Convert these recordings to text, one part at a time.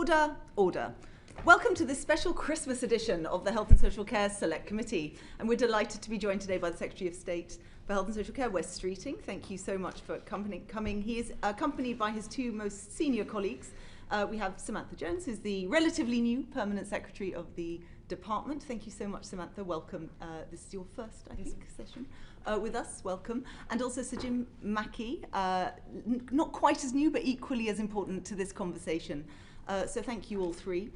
Order, order. Welcome to this special Christmas edition of the Health and Social Care Select Committee. And we're delighted to be joined today by the Secretary of State for Health and Social Care, Wes Streeting. Thank you so much for coming. He is accompanied by his two most senior colleagues. We have Samantha Jones, who's the relatively new Permanent Secretary of the Department. Thank you so much, Samantha. Welcome. This is your first, I think, session with us. Welcome. And also Sir Jim Mackey, not quite as new, but equally as important to this conversation. So thank you all three.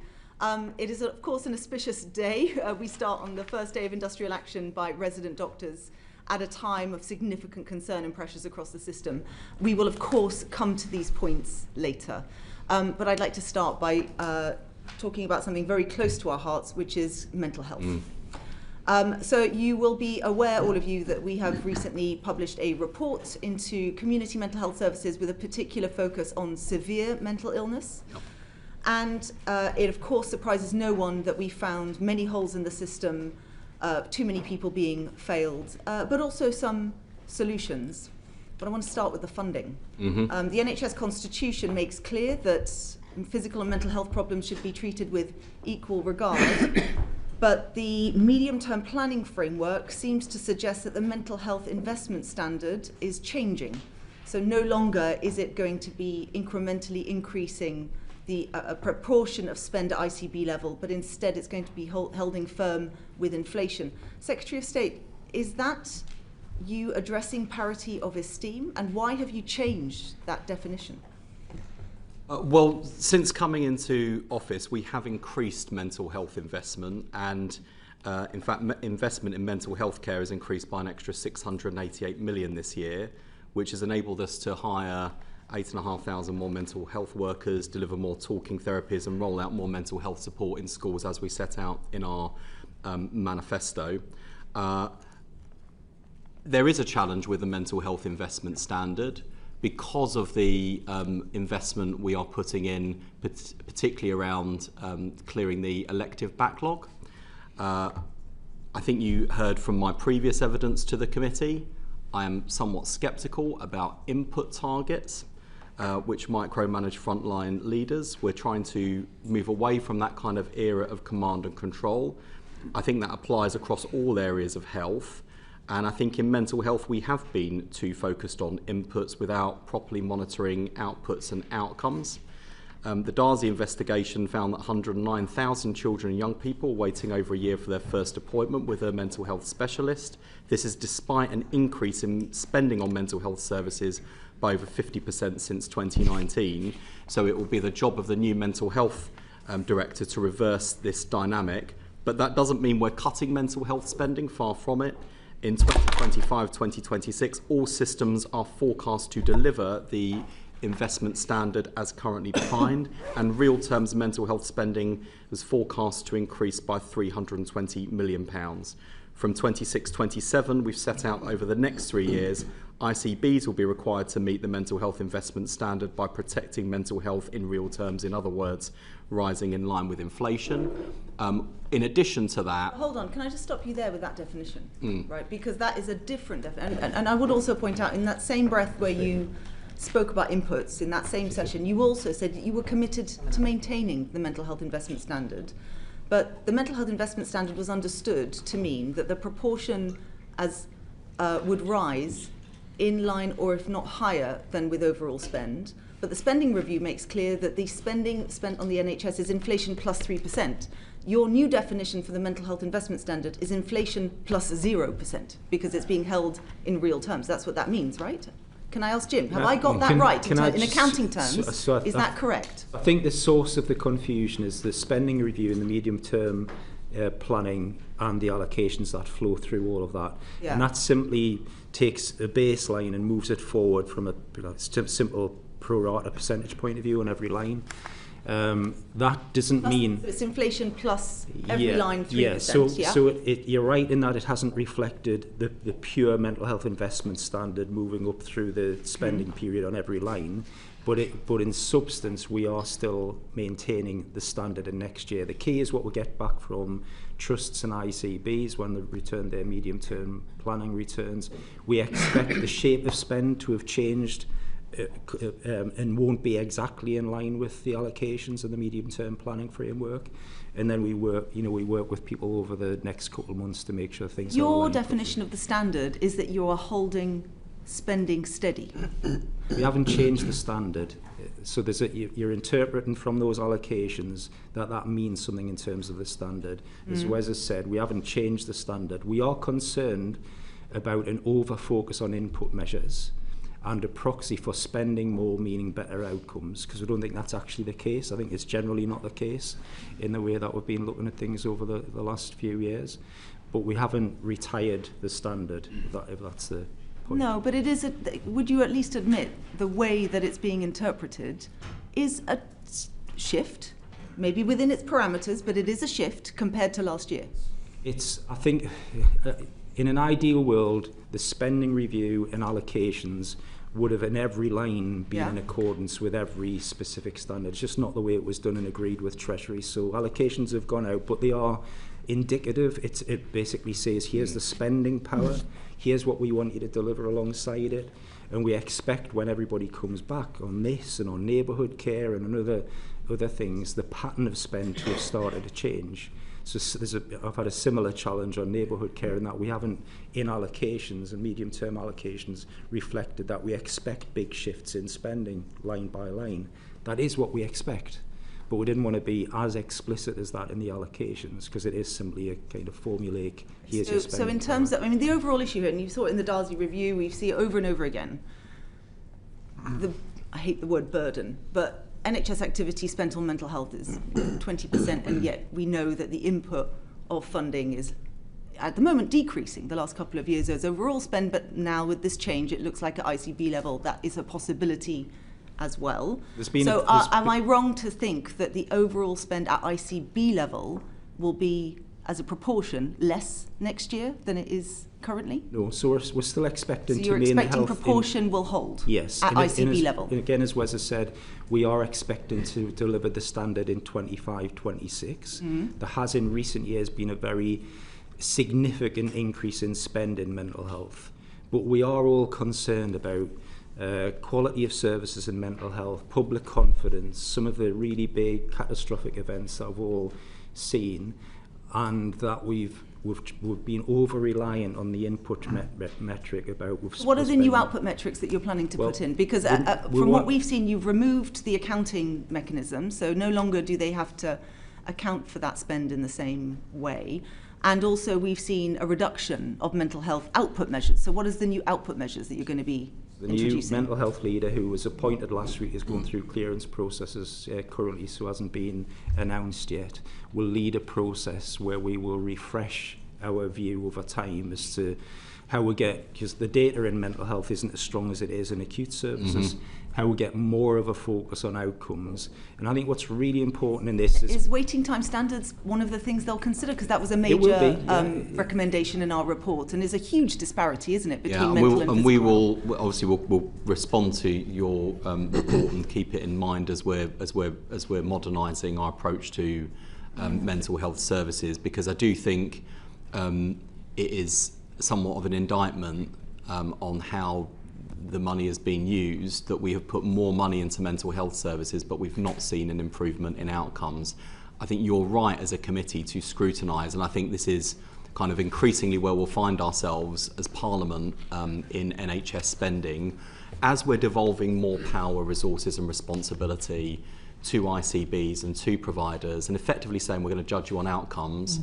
It is, of course, an auspicious day. We start on the first day of industrial action by resident doctors at a time of significant concern and pressures across the system. We will, of course, come to these points later. But I'd like to start by talking about something very close to our hearts, which is mental health. So you will be aware, all of you, that we have recently published a report into community mental health services with a particular focus on severe mental illness. Yep. And it, of course, surprises no one that we found many holes in the system, too many people being failed, but also some solutions. But I want to start with the funding. The NHS Constitution makes clear that physical and mental health problems should be treated with equal regard, but the medium-term planning framework seems to suggest that the mental health investment standard is changing. So no longer is it going to be incrementally increasing the proportion of spend at ICB level, but instead it's going to be holding firm with inflation. Secretary of State, is that you addressing parity of esteem, and why have you changed that definition? Well, since coming into office, we have increased mental health investment, and in fact, investment in mental health care has increased by an extra 688 million this year, which has enabled us to hire 8,500 more mental health workers, deliver more talking therapies, and roll out more mental health support in schools as we set out in our manifesto. There is a challenge with the mental health investment standard because of the investment we are putting in, particularly around clearing the elective backlog. I think you heard from my previous evidence to the committee. I am somewhat sceptical about input targets, which micromanage frontline leaders. We're trying to move away from that kind of era of command and control. I think that applies across all areas of health. And I think in mental health, we have been too focused on inputs without properly monitoring outputs and outcomes. The Darzi investigation found that 109,000 children and young people waiting over a year for their first appointment with a mental health specialist. This is despite an increase in spending on mental health services by over 50% since 2019. So it will be the job of the new mental health director to reverse this dynamic. But that doesn't mean we're cutting mental health spending, far from it. In 2025-2026, all systems are forecast to deliver the investment standard as currently defined, and real terms mental health spending was forecast to increase by £320 million. From 26-27, we've set out over the next 3 years, ICBs will be required to meet the mental health investment standard by protecting mental health in real terms, in other words, rising in line with inflation. In addition to that... Hold on, can I just stop you there with that definition? Right, because that is a different definition. And I would also point out, in that same breath where you spoke about inputs, in that same session, you also said that you were committed to maintaining the mental health investment standard. But the mental health investment standard was understood to mean that the proportion as would rise in line or if not higher than with overall spend. But the spending review makes clear that the spending spent on the NHS is inflation plus 3%. Your new definition for the mental health investment standard is inflation plus 0% because it's being held in real terms. That's what that means, right? Can I ask Jim, have I got that right in accounting terms? Is that correct? I think the source of the confusion is the spending review and the medium-term planning and the allocations that flow through all of that. Yeah. And that simply takes a baseline and moves it forward from a simple pro rata percentage point of view on every line. That doesn't mean... So it's inflation plus every line 3%. Yeah, so you're right in that it hasn't reflected the pure mental health investment standard moving up through the spending period on every line. But in substance, we are still maintaining the standard in next year. The key is what we get back from trusts and ICBs when they return their medium-term planning returns. We expect the shape of spend to have changed and won't be exactly in line with the allocations and the medium-term planning framework. And then we work with people over the next couple of months to make sure things are Your definition of the standard is that you are holding spending steady. We haven't changed the standard. So you're interpreting from those allocations that means something in terms of the standard. As Wes has said, we haven't changed the standard. We are concerned about an over-focus on input measures and a proxy for spending more, meaning better outcomes, because we don't think that's actually the case. I think it's generally not the case in the way that we've been looking at things over the last few years. But we haven't retired the standard, if that's the point. No, but it is. Would you at least admit the way that it's being interpreted is a shift, maybe within its parameters, but it is a shift compared to last year? I think, in an ideal world, the spending review and allocations would have in every line been in accordance with every specific standard. It's just not the way it was done and agreed with Treasury. So allocations have gone out, but they are indicative. It basically says, here's the spending power, here's what we want you to deliver alongside it, and we expect when everybody comes back on this and on neighbourhood care and on other things, the pattern of spend to have started to change. So I've had a similar challenge on neighbourhood care in that we haven't, in allocations and medium-term allocations, reflected that we expect big shifts in spending line by line. That is what we expect. But we didn't want to be as explicit as that in the allocations, because it is simply a kind of formulaic, here's your spending. So in terms of, the overall issue here, and you saw it in the Darcy review, we see it over and over again, I hate the word burden, but NHS activity spent on mental health is 20%, and yet we know that the input of funding is, at the moment, decreasing. The last couple of years there's overall spend, but now with this change, it looks like at ICB level that is a possibility as well. Am I wrong to think that the overall spend at ICB level will be, as a proportion, less next year than it is currently? No, so we're still expecting to you're expecting proportion will hold? Yes. At ICB level? And again, as Wes has said, we are expecting to deliver the standard in 25-26. There has in recent years been a very significant increase in spend in mental health. But we are all concerned about quality of services in mental health, public confidence, some of the really big catastrophic events that we've all seen, and that we've been over-reliant on the input metric about... What are the new output metrics that you're planning to put in? Because from what we've seen, you've removed the accounting mechanism, so no longer do they have to account for that spend in the same way. And also we've seen a reduction of mental health output measures. So what is the new output measures that you're going to be introducing? The new mental health leader who was appointed last week is going through clearance processes currently, so hasn't been announced yet, will lead a process where we will refresh our view over time as to how we get, because the data in mental health isn't as strong as it is in acute services, how we get more of a focus on outcomes. And I think what's really important in this is waiting time standards one of the things they'll consider, because that was a major recommendation in our report, and there's a huge disparity, isn't it, between mental and physical? We will obviously we'll respond to your report and keep it in mind as we're modernising our approach to mental health services, because I do think it is somewhat of an indictment on how the money has been used, that we have put more money into mental health services but we've not seen an improvement in outcomes. I think you're right as a committee to scrutinise, and I think this is kind of increasingly where we'll find ourselves as Parliament in NHS spending, as we're devolving more power, resources and responsibility to ICBs and to providers, and effectively saying we're going to judge you on outcomes.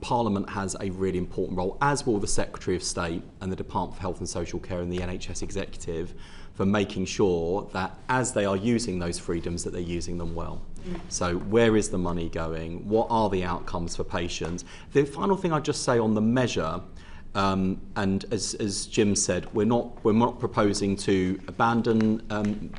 Parliament has a really important role, as will the Secretary of State and the Department for Health and Social Care and the NHS Executive, for making sure that as they are using those freedoms, that they're using them well. So where is the money going? What are the outcomes for patients? The final thing I'd just say on the measure, and as Jim said, we're not proposing to abandon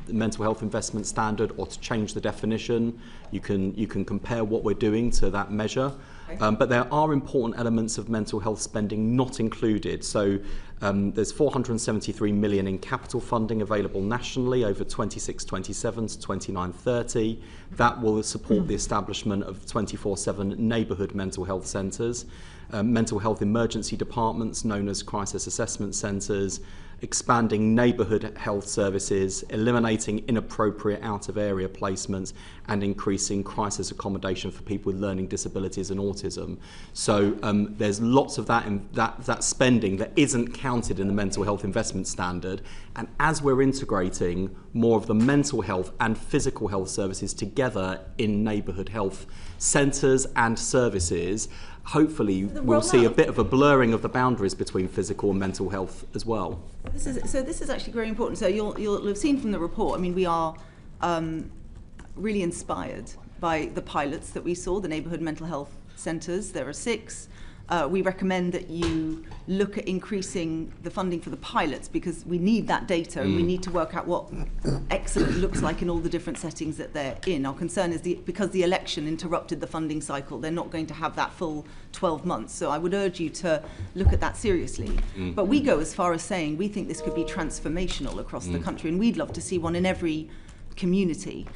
the mental health investment standard or to change the definition. You can compare what we're doing to that measure. But there are important elements of mental health spending not included. So There's 473 million in capital funding available nationally over 26-27 to 29-30. That will support the establishment of 24/7 neighbourhood mental health centres, mental health emergency departments known as crisis assessment centres, expanding neighbourhood health services, eliminating inappropriate out-of-area placements, and increasing crisis accommodation for people with learning disabilities and autism. So there's lots of that spending that isn't counted in the mental health investment standard. And as we're integrating more of the mental health and physical health services together in neighbourhood health centres and services, hopefully we'll see a bit of a blurring of the boundaries between physical and mental health as well. This is actually very important. So you'll have seen from the report, I mean, we are really inspired by the pilots that we saw, the neighbourhood mental health centres. There are 6. We recommend that you look at increasing the funding for the pilots because we need that data and we need to work out what excellent looks like in all the different settings that they're in. Our concern is because the election interrupted the funding cycle, they're not going to have that full 12 months. So I would urge you to look at that seriously. But we go as far as saying we think this could be transformational across the country and we'd love to see one in every community.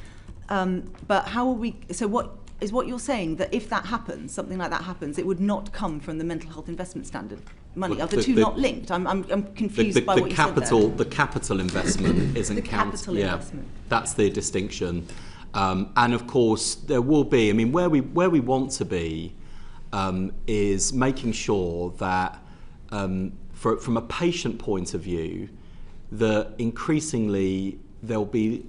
But how are we, so what you're saying, that if that happens, something like that happens, it would not come from the mental health investment standard money? Are the two not linked? I'm confused by what you said there. The capital investment isn't counted. Yeah, that's the distinction. And of course, there will be, I mean, where we want to be is making sure that from a patient point of view, that increasingly there'll be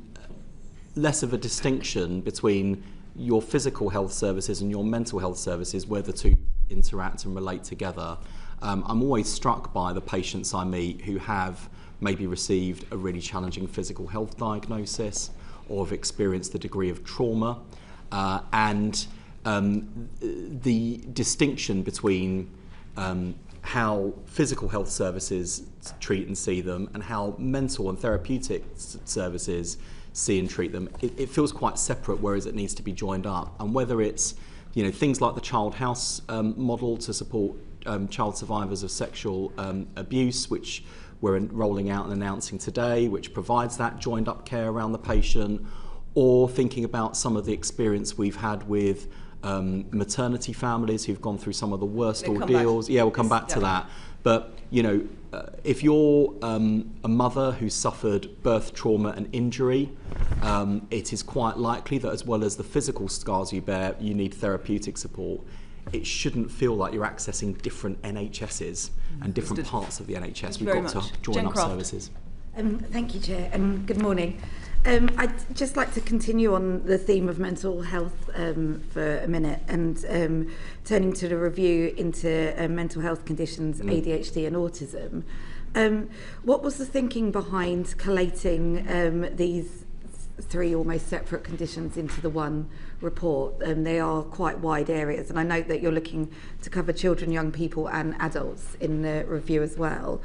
less of a distinction between your physical health services and your mental health services, where the two interact and relate together. I'm always struck by the patients I meet who have maybe received a really challenging physical health diagnosis or have experienced a degree of trauma, and the distinction between how physical health services treat and see them and how mental and therapeutic services see and treat them, it feels quite separate, whereas it needs to be joined up. And whether it's, you know, things like the Child House model to support child survivors of sexual abuse, which we're rolling out and announcing today, which provides that joined up care around the patient, or thinking about some of the experience we've had with maternity families who've gone through some of the worst ordeals. Yeah, we'll come back to that. But, you know, if you're a mother who suffered birth trauma and injury, it is quite likely that as well as the physical scars you bear, you need therapeutic support. It shouldn't feel like you're accessing different NHSs and different parts of the NHS. We've got to join up services. Thank you, Chair, and good morning. I'd just like to continue on the theme of mental health for a minute and turning to the review into mental health conditions, ADHD and autism. What was the thinking behind collating these 3 almost separate conditions into the one report? They are quite wide areas, and I note that you're looking to cover children, young people and adults in the review as well.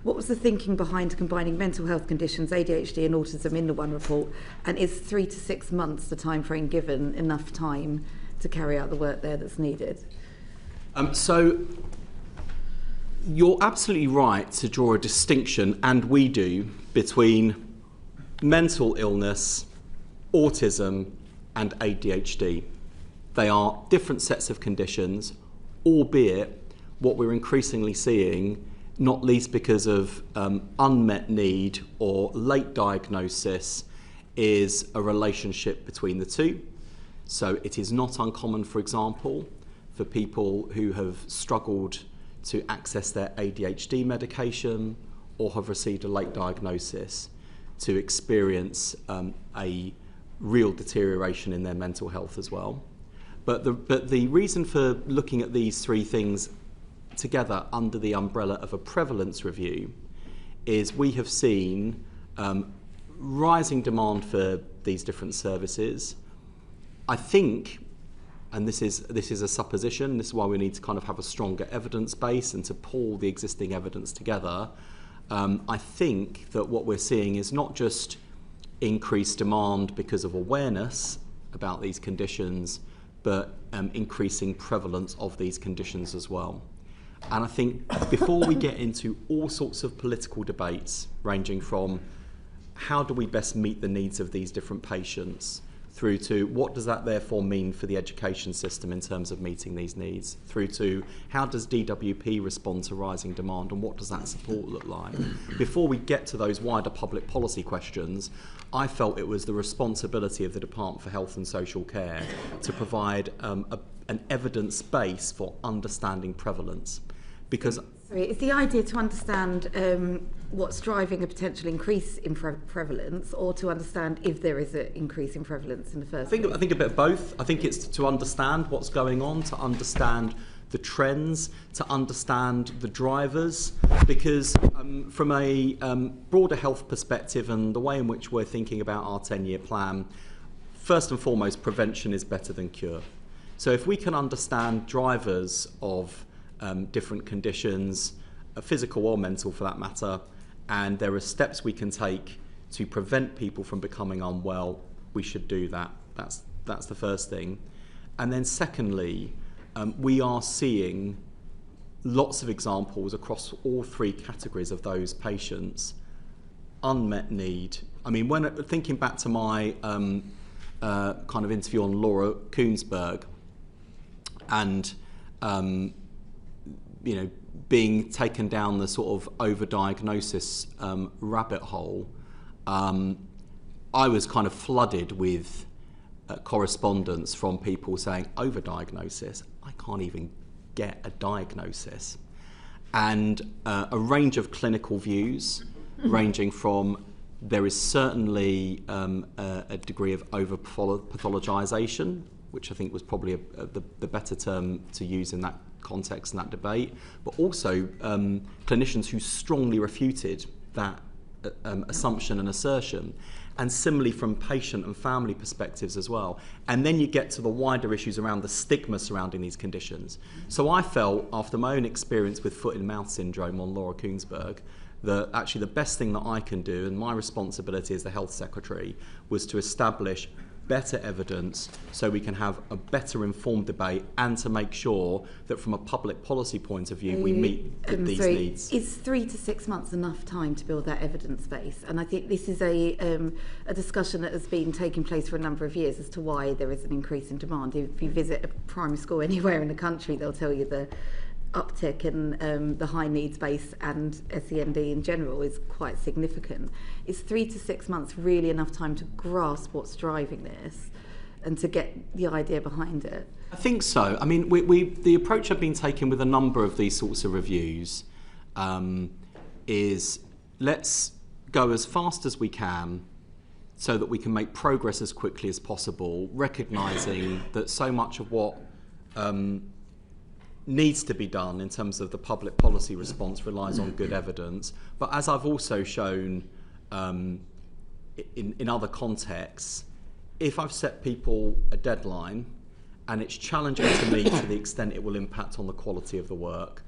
What was the thinking behind combining mental health conditions, ADHD and autism in the one report? And is 3 to 6 months the time frame given enough time to carry out the work there that's needed? So you're absolutely right to draw a distinction, and we do, between mental illness, autism and ADHD. They are different sets of conditions, albeit what we're increasingly seeing, not least because of unmet need or late diagnosis, is a relationship between the two. So it is not uncommon, for example, for people who have struggled to access their ADHD medication or have received a late diagnosis to experience a real deterioration in their mental health as well. But the reason for looking at these 3 things together under the umbrella of a prevalence review is we have seen rising demand for these different services. I think, and this is a supposition, this is why we need to kind of have a stronger evidence base and to pull the existing evidence together. I think that what we're seeing is not just increased demand because of awareness about these conditions, but increasing prevalence of these conditions as well. And I think before we get into all sorts of political debates, ranging from how do we best meet the needs of these different patients, through to what does that therefore mean for the education system in terms of meeting these needs, through to how does DWP respond to rising demand and what does that support look like. Before we get to those wider public policy questions, I felt it was the responsibility of the Department for Health and Social Care to provide an evidence base for understanding prevalence. Because is the idea to understand what's driving a potential increase in prevalence, or to understand if there is an increase in prevalence in the first place? I think a bit of both. I think it's to understand what's going on, to understand the trends, to understand the drivers, because from a broader health perspective and the way in which we're thinking about our 10-year plan, first and foremost, prevention is better than cure. So if we can understand drivers of different conditions, physical or mental for that matter, and there are steps we can take to prevent people from becoming unwell, we should do that. That's the first thing. And then secondly, we are seeing lots of examples across all three categories of those patients. Unmet need. I mean, when thinking back to my kind of interview on Laura Koonsberg, and being taken down the sort of overdiagnosis rabbit hole, I was kind of flooded with correspondence from people saying, overdiagnosis, I can't even get a diagnosis. And a range of clinical views, ranging from there is certainly a degree of over-pathologisation, which I think was probably the better term to use in that context and that debate, but also clinicians who strongly refuted that assumption and assertion, and similarly from patient and family perspectives as well. And then you get to the wider issues around the stigma surrounding these conditions. So I felt, after my own experience with foot and mouth syndrome on Laura Koonsberg, that actually the best thing that I can do, and my responsibility as the health secretary, was to establish better evidence so we can have a better informed debate, and to make sure that from a public policy point of view we meet these needs. Is 3 to 6 months enough time to build that evidence base? And I think this is a discussion that has been taking place for a number of years as to why there is an increase in demand. If you visit a primary school anywhere in the country, they'll tell you the uptick in the high needs base and SEND in general is quite significant. Is 3 to 6 months really enough time to grasp what's driving this and to get the idea behind it? I think so. I mean, the approach I've been taking with a number of these sorts of reviews is let's go as fast as we can so that we can make progress as quickly as possible, recognising that so much of what needs to be done in terms of the public policy response relies on good evidence. But as I've also shown in other contexts, if I've set people a deadline and it's challenging to meet to the extent it will impact on the quality of the work,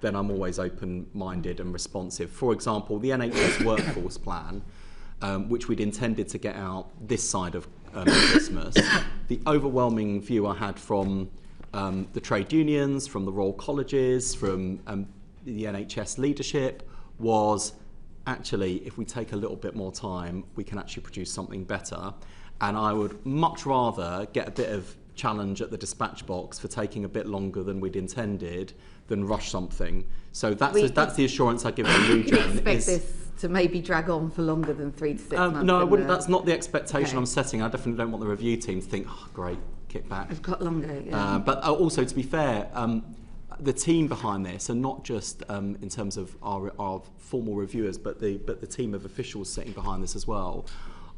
then I'm always open-minded and responsive. For example, the NHS workforce plan, which we'd intended to get out this side of Christmas, the overwhelming view I had from the trade unions, from the Royal Colleges, from the NHS leadership was actually, if we take a little bit more time, we can actually produce something better. And I would much rather get a bit of challenge at the dispatch box for taking a bit longer than we'd intended than rush something. So that's the assurance I give to Lujan. You expect this to maybe drag on for longer than 3 to 6 months? No, I wouldn't. That's not the expectation I'm setting. I definitely don't want the review team to think, oh, great, kick back. I've got longer, yeah. But also, to be fair, the team behind this, and not just in terms of our formal reviewers, but the team of officials sitting behind this as well,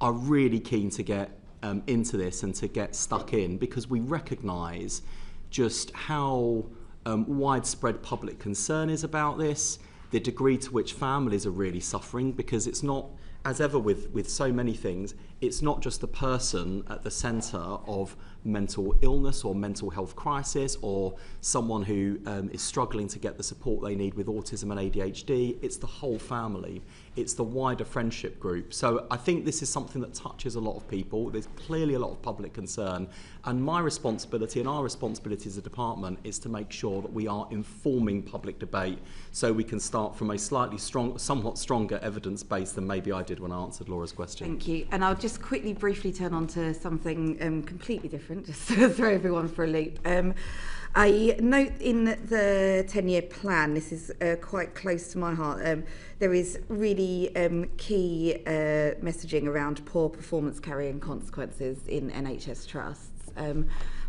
are really keen to get into this and to get stuck in, because we recognise just how widespread public concern is about this, the degree to which families are really suffering, because it's not as ever with so many things, it's not just the person at the centre of mental illness or mental health crisis, or someone who is struggling to get the support they need with autism and ADHD. It's the whole family. It's the wider friendship group. So I think this is something that touches a lot of people. There's clearly a lot of public concern. And my responsibility and our responsibility as a department is to make sure that we are informing public debate so we can start from a somewhat stronger evidence base than maybe I did when I answered Laura's question. Thank you. And I'll just quickly, briefly turn on to something completely different, just to throw everyone for a loop. I note in the 10-year plan, this is quite close to my heart, there is really key messaging around poor performance carrying consequences in NHS trusts.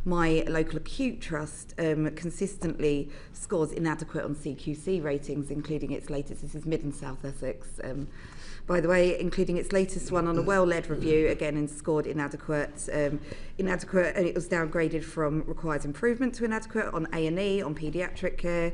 My local acute trust consistently scores inadequate on CQC ratings, including its latest, this is Mid and South Essex, by the way, including its latest one on a well-led review, again, and scored inadequate, and it was downgraded from requires improvement to inadequate on A&E, on paediatric care.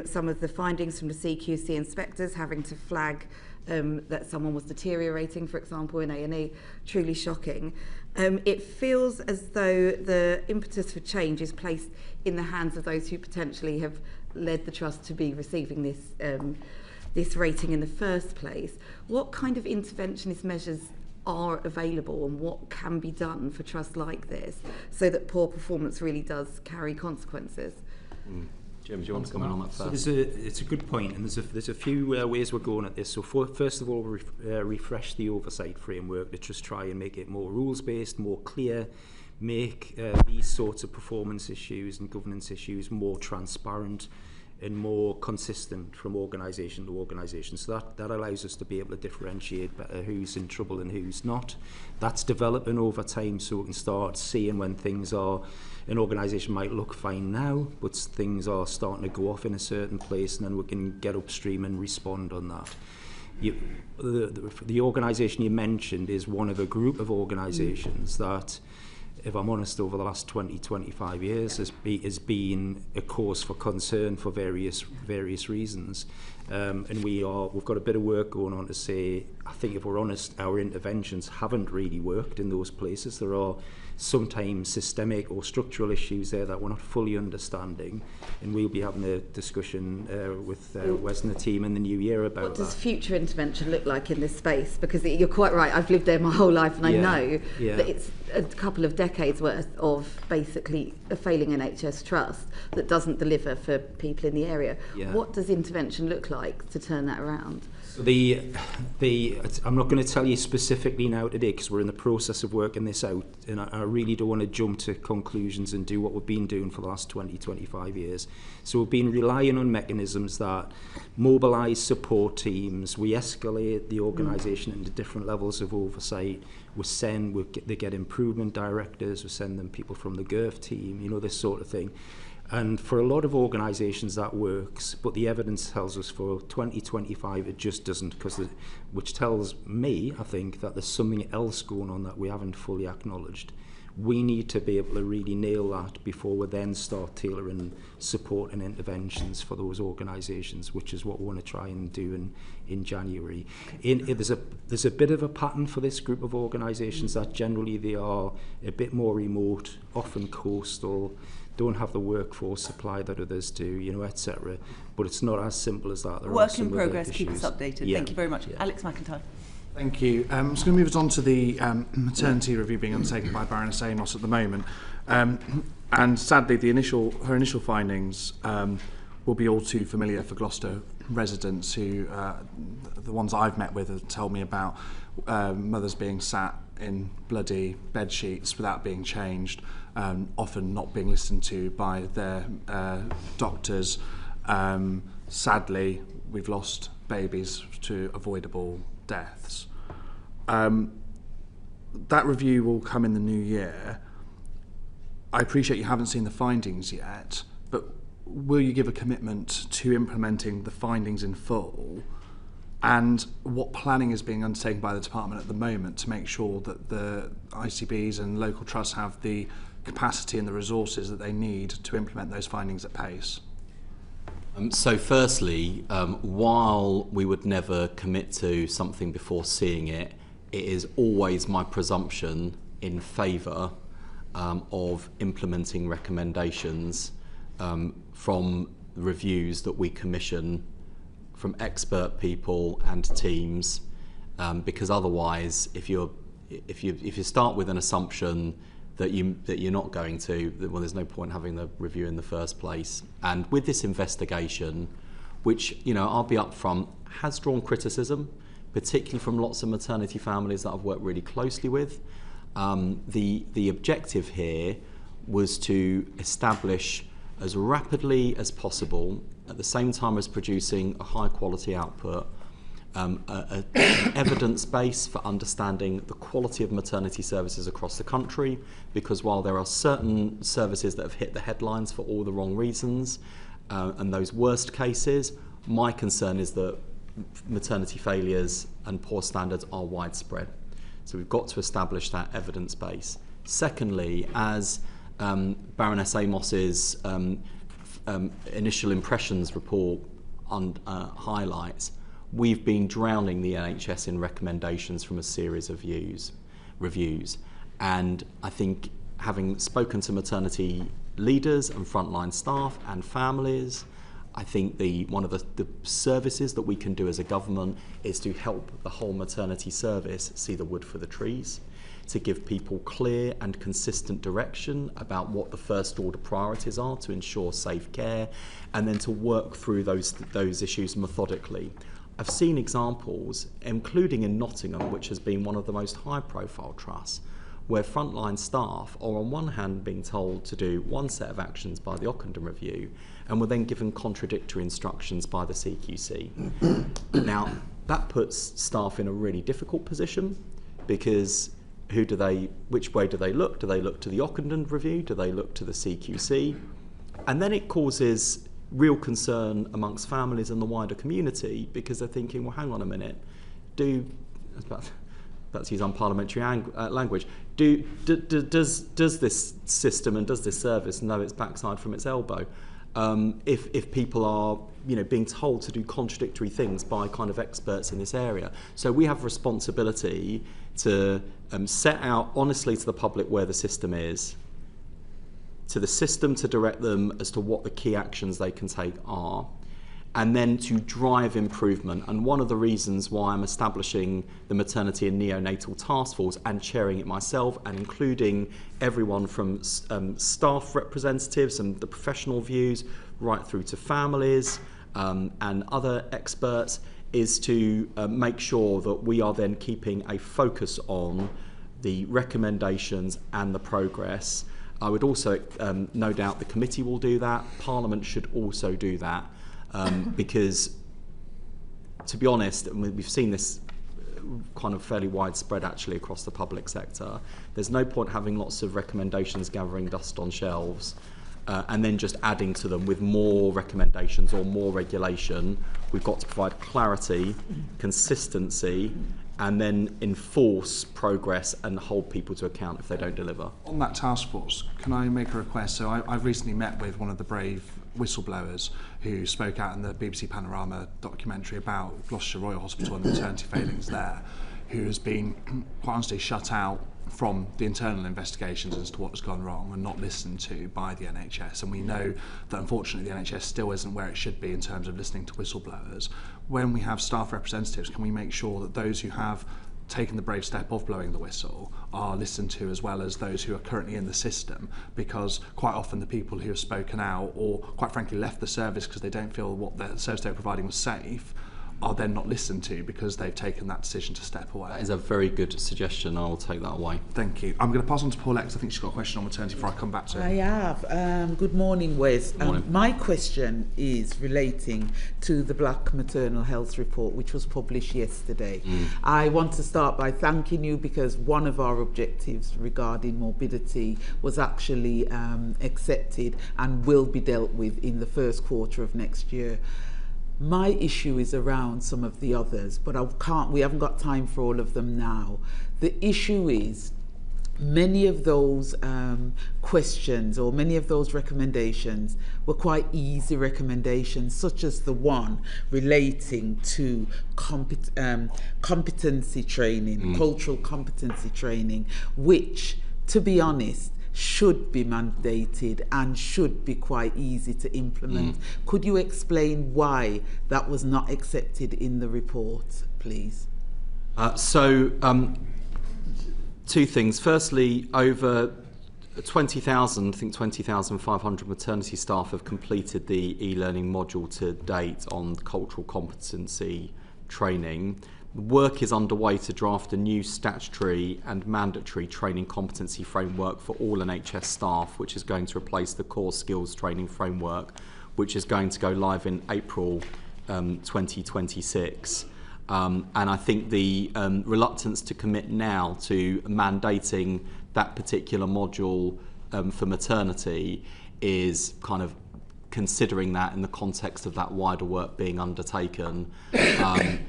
Some of the findings from the CQC inspectors having to flag that someone was deteriorating, for example, in A&E, truly shocking. It feels as though the impetus for change is placed in the hands of those who potentially have led the trust to be receiving this rating in the first place. What kind of interventionist measures are available and what can be done for trusts like this so that poor performance really does carry consequences? Jim, do you want to comment on that first? So it's a good point, and there's a few ways we're going at this. So first of all, refresh the oversight framework to just try and make it more rules-based, more clear, make these sorts of performance issues and governance issues more transparent and more consistent from organisation to organisation. So that allows us to be able to differentiate better who's in trouble and who's not. That's developing over time, so we can start seeing when things are, an organisation might look fine now, but things are starting to go off in a certain place, and then we can get upstream and respond on that. The organisation you mentioned is one of a group of organisations that, if I'm honest, over the last 20-25 years has been a cause for concern for various reasons. And we've got a bit of work going on to say, I think if we're honest, our interventions haven't really worked in those places. There are sometimes systemic or structural issues there that we're not fully understanding, and we'll be having a discussion with Wes and the team in the new year about what does future intervention look like in this space, because you're quite right, I've lived there my whole life, and I know that it's a couple of decades worth of basically a failing NHS trust that doesn't deliver for people in the area. What does intervention look like to turn that around? I'm not going to tell you specifically now today because we're in the process of working this out, and I really don't want to jump to conclusions and do what we've been doing for the last 20-25 years. So we've been relying on mechanisms that mobilise support teams, we escalate the organisation into different levels of oversight, they get improvement directors, we send them people from the GIRF team, this sort of thing. And for a lot of organisations that works, but the evidence tells us for 2025 it just doesn't, which tells me, I think, that there's something else going on that we haven't fully acknowledged. We need to be able to really nail that before we then start tailoring support and interventions for those organisations, which is what we want to try and do in January. There's a bit of a pattern for this group of organisations that generally they are a bit more remote, often coastal, don't have the workforce supply that others do, etc. But it's not as simple as that. There Work in progress, keep us updated. Yeah. Thank you very much. Yeah. Alex McIntyre. Thank you. I'm just going to move us on to the maternity review being undertaken by Baroness Amos at the moment. And sadly, her initial findings will be all too familiar for Gloucester residents who, the ones I've met with, tell me about mothers being sat in bloody bed sheets without being changed, often not being listened to by their doctors. Sadly, we've lost babies to avoidable deaths. That review will come in the new year. I appreciate you haven't seen the findings yet, but will you give a commitment to implementing the findings in full? And what planning is being undertaken by the department at the moment to make sure that the ICBs and local trusts have the capacity and the resources that they need to implement those findings at pace? So firstly, while we would never commit to something before seeing it, it is always my presumption in favour of implementing recommendations from reviews that we commission from expert people and teams, because otherwise, if you start with an assumption that you're not going to, well, there's no point having the review in the first place. And with this investigation, which, I'll be upfront, has drawn criticism, particularly from lots of maternity families that I've worked really closely with. The objective here was to establish as rapidly as possible, at the same time as producing a high quality output, an evidence base for understanding the quality of maternity services across the country, because while there are certain services that have hit the headlines for all the wrong reasons, and those worst cases, my concern is that maternity failures and poor standards are widespread. So we've got to establish that evidence base. Secondly, as Baroness Amos's initial impressions report highlights, we've been drowning the NHS in recommendations from a series of reviews. And I think, having spoken to maternity leaders and frontline staff and families, I think one of the services that we can do as a government is to help the whole maternity service see the wood for the trees, to give people clear and consistent direction about what the first order priorities are to ensure safe care, and then to work through those issues methodically. I've seen examples, including in Nottingham, which has been one of the most high-profile trusts, where frontline staff are on one hand being told to do one set of actions by the Ockenden Review, and were then given contradictory instructions by the CQC. Now, that puts staff in a really difficult position, because which way do they look? Do they look to the Ockenden Review? Do they look to the CQC? And then it causes real concern amongst families and the wider community, because they're thinking, well, hang on a minute, let's use unparliamentary language, does this system and does this service know its backside from its elbow? If people are being told to do contradictory things by kind of experts in this area. So we have responsibility to set out honestly to the public where the system is, to the system to direct them as to what the key actions they can take are, and then to drive improvement. And one of the reasons why I'm establishing the Maternity and Neonatal Task Force and chairing it myself, and including everyone from staff representatives and the professional views right through to families and other experts, is to make sure that we are then keeping a focus on the recommendations and the progress. I would also, no doubt the committee will do that. Parliament should also do that, because, to be honest, and we've seen this kind of fairly widespread actually across the public sector, there's no point having lots of recommendations gathering dust on shelves and then just adding to them with more recommendations or more regulation. We've got to provide clarity, consistency, and then enforce progress and hold people to account if they don't deliver. On that task force, can I make a request? So I've recently met with one of the brave whistleblowers who spoke out in the BBC Panorama documentary about Gloucestershire Royal Hospital and the maternity failings there, who has been quite honestly shut out from the internal investigations as to what has gone wrong and not listened to by the NHS. And we know that unfortunately the NHS still isn't where it should be in terms of listening to whistleblowers. When we have staff representatives, can we make sure that those who have taken the brave step of blowing the whistle are listened to, as well as those who are currently in the system? Because quite often the people who have spoken out, or quite frankly left the service because they don't feel what the service they were providing was safe, are then not listened to because they've taken that decision to step away. That is a very good suggestion. I will take that away. Thank you. I'm going to pass on to Paulette, because I think she's got a question on maternity before I come back to it. I have. Good morning, Wes. My question is relating to the Black Maternal Health Report, which was published yesterday. I want to start by thanking you, because one of our objectives regarding morbidity was actually accepted and will be dealt with in the first quarter of next year. My issue is around some of the others, but we haven't got time for all of them now. The issue is, many of those questions or many of those recommendations were quite easy recommendations, such as the one relating to competency training, cultural competency training, which, to be honest, should be mandated and should be quite easy to implement. Could you explain why that was not accepted in the report, please? Two things. Firstly, over 20,000, I think 20,500 maternity staff have completed the e-learning module to date on cultural competency training. Work is underway to draft a new statutory and mandatory training competency framework for all NHS staff, which is going to replace the core skills training framework, which is going to go live in April 2026. And I think the reluctance to commit now to mandating that particular module for maternity is kind of considering that in the context of that wider work being undertaken. I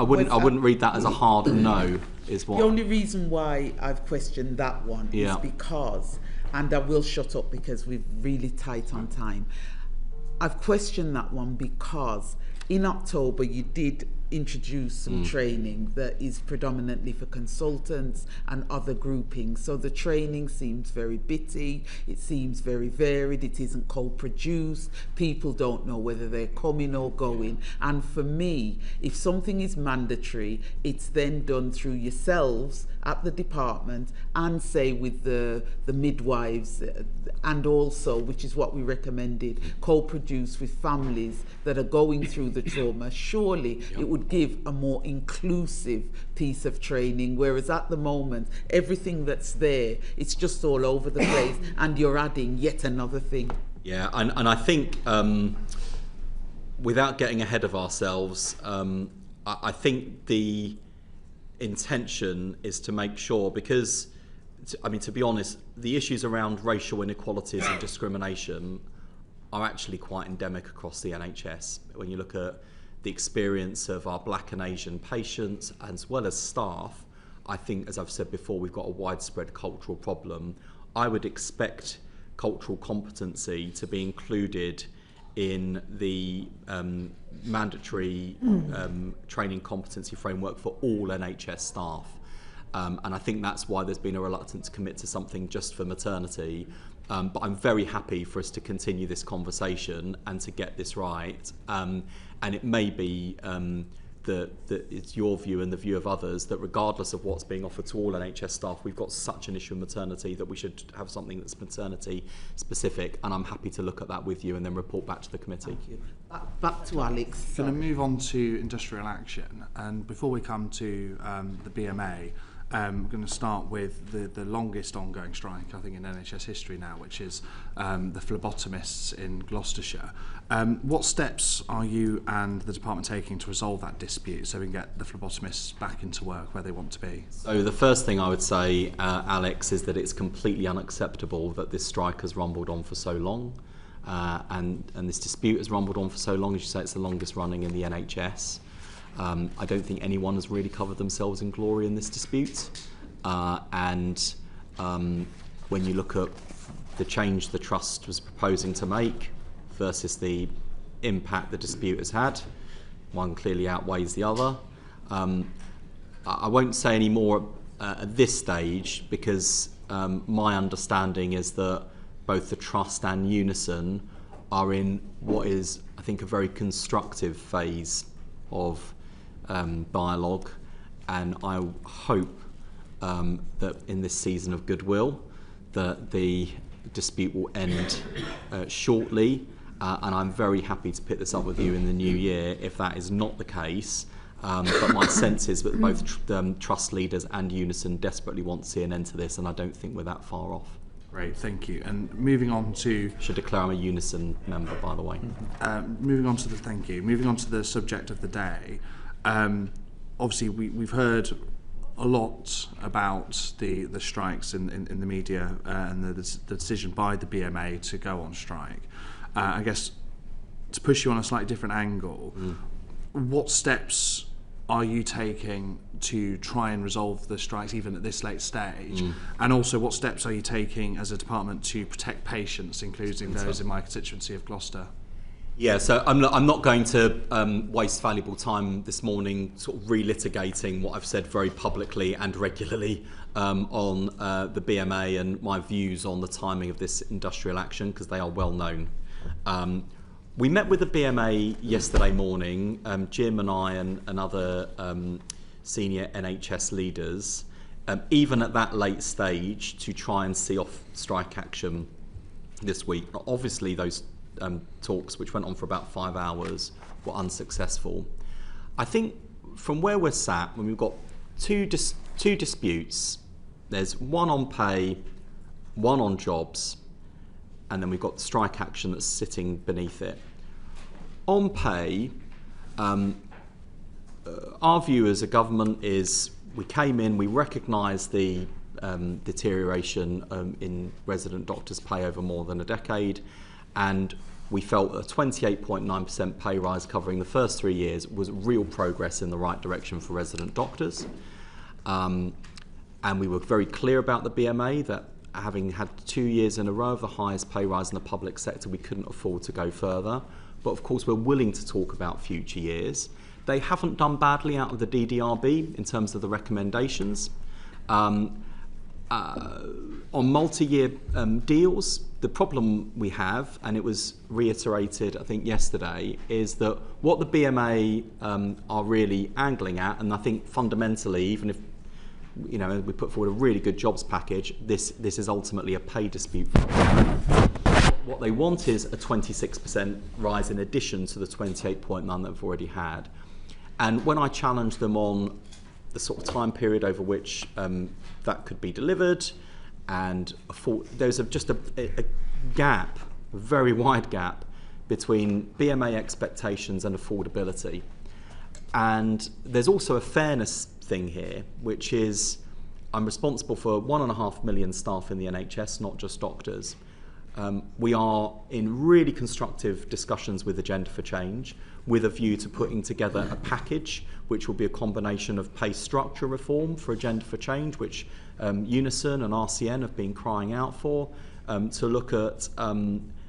wouldn't read that as a hard no. Is what the only reason why I've questioned that one is because, and I will shut up because we're really tight on time. I've questioned that one because in October you did introduce some training that is predominantly for consultants and other groupings. So the training seems very bitty, it seems very varied, it isn't co-produced, people don't know whether they're coming or going. And for me, if something is mandatory, it's then done through yourselves at the department and say with the midwives, and also, which is what we recommended, co-produce with families that are going through the trauma. Surely it would give a more inclusive piece of training, whereas at the moment everything that's there, it's just all over the place and you're adding yet another thing. Yeah, and I think without getting ahead of ourselves, I think the intention is to make sure, because to be honest, the issues around racial inequalities and discrimination are actually quite endemic across the NHS. When you look at the experience of our Black and Asian patients as well as staff, I think, as I've said before, we've got a widespread cultural problem. I would expect cultural competency to be included in the mandatory training competency framework for all NHS staff. And I think that's why there's been a reluctance to commit to something just for maternity. But I'm very happy for us to continue this conversation and to get this right. And it may be that it's your view and the view of others that regardless of what's being offered to all NHS staff, we've got such an issue in maternity that we should have something that's maternity specific. And I'm happy to look at that with you and then report back to the committee. Thank you. Back to Alex. Going to move on to industrial action. And before we come to the BMA, I'm going to start with the longest ongoing strike, I think, in NHS history now, which is the phlebotomists in Gloucestershire. What steps are you and the department taking to resolve that dispute so we can get the phlebotomists back into work where they want to be? So the first thing I would say, Alex, is that it's completely unacceptable that this strike has rumbled on for so long. And this dispute has rumbled on for so long. As you say, it's the longest running in the NHS. I don't think anyone has really covered themselves in glory in this dispute. And when you look at the change the Trust was proposing to make versus the impact the dispute has had, one clearly outweighs the other. I won't say any more at this stage because my understanding is that both the Trust and Unison are in what is, I think, a very constructive phase of dialogue, and I hope that in this season of goodwill that the dispute will end shortly, and I'm very happy to pick this up with you in the new year if that is not the case. But my sense is that both Trust leaders and Unison desperately want to see an end to this, and I don't think we're that far off. Great, thank you. And moving on to... Should declare I'm a Unison member, by the way. Moving on to the subject of the day. Obviously, we've heard a lot about the strikes in the media and the decision by the BMA to go on strike. I guess to push you on a slightly different angle, what steps are you taking to try and resolve the strikes even at this late stage? And also, what steps are you taking as a department to protect patients, including those in my constituency of Gloucester? Yeah, so I'm not going to waste valuable time this morning sort of relitigating what I've said very publicly and regularly on the BMA and my views on the timing of this industrial action, because they are well known. We met with the BMA yesterday morning, Jim and I and other senior NHS leaders, even at that late stage, to try and see off strike action this week. Obviously, those talks, which went on for about 5 hours, were unsuccessful. I think from where we're sat, when we've got two disputes, there's one on pay, one on jobs, and then we've got strike action that's sitting beneath it. On pay, our view as a government is we came in, we recognised the deterioration in resident doctors' pay over more than a decade, and we felt a 28.9% pay rise covering the first 3 years was real progress in the right direction for resident doctors. And we were very clear about the BMA that having had 2 years in a row of the highest pay rise in the public sector, we couldn't afford to go further. But of course, we're willing to talk about future years. They haven't done badly out of the DDRB in terms of the recommendations. On multi-year deals, the problem we have, and it was reiterated, I think, yesterday, is that what the BMA are really angling at, and I think fundamentally, even if we put forward a really good jobs package, this is ultimately a pay dispute. What they want is a 26% rise in addition to the 28.9 that they've already had. And when I challenged them on the sort of time period over which that could be delivered, and there's just a gap, a very wide gap, between BMA expectations and affordability. And there's also a fairness thing here, which is I'm responsible for 1.5 million staff in the NHS, not just doctors. We are in really constructive discussions with Agenda for Change, with a view to putting together a package which will be a combination of pay structure reform for Agenda for Change, which Unison and RCN have been crying out for, to look at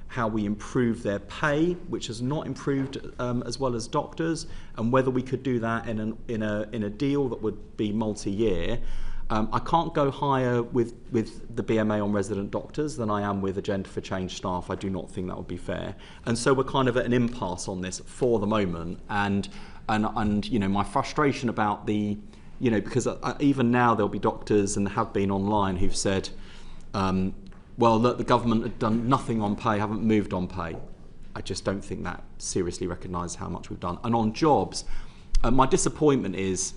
how we improve their pay, which has not improved as well as doctors, and whether we could do that in a deal that would be multi-year. I can't go higher with the BMA on resident doctors than I am with Agenda for Change staff. I do not think that would be fair. And so we're kind of at an impasse on this for the moment. And my frustration about because even now there'll be doctors, and have been online, who've said, well, look, the government had done nothing on pay, haven't moved on pay. I just don't think that seriously recognises how much we've done. And on jobs, my disappointment is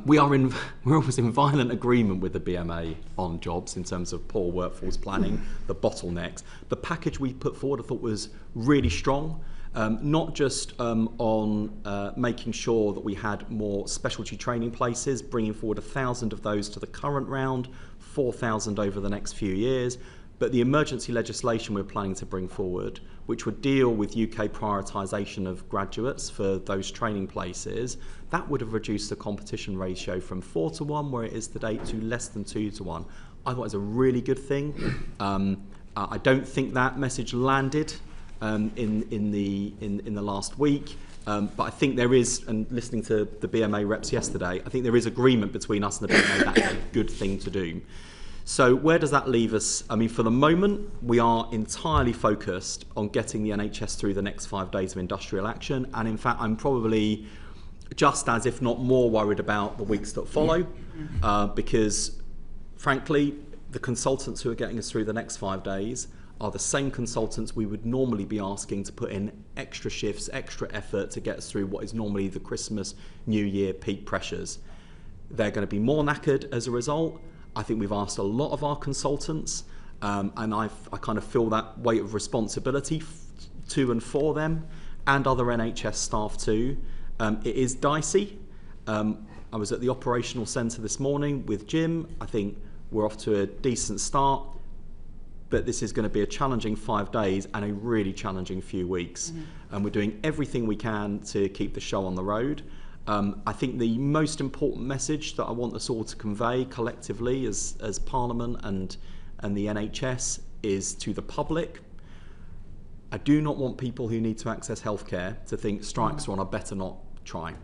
we're always in violent agreement with the BMA on jobs in terms of poor workforce planning, the bottlenecks. The package we put forward I thought was really strong, not just on making sure that we had more specialty training places, bringing forward 1,000 of those to the current round, 4,000 over the next few years, but the emergency legislation we're planning to bring forward, which would deal with UK prioritisation of graduates for those training places, that would have reduced the competition ratio from 4-1, where it is today, to less than 2-1. I thought it was a really good thing. I don't think that message landed in the last week, but I think there is, and listening to the BMA reps yesterday, I think there is agreement between us and the BMA that's a good thing to do. So where does that leave us? I mean, for the moment, we are entirely focused on getting the NHS through the next 5 days of industrial action. And in fact, I'm probably just as, if not more, worried about the weeks that follow, because frankly, the consultants who are getting us through the next 5 days are the same consultants we would normally be asking to put in extra shifts, extra effort to get us through what is normally the Christmas, New Year peak pressures. They're going to be more knackered as a result. I think we've asked a lot of our consultants, and I kind of feel that weight of responsibility to and for them, and other NHS staff too. It is dicey. I was at the operational centre this morning with Jim. I think we're off to a decent start, but this is going to be a challenging 5 days and a really challenging few weeks. And we're doing everything we can to keep the show on the road. I think the most important message that I want us all to convey collectively as Parliament and the NHS is to the public. I do not want people who need to access healthcare to think strikes are on, I better not try.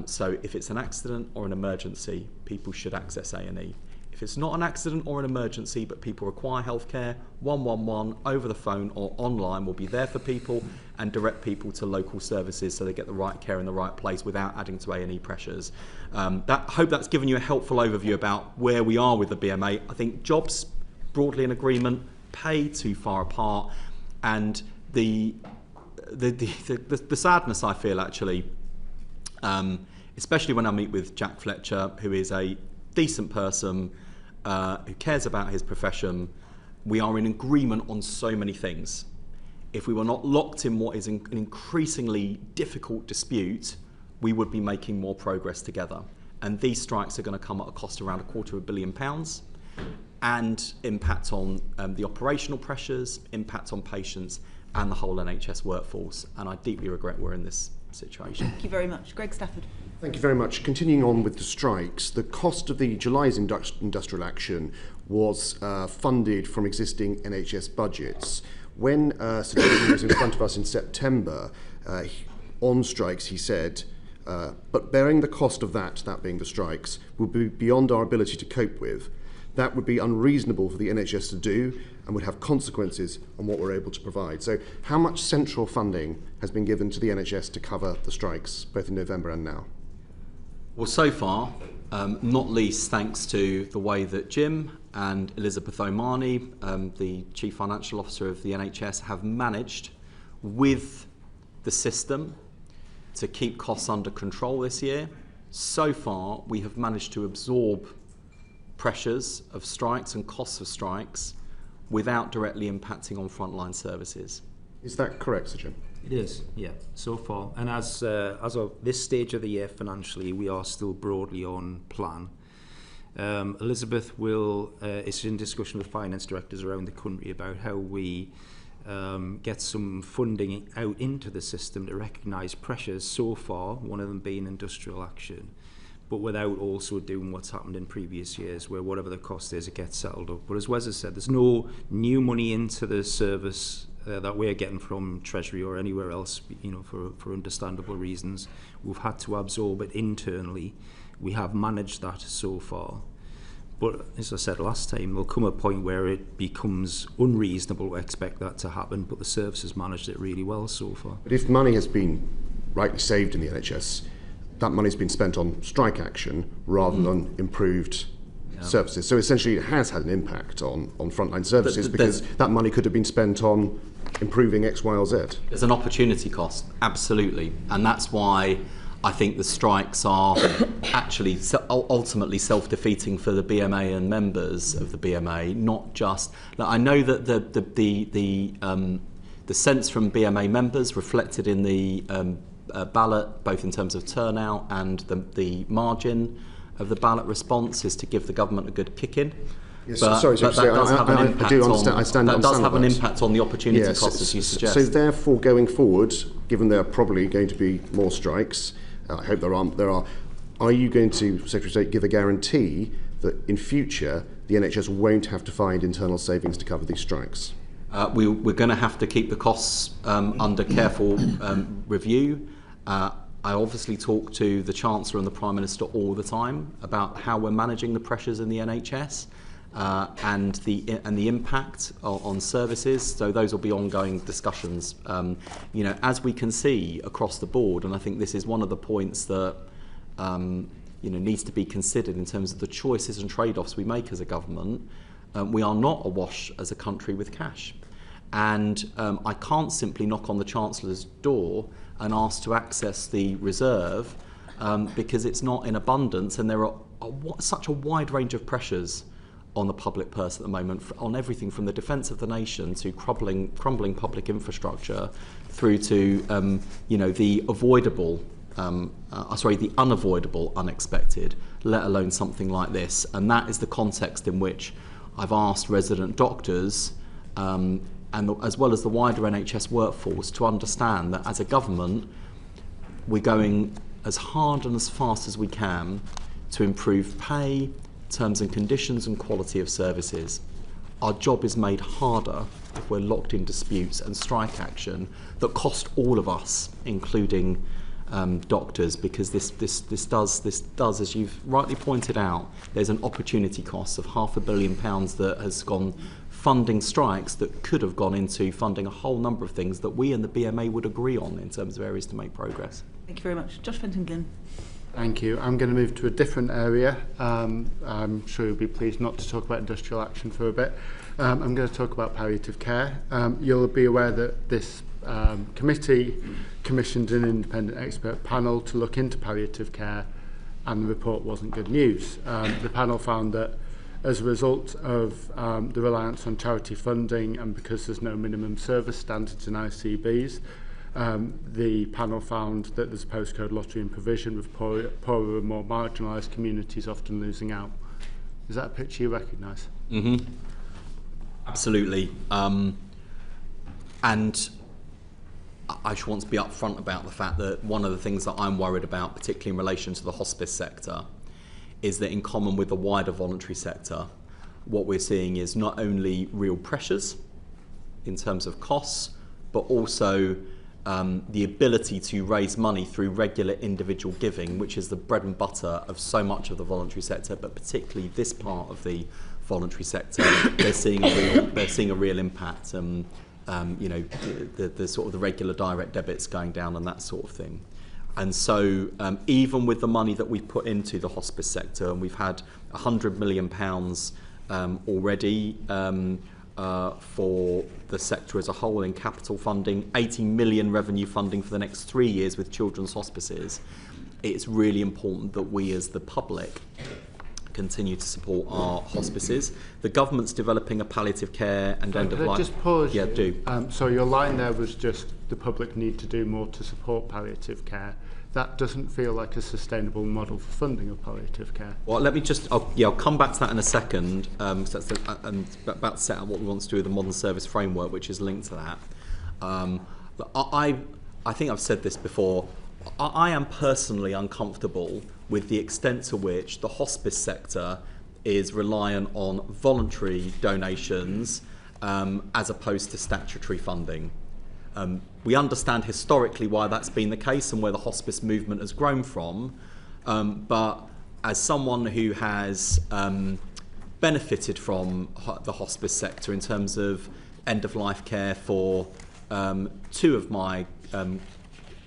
So if it's an accident or an emergency, people should access A&E. If it's not an accident or an emergency, but people require healthcare, 111 over the phone or online will be there for people and direct people to local services so they get the right care in the right place without adding to A&E pressures. I hope that's given you a helpful overview about where we are with the BMA. I think jobs, broadly in agreement, pay too far apart, and the sadness I feel actually, especially when I meet with Jack Fletcher, who is a decent person, who cares about his profession. We are in agreement on so many things. If we were not locked in what is an increasingly difficult dispute, we would be making more progress together. And these strikes are going to come at a cost around £250 million and impact on the operational pressures, impact on patients and the whole NHS workforce. And I deeply regret we're in this situation. Thank you very much. Greg Stafford. Thank you very much. Continuing on with the strikes, the cost of the July's industrial action was funded from existing NHS budgets. When Sir David was in front of us in September on strikes, he said, but bearing the cost of that being the strikes, would be beyond our ability to cope with. That would be unreasonable for the NHS to do and would have consequences on what we're able to provide. So how much central funding has been given to the NHS to cover the strikes, both in November and now? Well, so far, not least thanks to the way that Jim and Elizabeth Omani, the Chief Financial Officer of the NHS, have managed with the system to keep costs under control this year. So far, we have managed to absorb pressures of strikes and costs of strikes without directly impacting on frontline services. Is that correct, Sir Jim? It is, yeah, so far. And as of this stage of the year financially, we are still broadly on plan. Elizabeth is in discussion with finance directors around the country about how we get some funding out into the system to recognise pressures so far, one of them being industrial action, but without also doing what's happened in previous years, where whatever the cost is, it gets settled up. But as Wes has said, there's no new money into the service that we're getting from Treasury or anywhere else, for understandable reasons. We've had to absorb it internally. We have managed that so far. But as I said last time, there'll come a point where it becomes unreasonable to expect that to happen, but the service has managed it really well so far. But if money has been rightly saved in the NHS, that money's been spent on strike action rather than improved services. So essentially it has had an impact on frontline services because that money could have been spent on improving X, Y or Z. There's an opportunity cost, absolutely. And that's why I think the strikes are actually ultimately self-defeating for the BMA and members of the BMA, not just... I know that the sense from BMA members reflected in the ballot, both in terms of turnout and the margin of the ballot response, is to give the government a good kick-in. Yes, but sorry, that does have an impact. I do understand. That does have an impact on the opportunity cost, as you suggest. So therefore, going forward, given there are probably going to be more strikes, I hope there are you going to, Secretary of State, give a guarantee that in future the NHS won't have to find internal savings to cover these strikes? We're going to have to keep the costs under careful review. I obviously talk to the Chancellor and the Prime Minister all the time about how we're managing the pressures in the NHS and the impact on services. So those will be ongoing discussions. As we can see across the board, and I think this is one of the points that needs to be considered in terms of the choices and trade-offs we make as a government. We are not awash as a country with cash. And I can't simply knock on the Chancellor's door and ask to access the reserve because it's not in abundance, and there are such a wide range of pressures on the public purse at the moment, on everything from the defence of the nation to crumbling public infrastructure through to the unavoidable unexpected, let alone something like this. And that is the context in which I've asked resident doctors as well as the wider NHS workforce to understand that as a government, we're going as hard and as fast as we can to improve pay, terms and conditions and quality of services. Our job is made harder if we're locked in disputes and strike action that cost all of us, including doctors, because this does, as you've rightly pointed out, there's an opportunity cost of £500 million that has gone funding strikes that could have gone into funding a whole number of things that we and the BMA would agree on in terms of areas to make progress. Thank you very much. Josh Fenton-Glynn. Thank you. I'm going to move to a different area. I'm sure you'll be pleased not to talk about industrial action for a bit. I'm going to talk about palliative care. You'll be aware that this committee commissioned an independent expert panel to look into palliative care, and the report wasn't good news. The panel found that as a result of the reliance on charity funding and because there's no minimum service standards in ICBs, the panel found that there's a postcode lottery in provision with poorer and more marginalised communities often losing out. Is that a picture you recognise? Mm-hmm. Absolutely. And I just want to be upfront about the fact that one of the things that I'm worried about, particularly in relation to the hospice sector, is that in common with the wider voluntary sector, what we're seeing is not only real pressures in terms of costs, but also the ability to raise money through regular individual giving, which is the bread and butter of so much of the voluntary sector, but particularly this part of the voluntary sector, they're seeing a real impact. The sort of the regular direct debits going down and that sort of thing. And so even with the money that we've put into the hospice sector, and we've had £100 million already for the sector as a whole in capital funding, 80 million revenue funding for the next 3 years with children's hospices, it's really important that we as the public continue to support our hospices. The government's developing a palliative care and end of life. Just pause. Yeah, do. So your line there was just the public need to do more to support palliative care. That doesn't feel like a sustainable model for funding of palliative care. Well, let me just, I'll come back to that in a second, and about to set out what we want to do with the modern service framework, which is linked to that. I think I've said this before. I am personally uncomfortable with the extent to which the hospice sector is reliant on voluntary donations as opposed to statutory funding. We understand historically why that's been the case and where the hospice movement has grown from, but as someone who has benefited from the hospice sector in terms of end-of-life care for two of my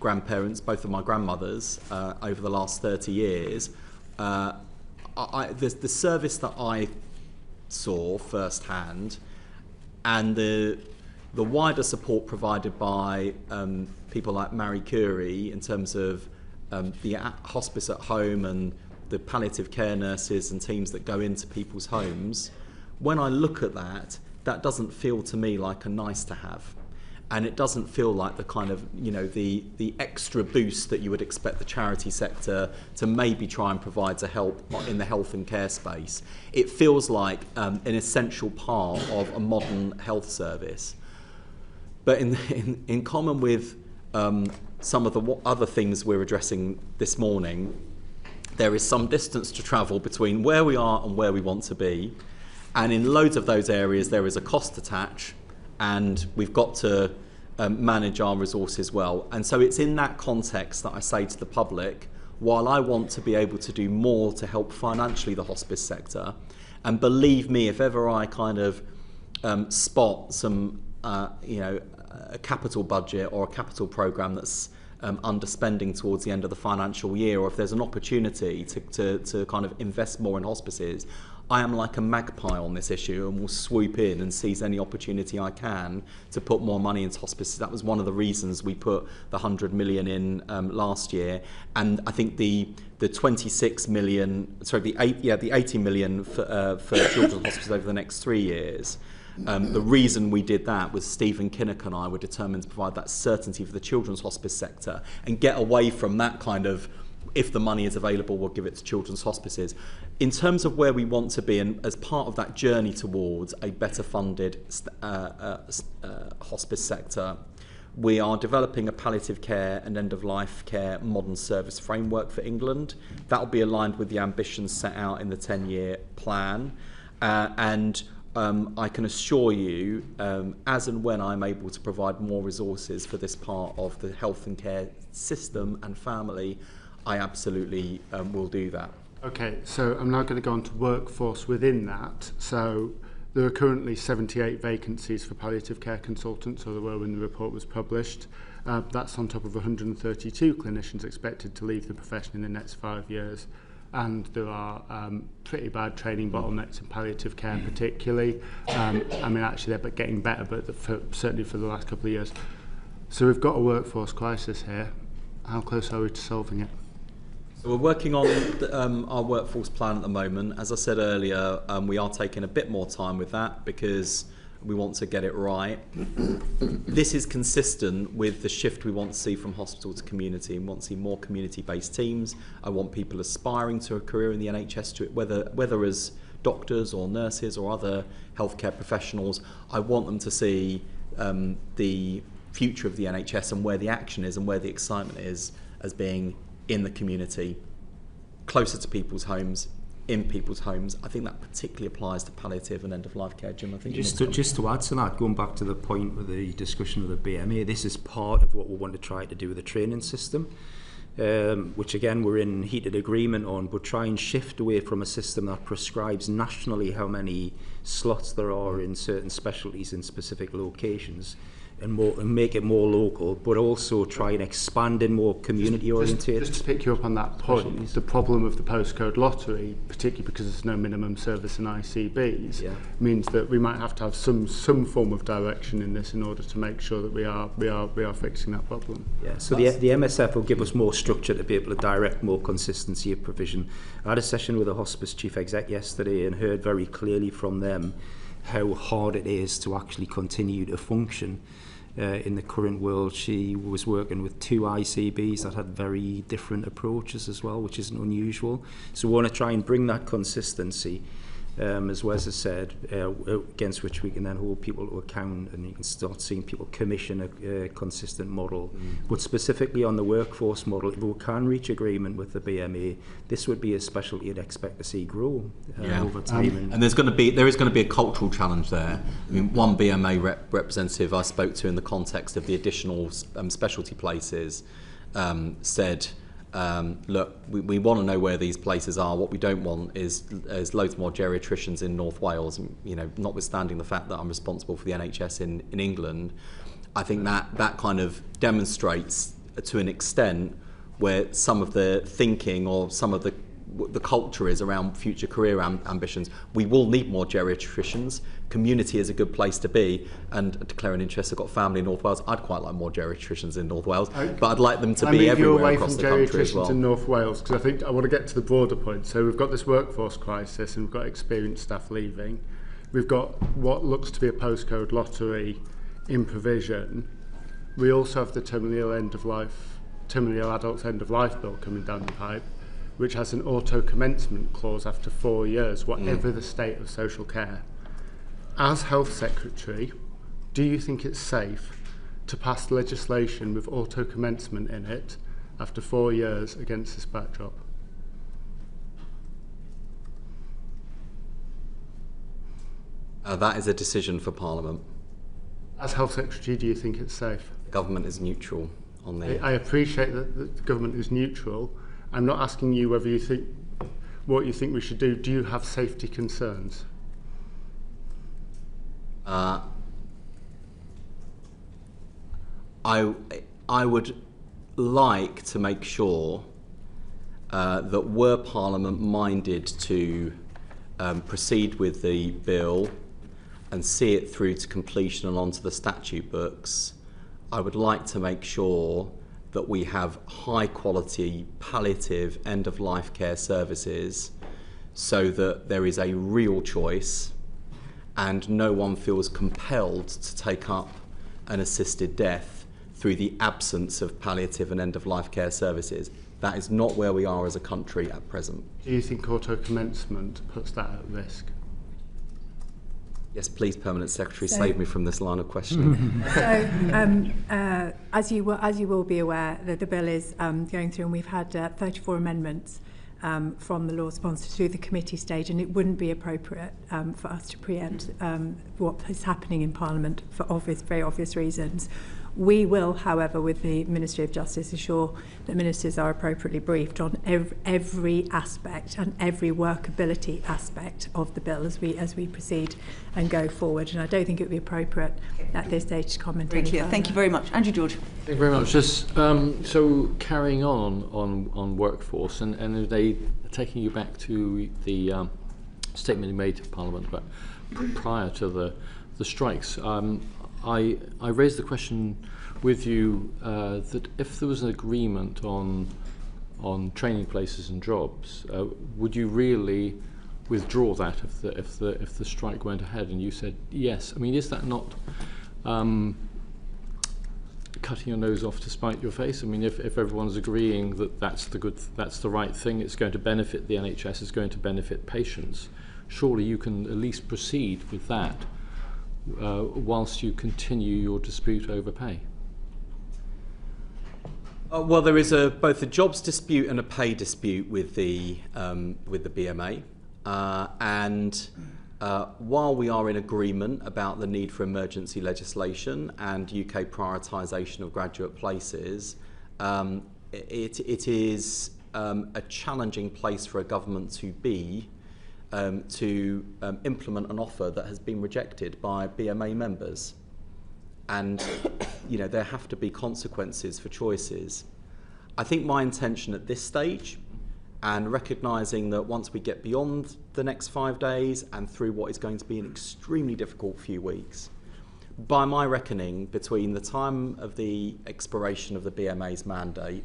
grandparents, both of my grandmothers, over the last 30 years, the service that I saw firsthand and the wider support provided by people like Marie Curie in terms of the hospice at home and the palliative care nurses and teams that go into people's homes, when I look at that, that doesn't feel to me like a nice to have. And it doesn't feel like the kind of, the extra boost that you would expect the charity sector to maybe try and provide to help in the health and care space. It feels like an essential part of a modern health service. But in common with some of the other things we're addressing this morning, there is some distance to travel between where we are and where we want to be. And in loads of those areas, there is a cost attached, and we've got to manage our resources well. And so it's in that context that I say to the public, while I want to be able to do more to help financially the hospice sector, and believe me, if ever I kind of spot some, a capital budget or a capital programme that's underspending towards the end of the financial year, or if there's an opportunity to kind of invest more in hospices, I am like a magpie on this issue and will swoop in and seize any opportunity I can to put more money into hospices. That was one of the reasons we put the 100 million in last year, and I think the 26 million, the 80 million for children's hospices over the next 3 years. The reason we did that was Stephen Kinnock and I were determined to provide that certainty for the children's hospice sector and get away from that kind of if the money is available, we'll give it to children's hospices. In terms of where we want to be, and as part of that journey towards a better funded hospice sector, we are developing a palliative care and end-of-life care modern service framework for England. That will be aligned with the ambitions set out in the 10-year plan. I can assure you, as and when I'm able to provide more resources for this part of the health and care system and family, I absolutely will do that. Okay, so I'm now going to go on to workforce within that. So there are currently 78 vacancies for palliative care consultants, or there were when the report was published. That's on top of 132 clinicians expected to leave the profession in the next 5 years. And there are pretty bad training bottlenecks in palliative care particularly. I mean, actually they're getting better, but certainly for the last couple of years. So we've got a workforce crisis here. How close are we to solving it? So we're working on our workforce plan at the moment. As I said earlier, we are taking a bit more time with that because we want to get it right. This is consistent with the shift we want to see from hospital to community. We want to see more community-based teams. I want people aspiring to a career in the NHS, whether as doctors or nurses or other healthcare professionals. I want them to see the future of the NHS and where the action is and where the excitement is as being in the community, closer to people's homes, in people's homes. I think that particularly applies to palliative and end-of-life care. Jim, I think just to add to that, going back to the point with the discussion of the BMA, this is part of what we want to try to do with the training system, which again we're in heated agreement on, but try and shift away from a system that prescribes nationally how many slots there are in certain specialties in specific locations, and make it more local, but also try and expand in more community oriented. Just to pick you up on that point, the problem of the postcode lottery, particularly because there's no minimum service in ICBs, means that we might have to have some form of direction in this in order to make sure that we are fixing that problem. Yeah. So the MSF will give us more structure to be able to direct more consistency of provision. I had a session with a hospice chief exec yesterday and heard very clearly from them how hard it is to actually continue to function. In the current world, she was working with 2 ICBs that had very different approaches as well, which isn't unusual. So we want to try and bring that consistency, as Wes has said, against which we can then hold people to account, and you can start seeing people commission a consistent model. But specifically on the workforce model, if we can reach agreement with the BMA, this would be a specialty you'd expect to see grow over time. And there is going to be a cultural challenge there. I mean, one BMA representative I spoke to in the context of the additional specialty places said, look, we want to know where these places are. What we don't want is loads more geriatricians in North Wales. You know, notwithstanding the fact that I'm responsible for the NHS in England, I think that kind of demonstrates to an extent where some of the thinking or some of the culture is around future career ambitions. We will need more geriatricians. Community is a good place to be, and to declare an interest, I've got family in North Wales. I'd quite like more geriatricians in North Wales, but I'd like them to be everywhere across the country as well. In North Wales, because I think I want to get to the broader point. So we've got this workforce crisis, and we've got experienced staff leaving. We've got what looks to be a postcode lottery in provision. We also have the terminally ill adults end of life bill coming down the pipe, which has an auto-commencement clause after 4 years, whatever the state of social care. As Health Secretary, do you think it's safe to pass legislation with auto-commencement in it after 4 years against this backdrop? That is a decision for Parliament. As Health Secretary, do you think it's safe? The government is neutral on the... I appreciate that the government is neutral. I'm not asking you whether you think what you think we should do. Do you have safety concerns? I would like to make sure that were Parliament minded to proceed with the bill and see it through to completion and onto the statute books, I would like to make sure that we have high quality palliative end-of-life care services so that there is a real choice and no one feels compelled to take up an assisted death through the absence of palliative and end-of-life care services. That is not where we are as a country at present. Do you think auto-commencement puts that at risk? Yes, please, Permanent Secretary, save me from this line of questioning. So, as you will be aware, the bill is going through, and we've had 34 amendments from the law sponsor through the committee stage, and it wouldn't be appropriate for us to preempt what is happening in Parliament for very obvious reasons. We will, however, with the Ministry of Justice, assure that ministers are appropriately briefed on every aspect and every workability aspect of the bill as we proceed and go forward. And I don't think it would be appropriate at this stage to comment. Very clear. Thank you very much. Andrew George. Thank you very much. Just so carrying on workforce, and are they taking you back to the statement you made to Parliament about prior to the strikes? I raised the question with you that if there was an agreement on training places and jobs, would you really withdraw that if the strike went ahead? And you said yes. I mean, is that not cutting your nose off to spite your face? I mean, if everyone's agreeing that that's the right thing, it's going to benefit the NHS, it's going to benefit patients, surely you can at least proceed with that whilst you continue your dispute over pay. Well, there is both a jobs dispute and a pay dispute with the BMA, and while we are in agreement about the need for emergency legislation and UK prioritisation of graduate places, it is a challenging place for a government to be to implement an offer that has been rejected by BMA members. And, you know, there have to be consequences for choices. I think my intention at this stage, and recognising that once we get beyond the next 5 days and through what is going to be an extremely difficult few weeks, by my reckoning, between the time of the expiration of the BMA's mandate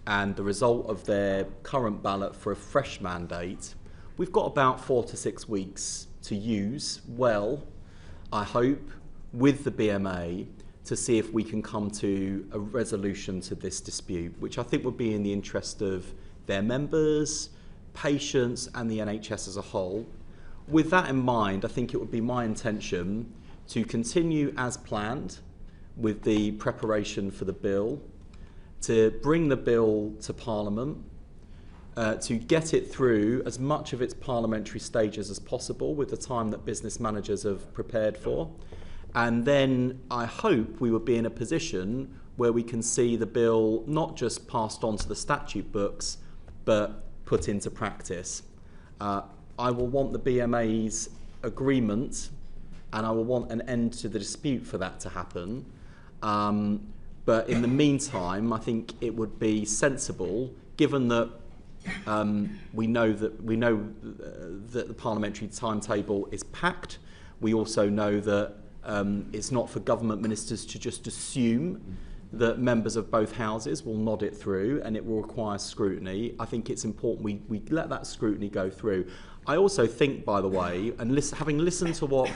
and the result of their current ballot for a fresh mandate, we've got about 4 to 6 weeks to use well, I hope, with the BMA to see if we can come to a resolution to this dispute, which I think would be in the interest of their members, patients, and the NHS as a whole. With that in mind, I think it would be my intention to continue as planned with the preparation for the bill, to bring the bill to Parliament, to get it through as much of its parliamentary stages as possible with the time that business managers have prepared for. And then I hope we will be in a position where we can see the bill not just passed on to the statute books, but put into practice. I will want the BMA's agreement, and I will want an end to the dispute for that to happen. But in the meantime, I think it would be sensible, given that we know that the parliamentary timetable is packed. We also know that it's not for government ministers to just assume that members of both houses will nod it through, and it will require scrutiny. I think it's important we let that scrutiny go through. I also think, by the way, and having listened to what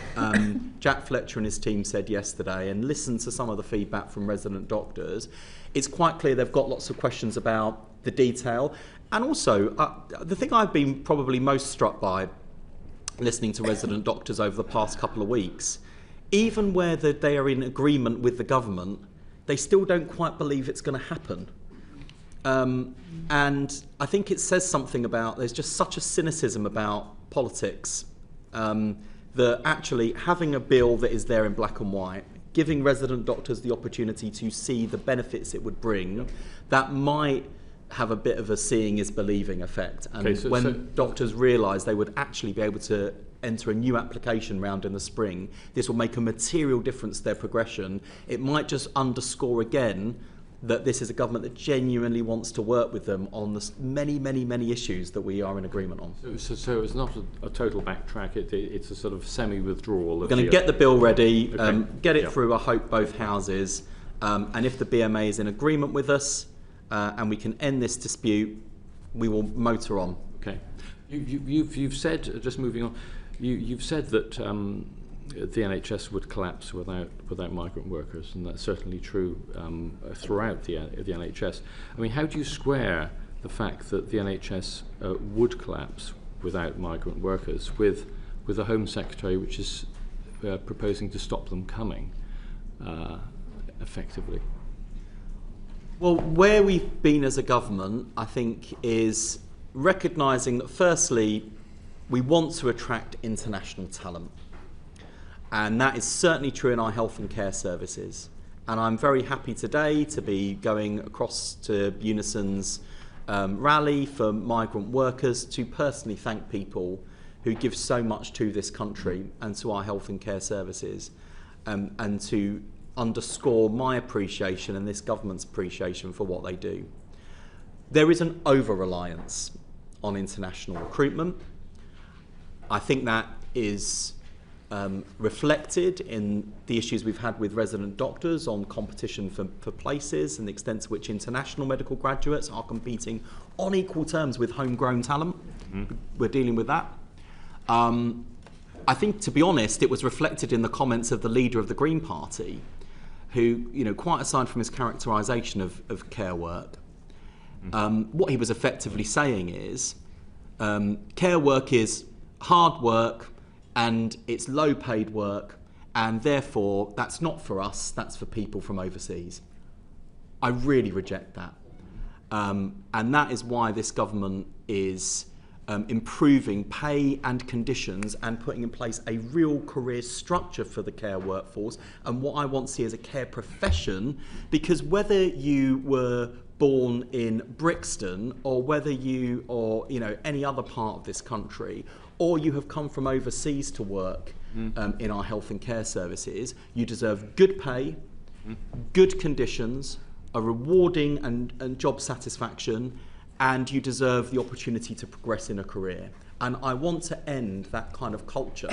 Jack Fletcher and his team said yesterday and listened to some of the feedback from resident doctors, it's quite clear they've got lots of questions about the detail. And also, the thing I've been probably most struck by listening to resident doctors over the past couple of weeks, even where they are in agreement with the government, they still don't quite believe it's going to happen. And I think it says something about, there's just such a cynicism about politics, that actually having a bill that is there in black and white, giving resident doctors the opportunity to see the benefits it would bring, that might have a bit of a seeing is believing effect. And when doctors realise they would actually be able to enter a new application round in the spring, this will make a material difference to their progression. It might just underscore again that this is a government that genuinely wants to work with them on the many issues that we are in agreement on. So it's not a total backtrack, it's a sort of semi-withdrawal. We're going to get the bill ready, get it through, I hope, both houses, and if the BMA is in agreement with us and we can end this dispute, we will motor on. Okay. You've said, just moving on, you've said that the NHS would collapse without migrant workers, and that's certainly true throughout the NHS. I mean, how do you square the fact that the NHS would collapse without migrant workers with a Home Secretary which is proposing to stop them coming effectively? Well, where we've been as a government, I think, is recognising that firstly, we want to attract international talent. And that is certainly true in our health and care services. And I'm very happy today to be going across to Unison's rally for migrant workers to personally thank people who give so much to this country and to our health and care services, and to underscore my appreciation and this government's appreciation for what they do. There is an over-reliance on international recruitment. I think that is reflected in the issues we've had with resident doctors on competition for places and the extent to which international medical graduates are competing on equal terms with homegrown talent. We're dealing with that. I think, to be honest, it was reflected in the comments of the leader of the Green Party, who, quite aside from his characterisation of care work, what he was effectively saying is care work is hard work and it's low paid work, and therefore that's not for us, that's for people from overseas. I really reject that. And that is why this government is improving pay and conditions and putting in place a real career structure for the care workforce, and what I want to see as a care profession, because whether you were born in Brixton or whether you or any other part of this country, or you have come from overseas to work in our health and care services, you deserve good pay, good conditions, a rewarding and job satisfaction, and you deserve the opportunity to progress in a career. And I want to end that kind of culture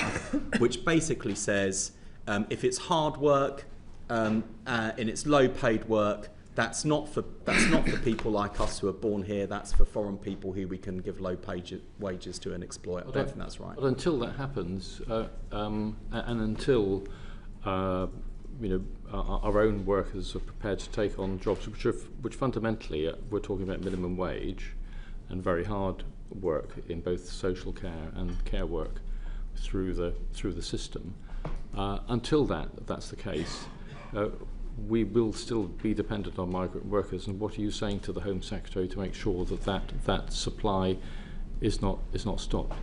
which basically says if it's hard work and it's low paid work, that's not for people like us who are born here. That's for foreign people who we can give low wages to and exploit. I don't think that's right. But until that happens, and until our own workers are prepared to take on jobs which fundamentally we're talking about minimum wage and very hard work in both social care and care work through the system. Until that's the case, we will still be dependent on migrant workers. And what are you saying to the Home Secretary to make sure that supply is not stopped?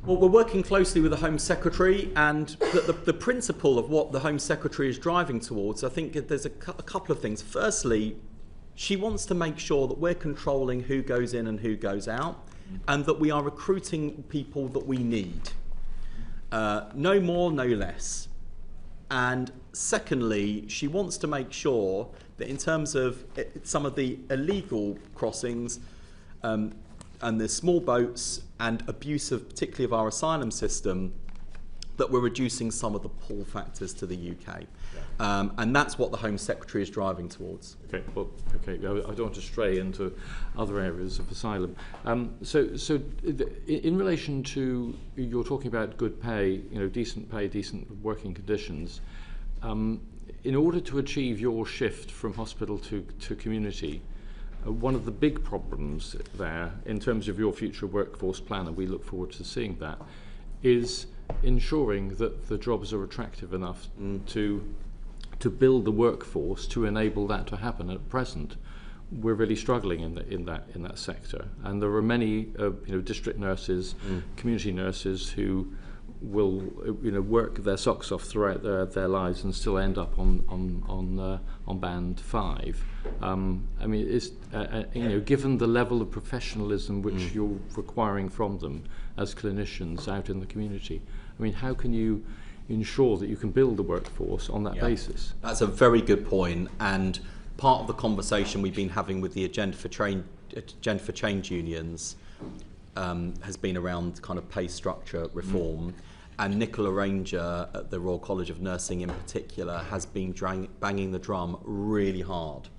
Well, we're working closely with the Home Secretary, and the principle of what the Home Secretary is driving towards, I think there's a couple of things. Firstly, she wants to make sure that we're controlling who goes in and who goes out, and that we are recruiting people that we need. No more, no less. And secondly, she wants to make sure that in terms of some of the illegal crossings and the small boats and abuse of particularly of our asylum system, that we're reducing some of the pull factors to the UK. And that's what the Home Secretary is driving towards. Okay, well, I don't want to stray into other areas of asylum. So in relation to, you're talking about good pay, decent pay, decent working conditions. In order to achieve your shift from hospital to community, one of the big problems there, in terms of your future workforce plan, and we look forward to seeing that, is ensuring that the jobs are attractive enough to build the workforce to enable that to happen. At present, we're really struggling in that sector, and there are many district nurses, community nurses who will work their socks off throughout their lives and still end up on band 5. I mean, it's given the level of professionalism which you're requiring from them as clinicians out in the community, I mean, how can you ensure that you can build the workforce on that basis? That's a very good point, and part of the conversation we've been having with the Agenda for Change unions has been around kind of pay structure reform. And Nicola Ranger at the Royal College of Nursing in particular has been banging the drum really hard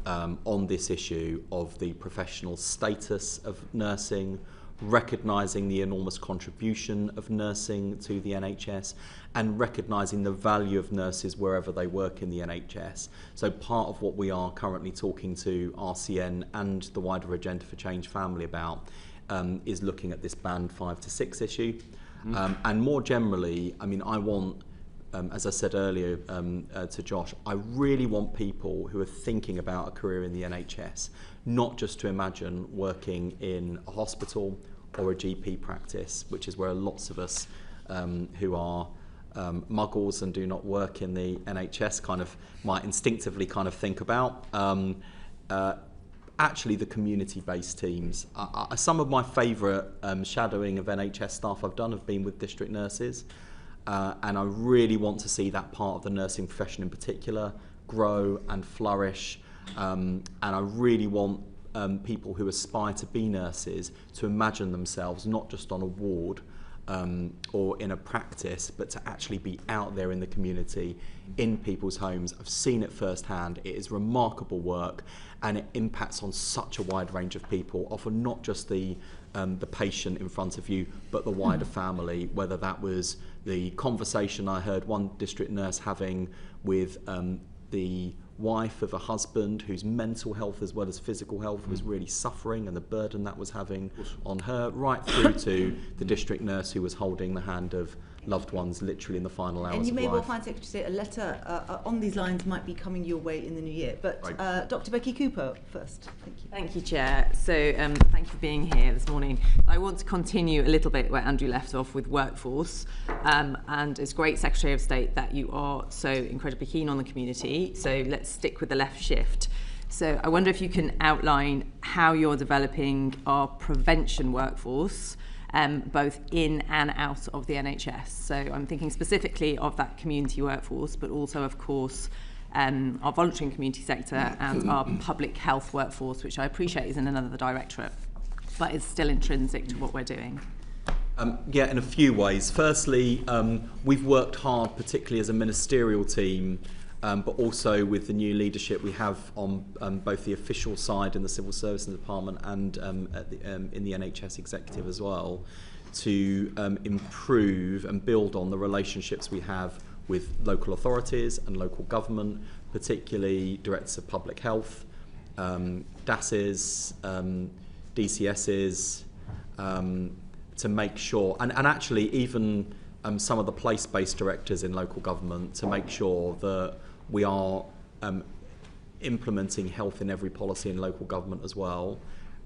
on this issue of the professional status of nursing, recognising the enormous contribution of nursing to the NHS and recognising the value of nurses wherever they work in the NHS. So part of what we are currently talking to RCN and the wider Agenda for Change family about is looking at this band 5 to 6 issue. And more generally, I mean, I want, as I said earlier to Josh, I really want people who are thinking about a career in the NHS not just to imagine working in a hospital or a GP practice, which is where lots of us who are muggles and do not work in the NHS kind of might instinctively kind of think about. Actually, the community-based teams. Some of my favourite shadowing of NHS staff I've done have been with district nurses, and I really want to see that part of the nursing profession in particular grow and flourish. And I really want people who aspire to be nurses to imagine themselves not just on a ward or in a practice, but to actually be out there in the community, in people's homes. I've seen it firsthand. It is remarkable work, and it impacts on such a wide range of people, often not just the patient in front of you, but the wider family, whether that was the conversation I heard one district nurse having with the wife of a husband whose mental health as well as physical health was really suffering, and the burden that was having on her, right through to the district nurse who was holding the hand of loved ones literally in the final hours of life. And you may well find, Secretary of State, a letter on these lines might be coming your way in the new year. But right. Dr. Becky Cooper first. Thank you. Thank you, Chair. So thank you for being here this morning. I want to continue a little bit where Andrew left off with workforce. And it's great, Secretary of State, that you are so incredibly keen on the community. So let's stick with the left shift. So I wonder if you can outline how you're developing our prevention workforce, both in and out of the NHS. So I'm thinking specifically of that community workforce, but also, of course, our voluntary and community sector and our public health workforce, which I appreciate is in another directorate, but is still intrinsic to what we're doing. Yeah, in a few ways. Firstly, we've worked hard, particularly as a ministerial team, but also with the new leadership we have on both the official side in the Civil Services Department and in the NHS Executive as well, to improve and build on the relationships we have with local authorities and local government, particularly Directors of Public Health, DASs, DCSs, to make sure, and actually even some of the place-based directors in local government, to make sure that we are implementing health in every policy in local government as well.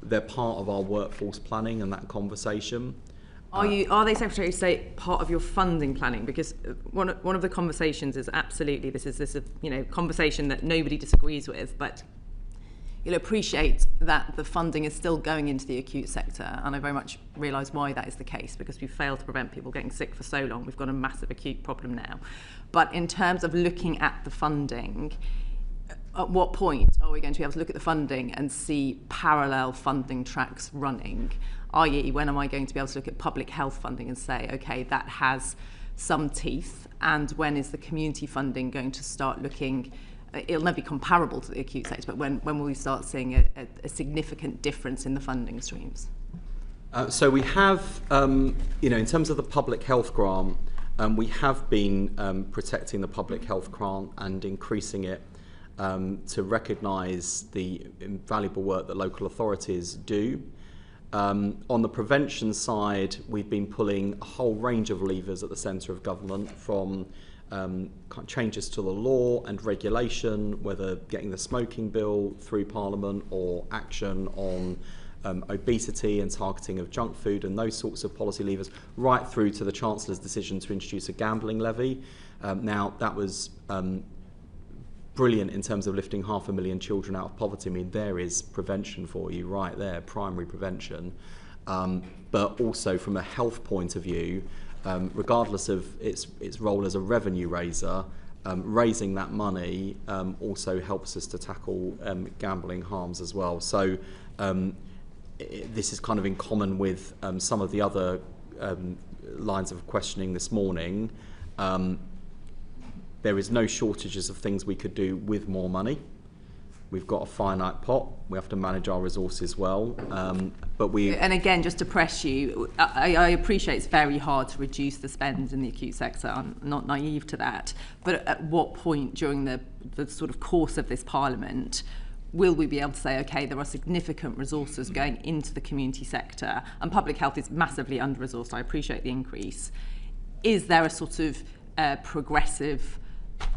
They're part of our workforce planning and that conversation. Are they, Secretary of State, part of your funding planning? Because one of the conversations is absolutely this conversation that nobody disagrees with, but you'll appreciate that the funding is still going into the acute sector, and I very much realise why that is the case, because we've failed to prevent people getting sick for so long. We've got a massive acute problem now. But in terms of looking at the funding, at what point are we going to be able to look at the funding and see parallel funding tracks running? I.e., when am I going to be able to look at public health funding and say, okay, that has some teeth, and when is the community funding going to start looking? It'll never be comparable to the acute sector, but when will we start seeing a significant difference in the funding streams? So we have, in terms of the public health grant, we have been protecting the public health grant and increasing it to recognise the invaluable work that local authorities do. On the prevention side, we've been pulling a whole range of levers at the centre of government, from changes to the law and regulation, whether getting the smoking bill through Parliament or action on obesity and targeting of junk food and those sorts of policy levers, right through to the Chancellor's decision to introduce a gambling levy. Now, that was brilliant in terms of lifting 500,000 children out of poverty. I mean, there is prevention for you right there, primary prevention. But also from a health point of view, regardless of its role as a revenue raiser, raising that money also helps us to tackle gambling harms as well. So this is kind of in common with some of the other lines of questioning this morning. There is no shortages of things we could do with more money. We've got a finite pot. We have to manage our resources well. And again, just to press you, I appreciate it's very hard to reduce the spend in the acute sector. I'm not naive to that. But at what point during the sort of course of this Parliament will we be able to say, okay, there are significant resources going into the community sector, and public health is massively under-resourced. I appreciate the increase. Is there a sort of progressive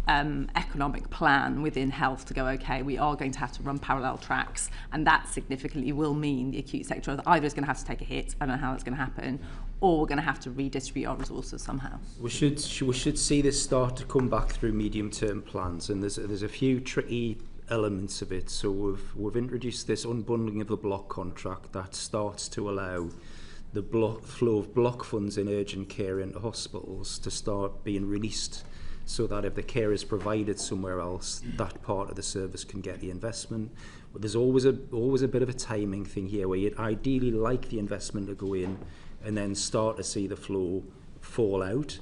economic plan within health to go, okay, we are going to have to run parallel tracks, and that significantly will mean the acute sector either is going to have to take a hit, I don't know how that's going to happen, or we're going to have to redistribute our resources somehow? We should see this start to come back through medium-term plans, and there's a few tricky elements of it. So we've introduced this unbundling of the block contract that starts to allow the flow of block funds in urgent care into hospitals to start being released, so that if the care is provided somewhere else, that part of the service can get the investment. But there's always a bit of a timing thing here, where you'd ideally like the investment to go in and then start to see the flow fall out.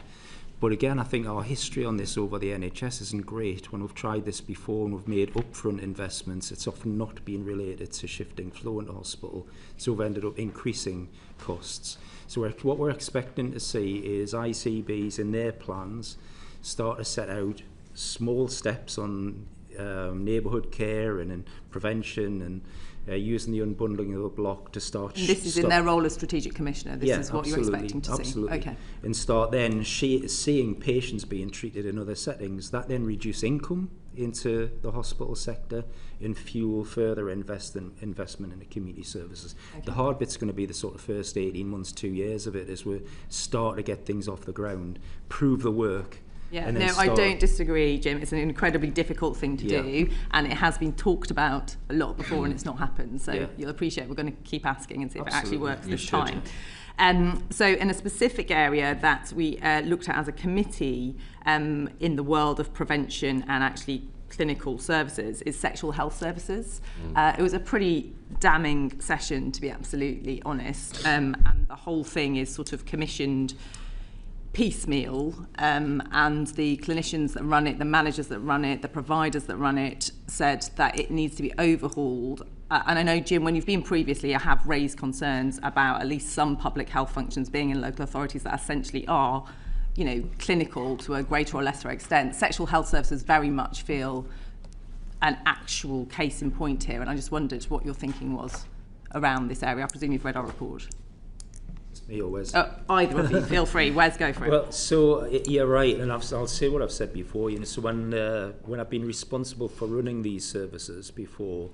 But again, I think our history on this over the NHS isn't great. When we've tried this before and we've made upfront investments, it's often not been related to shifting flow into hospital, so we've ended up increasing costs. So what we're expecting to see is ICBs in their plans start to set out small steps on neighbourhood care and in prevention, and using the unbundling of the block to start... And this is in their role as strategic commissioner, this is what you're expecting to see? Okay. And start then seeing patients being treated in other settings, that then reduce income into the hospital sector and fuel further investment in the community services. Okay. The hard bit's going to be the sort of first 18 months, 2 years of it, as we start to get things off the ground, prove the work. Yeah, no, I don't disagree, Jim. It's an incredibly difficult thing to do, and it has been talked about a lot before, and it's not happened. So you'll appreciate we're going to keep asking and see if it actually works this time. So in a specific area that we looked at as a committee in the world of prevention and actually clinical services is sexual health services. It was a pretty damning session, to be absolutely honest, and the whole thing is sort of commissioned piecemeal, and the clinicians that run it, the managers that run it, the providers that run it said that it needs to be overhauled. And I know, Jim, when you've been previously, I have raised concerns about at least some public health functions being in local authorities that essentially are, you know, clinical to a greater or lesser extent. Sexual health services very much feel an actual case in point here, and I just wondered what your thinking was around this area. I presume you've read our report. Me or Wes? Either of you, feel free. Wes, go for it. Well, so you're right, and I'll say what I've said before. You know, so when I've been responsible for running these services before,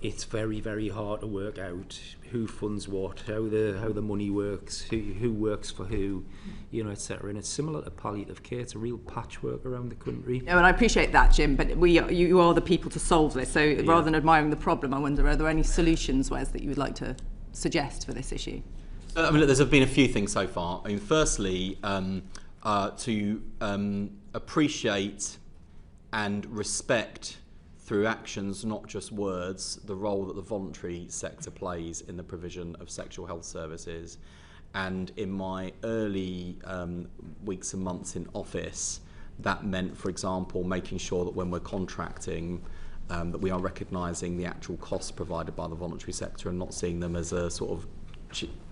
it's very, very hard to work out who funds what, how the money works, who works for who, you know, etc. And it's similar to palliative care. It's a real patchwork around the country. No, and I appreciate that, Jim. But you are the people to solve this. So rather than admiring the problem, I wonder, are there any solutions, Wes, that you would like to suggest for this issue? I mean, there's been a few things so far. I mean, firstly, to appreciate and respect through actions, not just words, the role that the voluntary sector plays in the provision of sexual health services. And in my early weeks and months in office, that meant, for example, making sure that when we're contracting, that we are recognising the actual costs provided by the voluntary sector and not seeing them as a sort of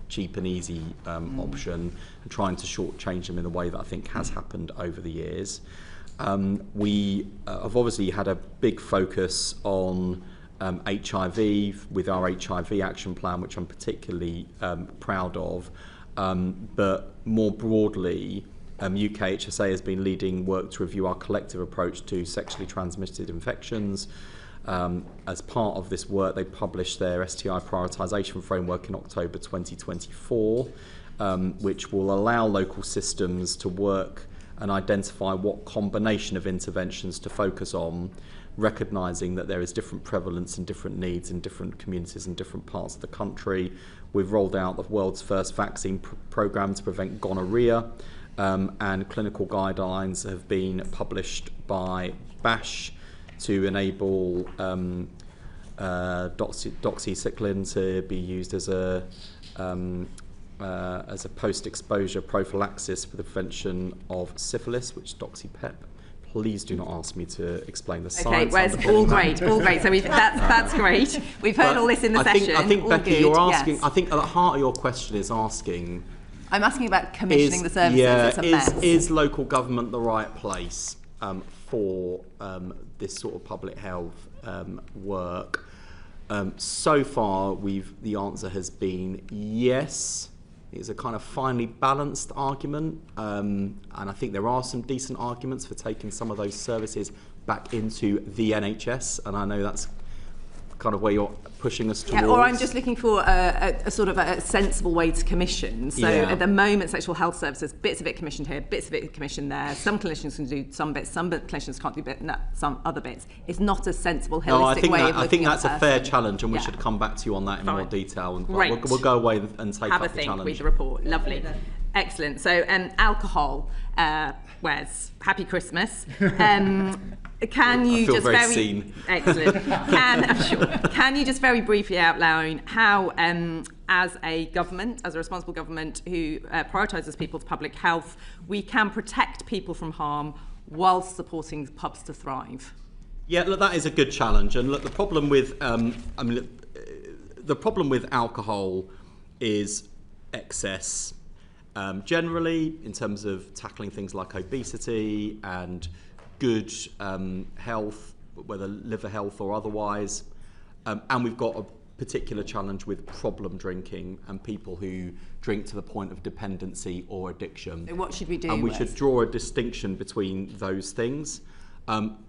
cheap and easy option, and trying to shortchange them in a way that I think has happened over the years. We have obviously had a big focus on HIV with our HIV action plan, which I'm particularly proud of. But more broadly, UK HSA has been leading work to review our collective approach to sexually transmitted infections. As part of this work, they published their STI prioritisation framework in October 2024, which will allow local systems to work and identify what combination of interventions to focus on, recognising that there is different prevalence and different needs in different communities in different parts of the country. We've rolled out the world's first vaccine programme to prevent gonorrhea, and clinical guidelines have been published by BASH to enable doxycycline to be used as a post-exposure prophylaxis for the prevention of syphilis, which doxypep please do not ask me to explain the Okay, science. Wes, all great. So that's great. We've heard all this in the session. I think all Becky, good, you're asking. yes. I think at the heart of your question is asking. I'm asking about commissioning the services. It's a mess. Is local government the right place for this sort of public health work? So far, the answer has been yes. It's a kind of finely balanced argument, and I think there are some decent arguments for taking some of those services back into the NHS, and I know that's kind of where you're pushing us towards. Yeah, or I'm just looking for a sort of a sensible way to commission. So at the moment, sexual health services, bits of it commissioned here, bits of it commissioned there. Some clinicians can do some bits, some clinicians can't do some other bits. It's not a sensible, holistic way of looking at I think that's a fair challenge, and we Yeah. should come back to you on that in more detail. And Great. we'll go away and take Have up a the think, challenge. read the report. Lovely. Excellent. So alcohol, Wes, happy Christmas. Can you feel just very seen. Excellent. Can you just very briefly outline how, as a government, as a responsible government who prioritises people's public health, we can protect people from harm whilst supporting pubs to thrive? Yeah, look, that is a good challenge. And look, the problem with, the problem with alcohol is excess. Generally, in terms of tackling things like obesity and good health, whether liver health or otherwise, and we've got a particular challenge with problem drinking and people who drink to the point of dependency or addiction. So what should we do? And we Wes? should draw a distinction between those things.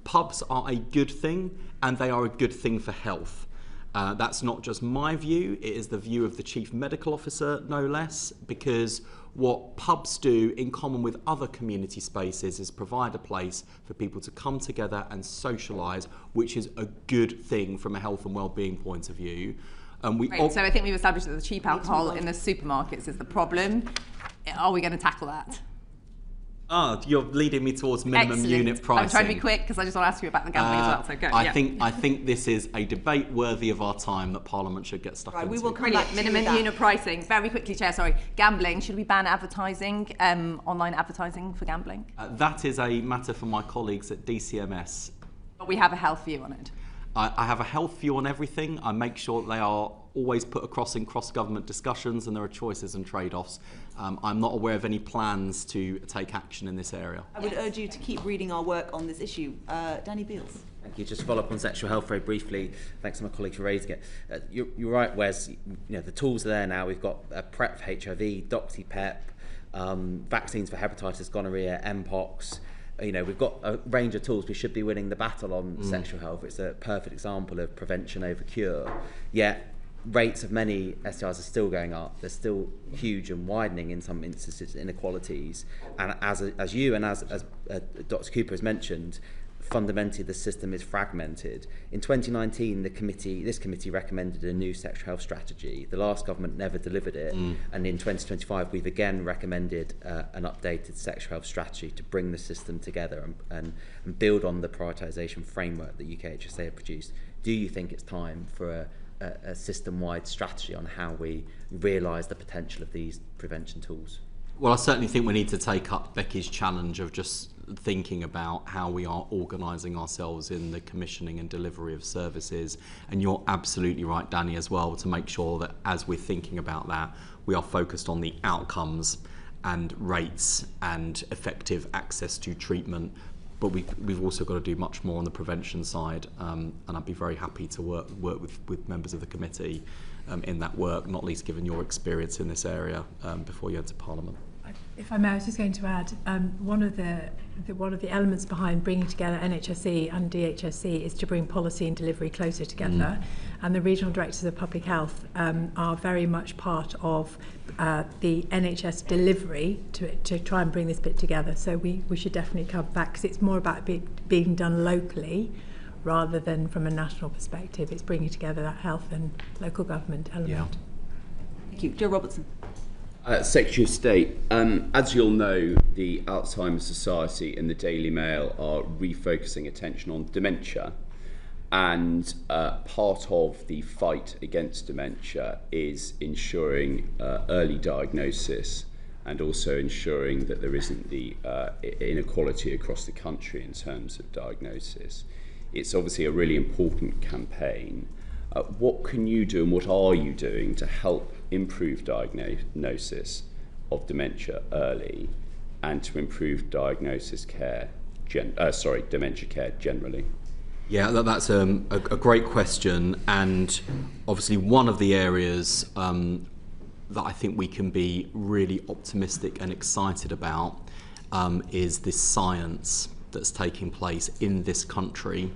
Pubs are a good thing, and they are a good thing for health. That's not just my view, it is the view of the Chief Medical Officer, no less, because what pubs do in common with other community spaces is provide a place for people to come together and socialise, which is a good thing from a health and well-being point of view. So I think we've established that the cheap alcohol in the supermarkets is the problem. Are we going to tackle that? You're leading me towards minimum unit pricing. I'm trying to be quick because I just want to ask you about the gambling as well. So go. I think this is a debate worthy of our time that Parliament should get stuck into. We will come back to minimum unit pricing. Very quickly, Chair. Sorry, gambling. Should we ban advertising, online advertising for gambling? That is a matter for my colleagues at DCMS. But we have a health view on it. I have a health view on everything. I make sure that they are always put across in cross-government discussions, and there are choices and trade-offs. I'm not aware of any plans to take action in this area. I would urge you to keep reading our work on this issue. Danny Beals. Thank you. Just to follow up on sexual health very briefly. Thanks to my colleague for raising it. You're right, Wes. The tools are there now. We've got PrEP for HIV, DoxyPEP, vaccines for hepatitis, gonorrhea, Mpox. We've got a range of tools. We should be winning the battle on sexual health. It's a perfect example of prevention over cure. Yet rates of many STIs are still going up. They're still huge and widening in some instances, inequalities. And as you and as Dr. Cooper has mentioned, fundamentally the system is fragmented. In 2019, this committee recommended a new sexual health strategy. The last government never delivered it, and in 2025 we've again recommended an updated sexual health strategy to bring the system together and build on the prioritisation framework that UKHSA have produced. Do you think it's time for a system-wide strategy on how we realise the potential of these prevention tools? Well, I certainly think we need to take up Becky's challenge of just thinking about how we are organising ourselves in the commissioning and delivery of services. And you're absolutely right, Danny, as well, to make sure that as we're thinking about that, we are focused on the outcomes and rates and effective access to treatment. But we've also got to do much more on the prevention side, and I'd be very happy to work with members of the committee in that work, not least given your experience in this area before you enter Parliament. If I may, I was just going to add, one of the elements behind bringing together NHSE and DHSC is to bring policy and delivery closer together. And the regional directors of public health are very much part of the NHS delivery to try and bring this bit together. So we should definitely come back, because it's more about being done locally rather than from a national perspective. It's bringing together that health and local government element. Yeah. Thank you. Jo Robertson. Secretary of State, as you'll know, the Alzheimer's Society and the Daily Mail are refocusing attention on dementia, and part of the fight against dementia is ensuring early diagnosis and also ensuring that there isn't the inequality across the country in terms of diagnosis. It's obviously a really important campaign. What can you do and what are you doing to help improve diagnosis of dementia early and to improve dementia care generally? Yeah, that's a great question, and obviously one of the areas that I think we can be really optimistic and excited about is this science that's taking place in this country,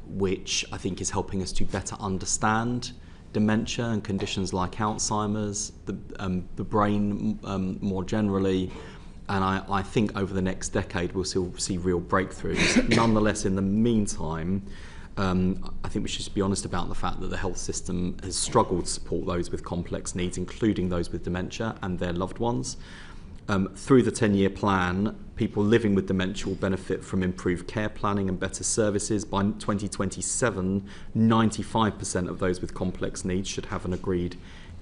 which I think is helping us to better understand dementia and conditions like Alzheimer's, the brain more generally. And I think over the next decade we'll still see real breakthroughs. Nonetheless, in the meantime, I think we should just be honest about the fact that the health system has struggled to support those with complex needs, including those with dementia and their loved ones. Through the 10-year plan, people living with dementia will benefit from improved care planning and better services. By 2027, 95% of those with complex needs should have an agreed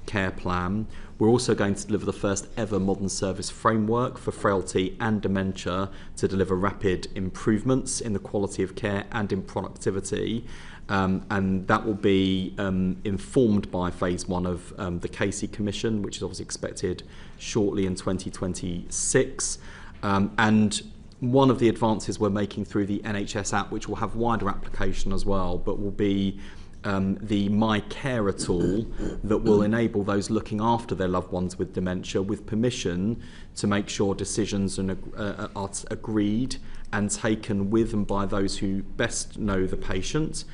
care plan. We're also going to deliver the first ever modern service framework for frailty and dementia to deliver rapid improvements in the quality of care and in productivity. And that will be informed by phase one of the Casey Commission, which is obviously expected shortly in 2026. And one of the advances we're making through the NHS app, which will have wider application as well, but will be the My Carer tool that will enable those looking after their loved ones with dementia with permission to make sure decisions are agreed and taken with and by those who best know the patient,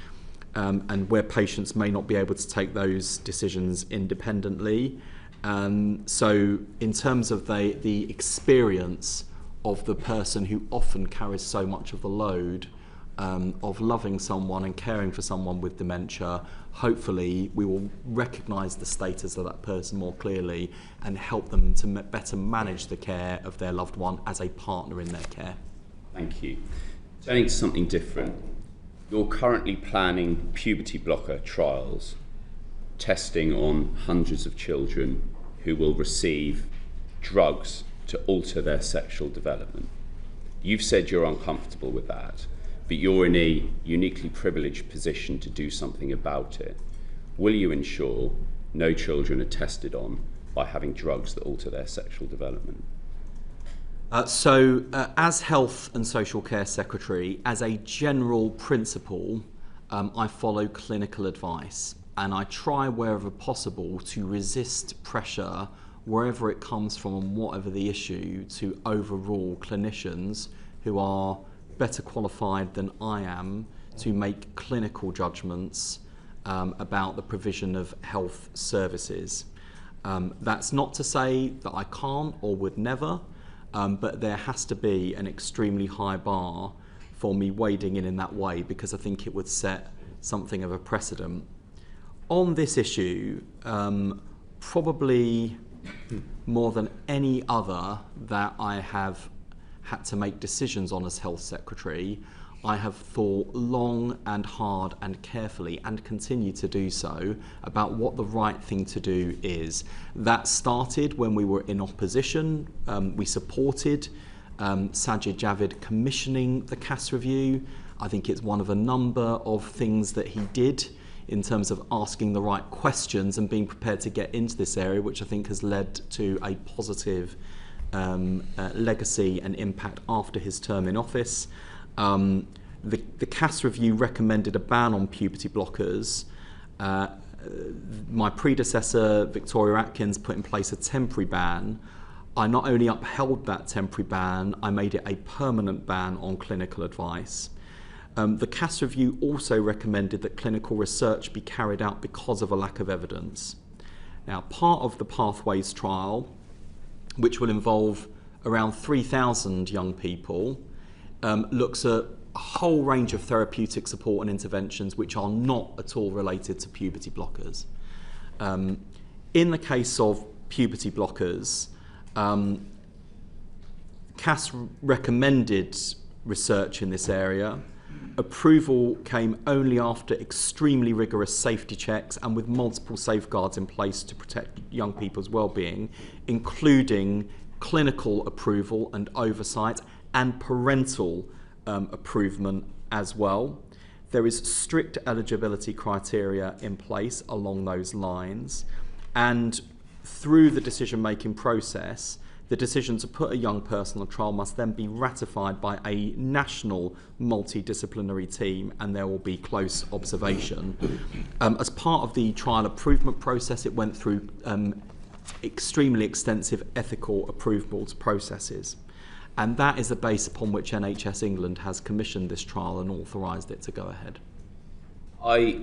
and where patients may not be able to take those decisions independently. So in terms of the experience of the person who often carries so much of the load of loving someone and caring for someone with dementia, hopefully we will recognise the status of that person more clearly and help them to better manage the care of their loved one as a partner in their care. Thank you. Turning to something different, you're currently planning puberty blocker trials, testing on hundreds of children who will receive drugs to alter their sexual development. You've said you're uncomfortable with that, but you're in a uniquely privileged position to do something about it. Will you ensure no children are tested on by having drugs that alter their sexual development? As Health and Social Care Secretary, as a general principle, I follow clinical advice, and I try wherever possible to resist pressure wherever it comes from and whatever the issue, to overrule clinicians who are better qualified than I am to make clinical judgments about the provision of health services. That's not to say that I can't or would never, but there has to be an extremely high bar for me wading in that way, because I think it would set something of a precedent. On this issue, probably more than any other that I have had to make decisions on as Health Secretary, I have thought long and hard and carefully, and continue to do so, about what the right thing to do is. That started when we were in opposition. We supported Sajid Javid commissioning the CAS review. I think it's one of a number of things that he did in terms of asking the right questions and being prepared to get into this area, which I think has led to a positive legacy and impact after his term in office. The CAS review recommended a ban on puberty blockers. My predecessor, Victoria Atkins, put in place a temporary ban. I not only upheld that temporary ban, I made it a permanent ban on clinical advice. The CAS review also recommended that clinical research be carried out because of a lack of evidence. Now, part of the Pathways trial, which will involve around 3,000 young people, looks at a whole range of therapeutic support and interventions which are not at all related to puberty blockers. In the case of puberty blockers, CAS recommended research in this area. approval came only after extremely rigorous safety checks and with multiple safeguards in place to protect young people's well-being, including clinical approval and oversight and parental approval as well. There is strict eligibility criteria in place along those lines, and through the decision-making process, the decision to put a young person on trial must then be ratified by a national multidisciplinary team, and there will be close observation. As part of the trial approval process, it went through extremely extensive ethical approvals processes. And that is the base upon which NHS England has commissioned this trial and authorised it to go ahead. I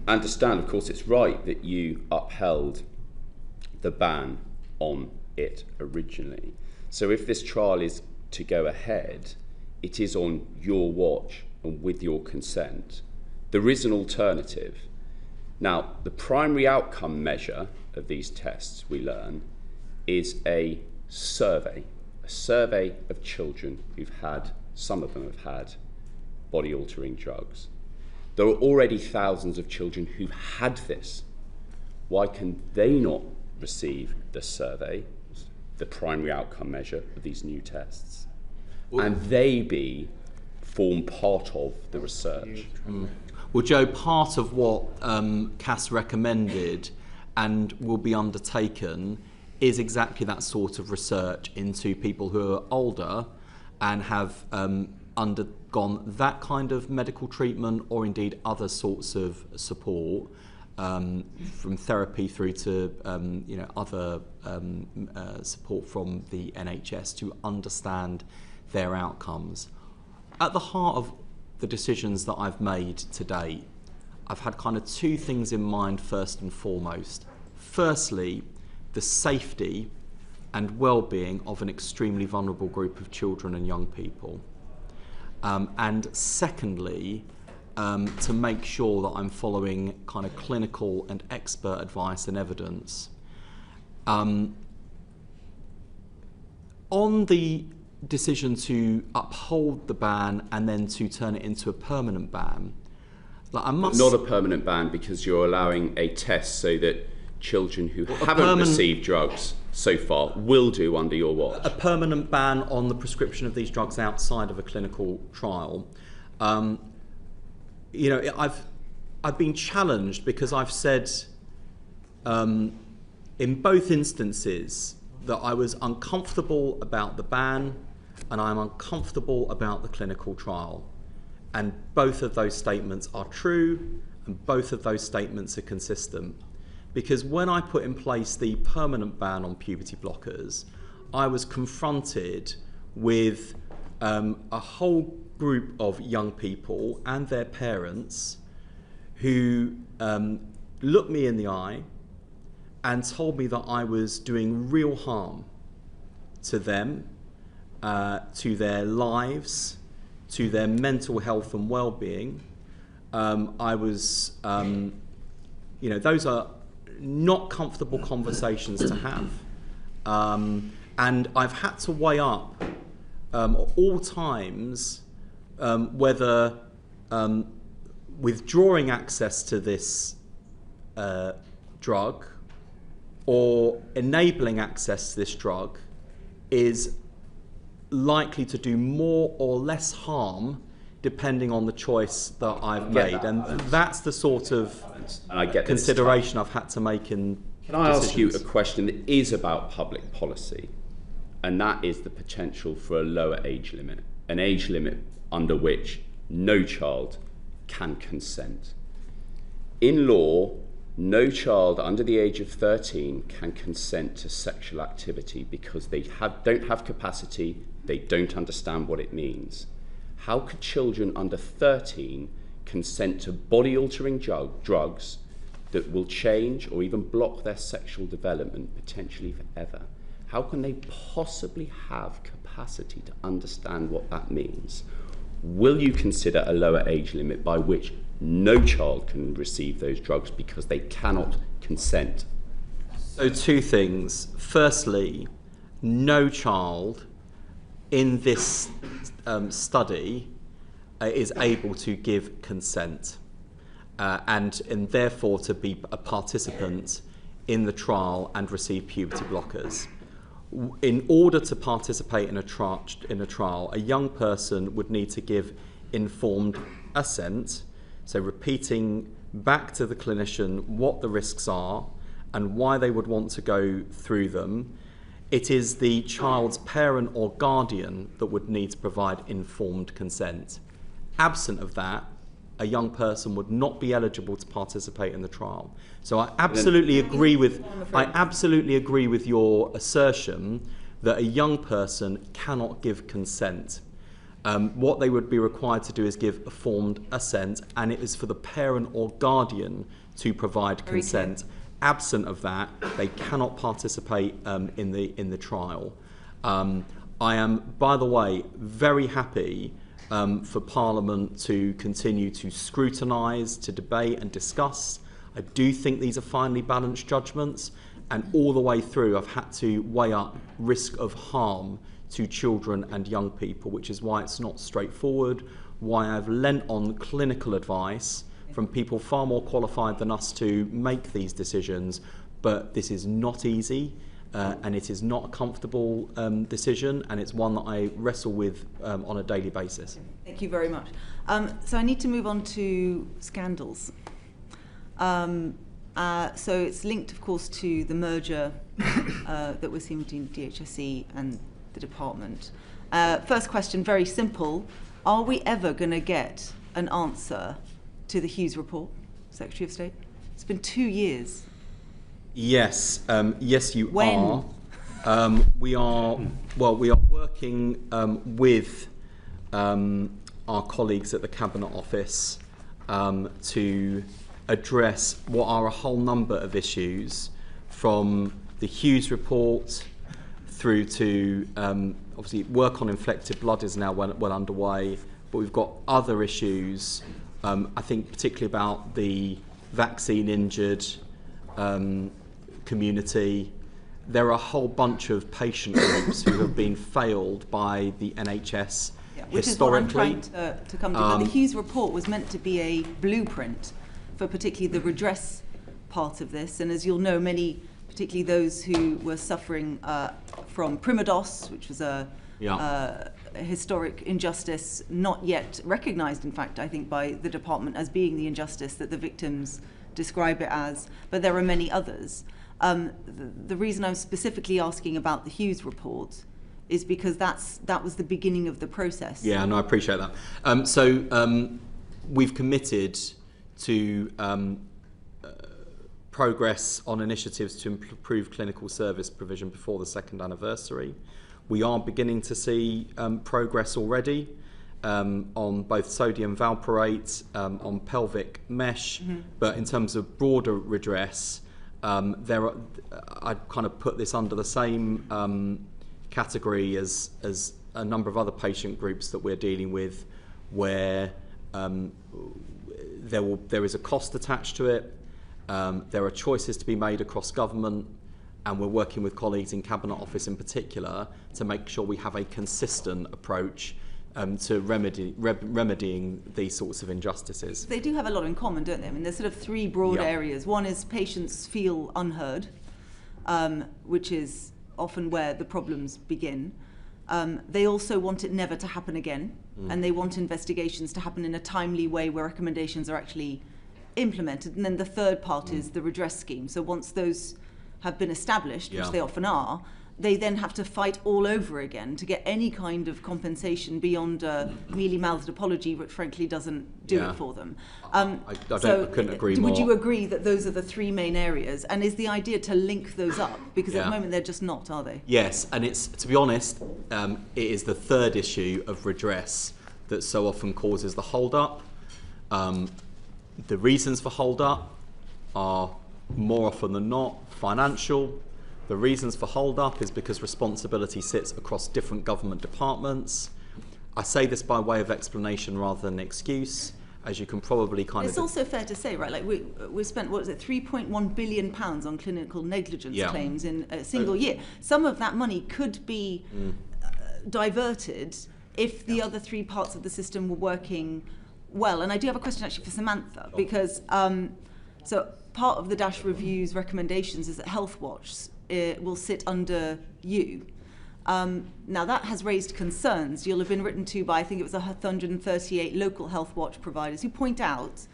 understand, of course, it's right that you upheld the ban on it originally. So if this trial is to go ahead, it is on your watch and with your consent. There is an alternative. Now, the primary outcome measure of these tests, we learn, is a survey of children who've had, some of them have had, body-altering drugs. There are already thousands of children who've had this. Why can they not receive the survey, the primary outcome measure of these new tests, and they form part of the research? Well, Joe, part of what CAS recommended and will be undertaken is exactly that sort of research into people who are older and have undergone that kind of medical treatment, or indeed other sorts of support, from therapy through to other support from the NHS to understand their outcomes. At the heart of the decisions that I've made to date, I've had kind of two things in mind first and foremost. Firstly, the safety and well-being of an extremely vulnerable group of children and young people. And secondly, to make sure that I'm following kind of clinical and expert advice and evidence. On the decision to uphold the ban and then to turn it into a permanent ban, Not a permanent ban, because you're allowing a test so that children who haven't received drugs so far will do under your watch. A permanent ban on the prescription of these drugs outside of a clinical trial. I've been challenged because I've said in both instances that I was uncomfortable about the ban and I'm uncomfortable about the clinical trial. And both of those statements are true and both of those statements are consistent. Because when I put in place the permanent ban on puberty blockers, I was confronted with a whole group of young people and their parents who looked me in the eye and told me that I was doing real harm to them, to their lives, to their mental health and well-being. I was, those are not comfortable conversations to have. And I've had to weigh up at all times whether withdrawing access to this drug or enabling access to this drug is likely to do more or less harm depending on the choice that I've made. And that's the sort of consideration I've had to make in Can I ask you a question that is about public policy? And that is the potential for a lower age limit, an age limit under which no child can consent. In law, no child under the age of 13 can consent to sexual activity because they don't have capacity, they don't understand what it means. How could children under 13 consent to body-altering drugs that will change or even block their sexual development potentially forever? How can they possibly have capacity to understand what that means? Will you consider a lower age limit by which no child can receive those drugs because they cannot consent? So two things. Firstly, no child in this study is able to give consent and therefore to be a participant in the trial and receive puberty blockers. In order to participate in a trial, a young person would need to give informed assent, so repeating back to the clinician what the risks are and why they would want to go through them. It is the child's parent or guardian that would need to provide informed consent. Absent of that, a young person would not be eligible to participate in the trial. So I absolutely agree with your assertion that a young person cannot give consent. What they would be required to do is give a formed assent, and it is for the parent or guardian to provide consent. Absent of that, they cannot participate in the trial. I am, by the way, very happy for Parliament to continue to scrutinise, to debate and discuss. I do think these are finely balanced judgments, and all the way through I've had to weigh up risk of harm to children and young people, which is why it's not straightforward, why I've lent on clinical advice from people far more qualified than us to make these decisions. But this is not easy, and it is not a comfortable decision, and it's one that I wrestle with on a daily basis. Thank you very much. So I need to move on to scandals. So it's linked, of course, to the merger that we're seeing between DHSE and the department. First question, very simple. Are we ever going to get an answer to the Hughes report, Secretary of State? It's been 2 years. Yes, yes, you when? are. We are working with our colleagues at the Cabinet Office to address what are a whole number of issues, from the Hughes report through to obviously work on infected blood is now well underway, but we've got other issues. I think particularly about the vaccine injured community. There are a whole bunch of patient groups who have been failed by the NHS which historically. Is what I'm trying to come to. The Hughes report was meant to be a blueprint for particularly the redress part of this, and as you'll know, many, particularly those who were suffering from Primados, which was a historic injustice, not yet recognised, in fact, I think, by the department as being the injustice that the victims describe it as, but there are many others. The reason I'm specifically asking about the Hughes report is because that was the beginning of the process. Yeah, no, I appreciate that. So we've committed to progress on initiatives to improve clinical service provision before the 2nd anniversary. We are beginning to see progress already on both sodium valproate, on pelvic mesh, but in terms of broader redress, I'd kind of put this under the same category as a number of other patient groups that we're dealing with, where there is a cost attached to it. There are choices to be made across government, and we're working with colleagues in Cabinet Office in particular to make sure we have a consistent approach to remedying these sorts of injustices. They do have a lot in common, don't they? I mean, there's sort of three broad areas. One is patients feel unheard, which is often where the problems begin. They also want it never to happen again, and they want investigations to happen in a timely way where recommendations are actually implemented. And then the third part is the redress scheme. So once those have been established, which they often are, they then have to fight all over again to get any kind of compensation beyond a mealy-mouthed apology, which frankly doesn't do it for them. I couldn't agree more. Would you agree that those are the three main areas? And is the idea to link those up? Because at the moment they're just not, are they? Yes, and it's, to be honest, it is the third issue of redress that so often causes the hold-up. The reasons for hold-up are more often than not financial. The reasons for hold-up is because responsibility sits across different government departments. I say this by way of explanation rather than excuse, as you can probably It's also fair to say, right, like we spent, what was it, £3.1 billion on clinical negligence claims in a single year. Some of that money could be diverted if the other three parts of the system were working well. And I do have a question actually for Samantha, because so part of the Dash Review's recommendations is that Health Watch will sit under you. Now that has raised concerns. You'll have been written to by, I think it was 138 local Health Watch providers who point out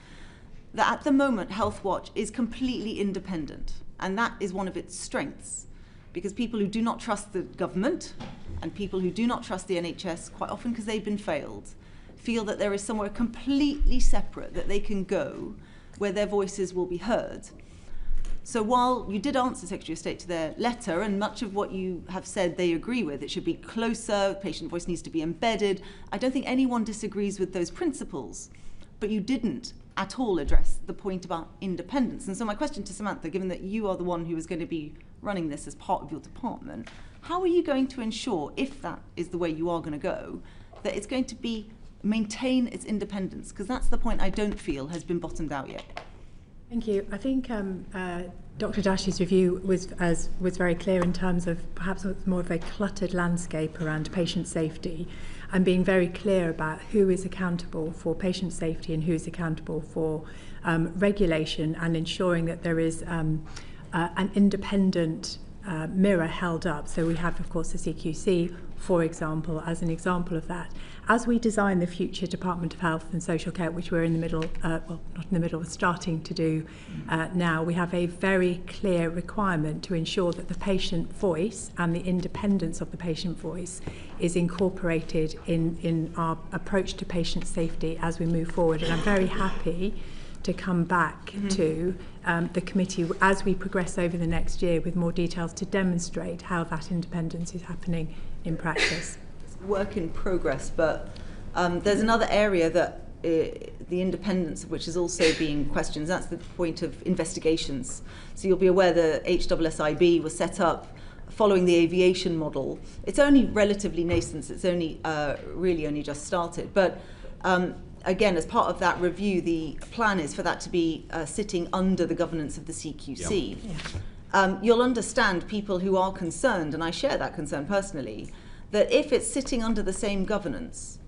that at the moment Health Watch is completely independent, and that is one of its strengths, because people who do not trust the government and people who do not trust the NHS, quite often because they've been failed, feel that there is somewhere completely separate that they can go where their voices will be heard. So while you did answer Secretary of State to their letter, and much of what you have said they agree with, it should be closer, patient voice needs to be embedded, I don't think anyone disagrees with those principles, but you didn't at all address the point about independence. And so my question to Samantha, given that you are the one who is going to be running this as part of your department, how are you going to ensure, if that is the way you are going to go, that it's going to be maintain its independence? Because that's the point I don't feel has been bottomed out yet. Thank you. I think Dr. Dash's review was very clear in terms of perhaps more of a cluttered landscape around patient safety, and being very clear about who is accountable for patient safety and who is accountable for regulation, and ensuring that there is an independent mirror held up. So we have, of course, the CQC, for example, as an example of that. As we design the future Department of Health and Social Care, which we're in the middle, well, not in the middle, we're starting to do now, we have a very clear requirement to ensure that the patient voice and the independence of the patient voice is incorporated in our approach to patient safety as we move forward. And I'm very happy to come back to the committee as we progress over the next year with more details to demonstrate how that independence is happening in practice. It's work in progress, but there's another area that the independence of which is also being questioned. That's the point of investigations. So you'll be aware the HSSIB was set up following the aviation model. It's only relatively nascent. It's only really only just started, but again, as part of that review, the plan is for that to be sitting under the governance of the CQC. Yeah. You'll understand people who are concerned, and I share that concern personally, that if it's sitting under the same governance,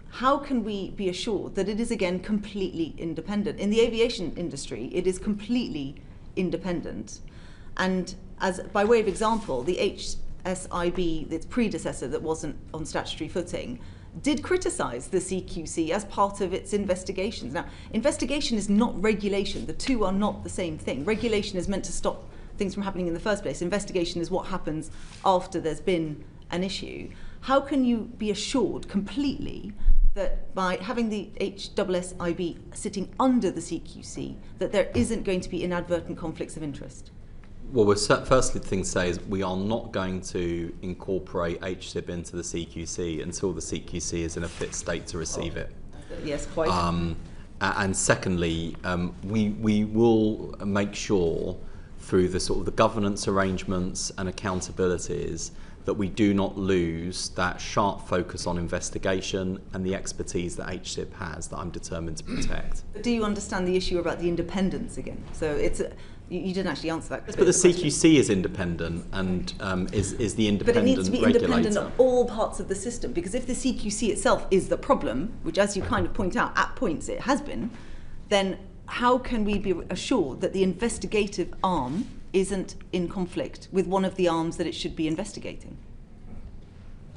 how can we be assured that it is, again, completely independent? In the aviation industry, it is completely independent. And as by way of example, the HSIB, its predecessor that wasn't on statutory footing, did criticise the CQC as part of its investigations. Now, investigation is not regulation. The two are not the same thing. Regulation is meant to stop things from happening in the first place. Investigation is what happens after there's been an issue. How can you be assured completely that by having the HSSIB sitting under the CQC, that there isn't going to be inadvertent conflicts of interest? Well, firstly, the thing to say is we are not going to incorporate HSIB into the CQC until the CQC is in a fit state to receive it. Yes, quite. And secondly, we will make sure through the sort of the governance arrangements and accountabilities that we do not lose that sharp focus on investigation and the expertise that HSIB has that I'm determined to protect. But do you understand the issue about the independence again? So it's you didn't actually answer that. But the CQC is independent and is the independent regulator. But it needs to be independent of all parts of the system, because if the CQC itself is the problem, which as you kind of point out, at points it has been, then how can we be assured that the investigative arm isn't in conflict with one of the arms that it should be investigating?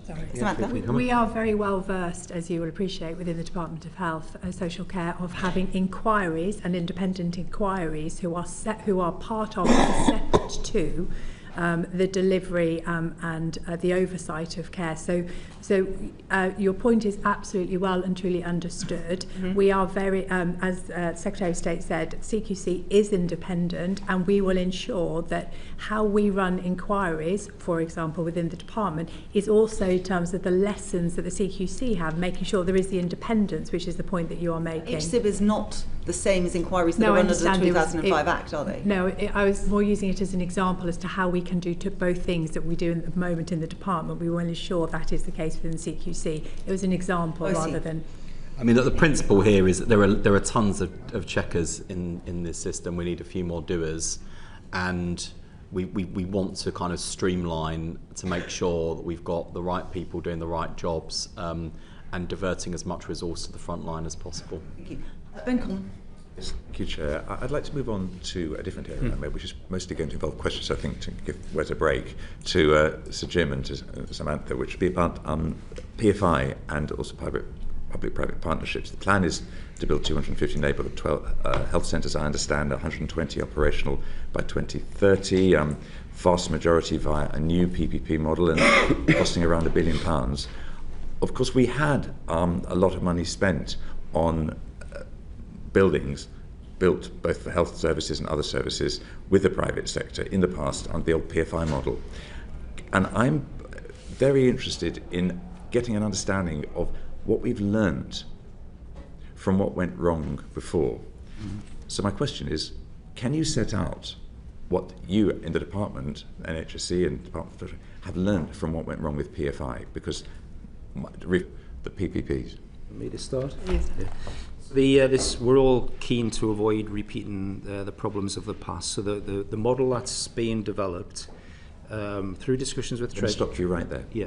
Sorry. Samantha? We are very well versed, as you will appreciate, within the Department of Health and Social Care, of having inquiries and independent inquiries who are part of and separate to the delivery and the oversight of care. So your point is absolutely well and truly understood. Mm-hmm. We are very, as Secretary of State said, CQC is independent, and we will ensure that how we run inquiries, for example, within the department, is also in terms of the lessons that the CQC have, making sure there is the independence, which is the point that you are making. HSIB is not the same as inquiries that are under the 2005 Act, are they? No, I was more using it as an example as to how we can do to both things that we do at the moment in the department. We will ensure that is the case within the CQC. It was an example rather than... I mean, the principle here is that there are tons of checkers in this system. We need a few more doers, and we want to kind of streamline to make sure that we've got the right people doing the right jobs and diverting as much resource to the front line as possible. Thank you. Ben Coleman. Thank you, Chair. I'd like to move on to a different area, which is mostly going to involve questions, I think, to give Wes a break, to Sir Jim and to Samantha, which would be about PFI and also public-private partnerships. The plan is to build 250 neighbourhood health centres, I understand, 120 operational by 2030, vast majority via a new PPP model and costing around £1 billion. Of course, we had a lot of money spent on buildings built both for health services and other services with the private sector in the past on the old PFI model. And I'm very interested in getting an understanding of what we've learned from what went wrong before. So my question is, can you set out what you in the department, NHSC and Department of have learned from what went wrong with PFI? Because the PPPs. Me to start? Yes. Yeah. We're all keen to avoid repeating the problems of the past. So the model that's being developed through discussions with Treasury. Stop you right there. Yeah.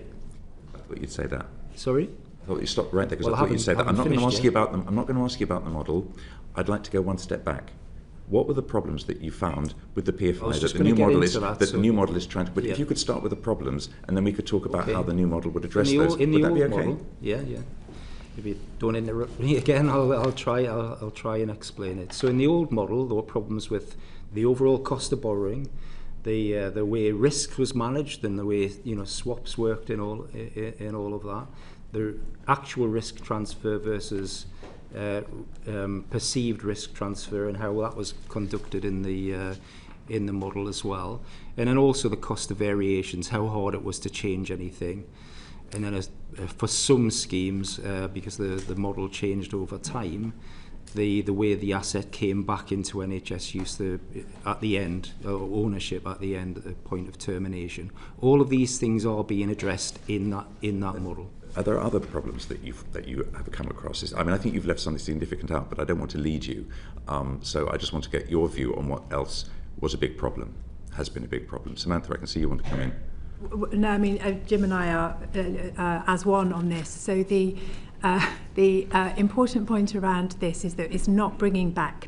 I thought you'd say that. Sorry? I thought you stopped right there because I thought you'd say that. I'm not going to ask you about them. I'm not going to ask you about the model. I'd like to go one step back. What were the problems that you found with the PFI that the new model is trying to? But if you could start with the problems, and then we could talk about how the new model would address those. Would that be okay? Model, yeah. If you don't interrupt me again, I'll try and explain it. So in the old model, there were problems with the overall cost of borrowing, the way risk was managed, and the way swaps worked in all of that. The actual risk transfer versus perceived risk transfer, and how that was conducted in the model as well. And then also the cost of variations, how hard it was to change anything. And then for some schemes, because the model changed over time, the way the asset came back into NHS use at the end, or ownership at the end, at the point of termination. All of these things are being addressed in that model. Are there other problems that you have come across? I mean, I think you've left something significant out, but I don't want to lead you. So I just want to get your view on what else was a big problem, has been a big problem. Samantha, I can see you want to come in. No, I mean, Jim and I are as one on this. So the important point around this is that it's not bringing back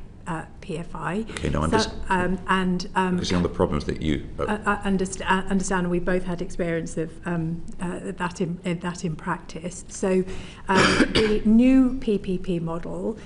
PFI. Okay, no, I'm just focusing on the problems that you understand. We both had experience of that in practice. So the new PPP model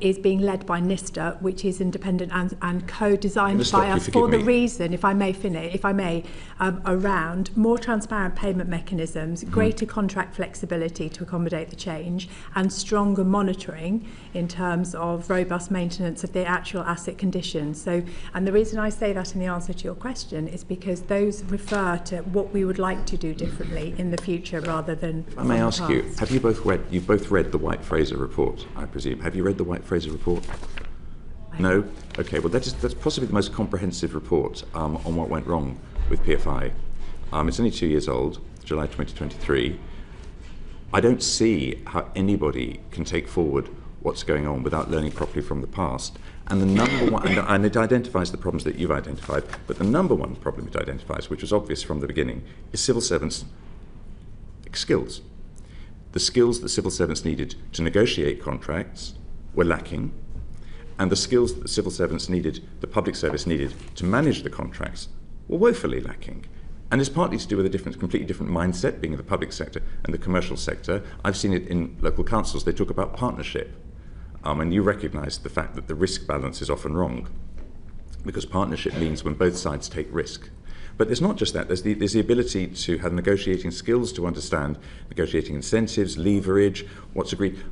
is being led by NISTA, which is independent and co-designed by us for the reason, if I may, around more transparent payment mechanisms, greater contract flexibility to accommodate the change, and stronger monitoring in terms of robust maintenance of the actual asset conditions. So, and the reason I say that in the answer to your question is because those refer to what we would like to do differently in the future rather than. I may ask you, have you both read the White Fraser report, I presume? Have you read the White Fraser report? No? Okay, well that's possibly the most comprehensive report on what went wrong with PFI. It's only 2 years old, July 2023. I don't see how anybody can take forward what's going on without learning properly from the past. And the number one, and it identifies the problems that you've identified, but the number one problem it identifies, which was obvious from the beginning, is civil servants' skills. The skills that civil servants needed to negotiate contracts were lacking, and the skills that the civil servants needed, the public service needed, to manage the contracts were woefully lacking. And it's partly to do with a completely different mindset, being in the public sector and the commercial sector. I've seen it in local councils. They talk about partnership. And you recognise the fact that the risk balance is often wrong, because partnership means when both sides take risk. But there's not just that. There's the ability to have negotiating skills, to understand negotiating incentives, leverage, what's agreed.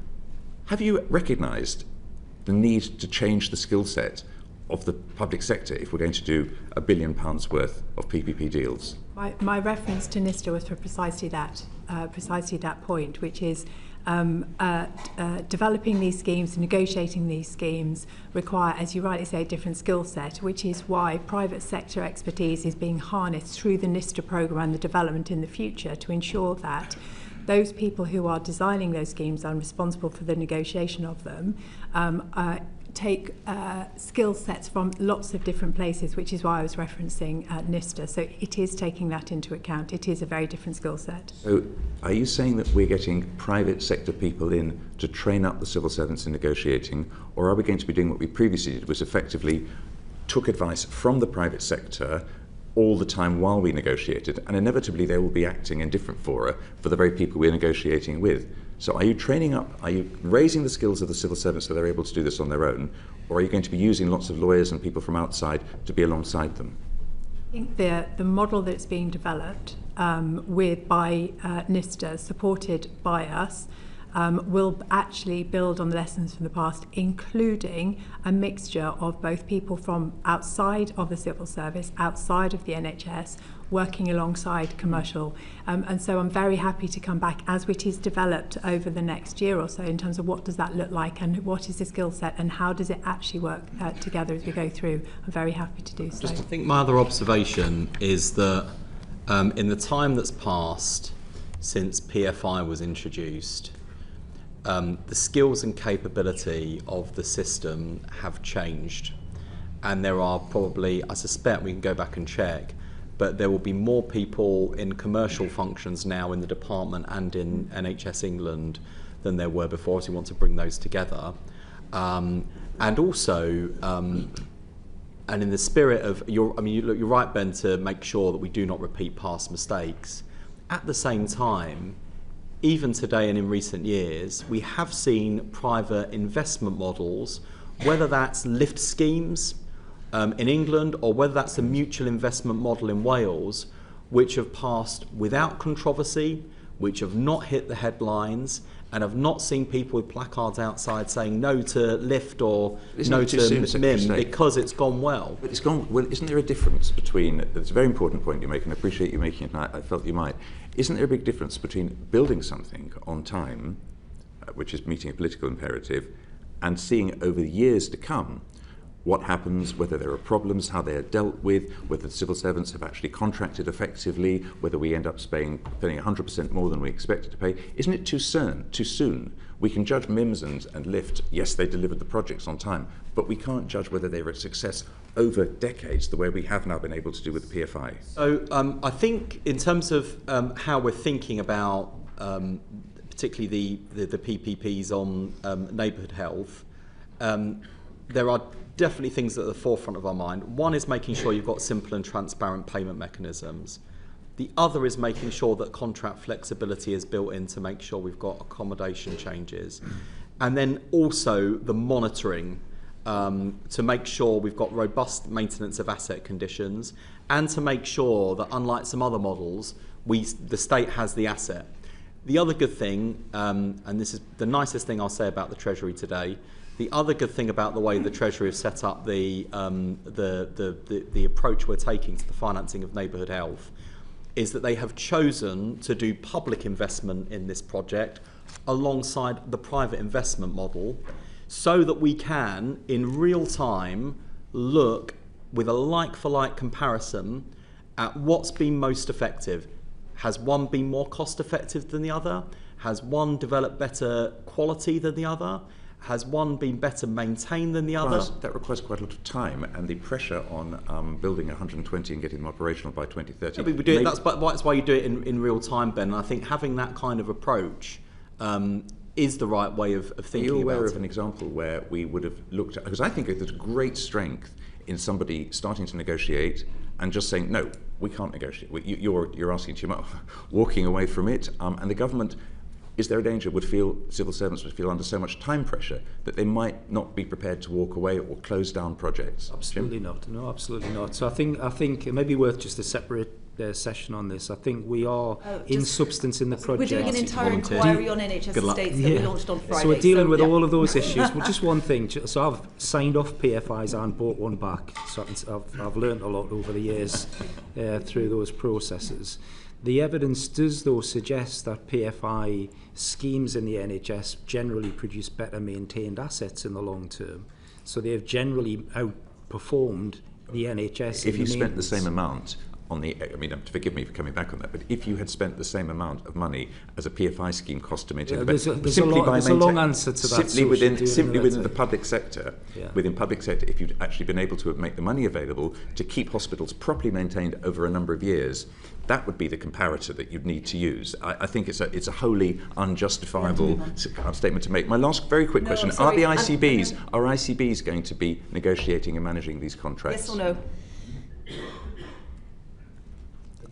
Have you recognised the need to change the skill set of the public sector if we're going to do £1 billion worth of PPP deals? My reference to NISTA was for precisely that point, which is developing these schemes, negotiating these schemes require, as you rightly say, a different skill set, which is why private sector expertise is being harnessed through the NISTA programme and the development in the future to ensure that those people who are designing those schemes and responsible for the negotiation of them take skill sets from lots of different places, which is why I was referencing NISTA. So it is taking that into account. It is a very different skill set. So are you saying that we're getting private sector people in to train up the civil servants in negotiating, or are we going to be doing what we previously did, was effectively took advice from the private sector all the time while we negotiated, and inevitably they will be acting in different fora for the very people we're negotiating with? So are you training up, are you raising the skills of the civil servants so they're able to do this on their own, or are you going to be using lots of lawyers and people from outside to be alongside them? I think the model that's being developed by NISTA, supported by us, will actually build on the lessons from the past, including a mixture of both people from outside of the civil service, outside of the NHS, working alongside commercial. And so I'm very happy to come back as it is developed over the next year or so in terms of what does that look like and what is the skill set and how does it actually work together as we go through. I'm very happy to do so. Just I think my other observation is that in the time that's passed since PFI was introduced, the skills and capability of the system have changed, and there are probably, I suspect we can go back and check, but there will be more people in commercial functions now in the department and in NHS England than there were before, so we want to bring those together. And also, and in the spirit of, you're right, Ben, to make sure that we do not repeat past mistakes. At the same time, even today and in recent years, we have seen private investment models, whether that's lift schemes in England or whether that's a mutual investment model in Wales, which have passed without controversy, which have not hit the headlines, and have not seen people with placards outside saying no to lift or no to MIM because it's gone well. But it's gone well. Isn't there a difference between, it's a very important point you make, and I appreciate you making it, and I felt you might. Isn't there a big difference between building something on time, which is meeting a political imperative, and seeing over the years to come what happens, whether there are problems, how they are dealt with, whether the civil servants have actually contracted effectively, whether we end up paying 100% more than we expected to pay? Isn't it too soon? We can judge MIMS and LIFT, yes, they delivered the projects on time, but we can't judge whether they were a success over decades, the way we have now been able to do with the PFI. So I think in terms of how we're thinking about particularly the PPPs on neighbourhood health, there are definitely things at the forefront of our mind. One is making sure you've got simple and transparent payment mechanisms. The other is making sure that contract flexibility is built in to make sure we've got accommodation changes. And then also the monitoring to make sure we've got robust maintenance of asset conditions and to make sure that, unlike some other models, the state has the asset. The other good thing, and this is the nicest thing I'll say about the Treasury today, the other good thing about the way the Treasury have set up the approach we're taking to the financing of neighbourhood health is that they have chosen to do public investment in this project alongside the private investment model so that we can, in real time, look with a like-for-like comparison at what's been most effective. Has one been more cost-effective than the other? Has one developed better quality than the other? Has one been better maintained than the other? That requires quite a lot of time, and the pressure on building 120 and getting them operational by 2030. Yeah, we do it, that's why you do it in real time, Ben. And I think having that kind of approach is the right way of thinking about it. Are you aware of an example where we would have looked at, because I think there's great strength in somebody starting to negotiate and just saying, no, we can't negotiate. You're asking too much, walking away from it, and the government, is there a danger civil servants would feel under so much time pressure that they might not be prepared to walk away or close down projects? Absolutely not. No, absolutely not. So I think it may be worth just a separate session on this. I think we are in substance in the project. We're doing an entire inquiry on NHS estates that we launched on Friday. So we're dealing with all of those issues. Well, just one thing. So I've signed off PFIs and bought one back. So I've learned a lot over the years through those processes. The evidence does, though, suggest that PFI schemes in the NHS generally produce better maintained assets in the long term. So they have generally outperformed the NHS. If you spent the same amount I mean, forgive me for coming back on that, but if you had spent the same amount of money as a PFI scheme cost to maintain, there's a long answer to that. Simply within the public sector, within public sector, if you'd actually been able to make the money available to keep hospitals properly maintained over a number of years, that would be the comparator that you'd need to use. I think it's a wholly unjustifiable statement to make. My last very quick question: Are ICBs going to be negotiating and managing these contracts? Yes or no?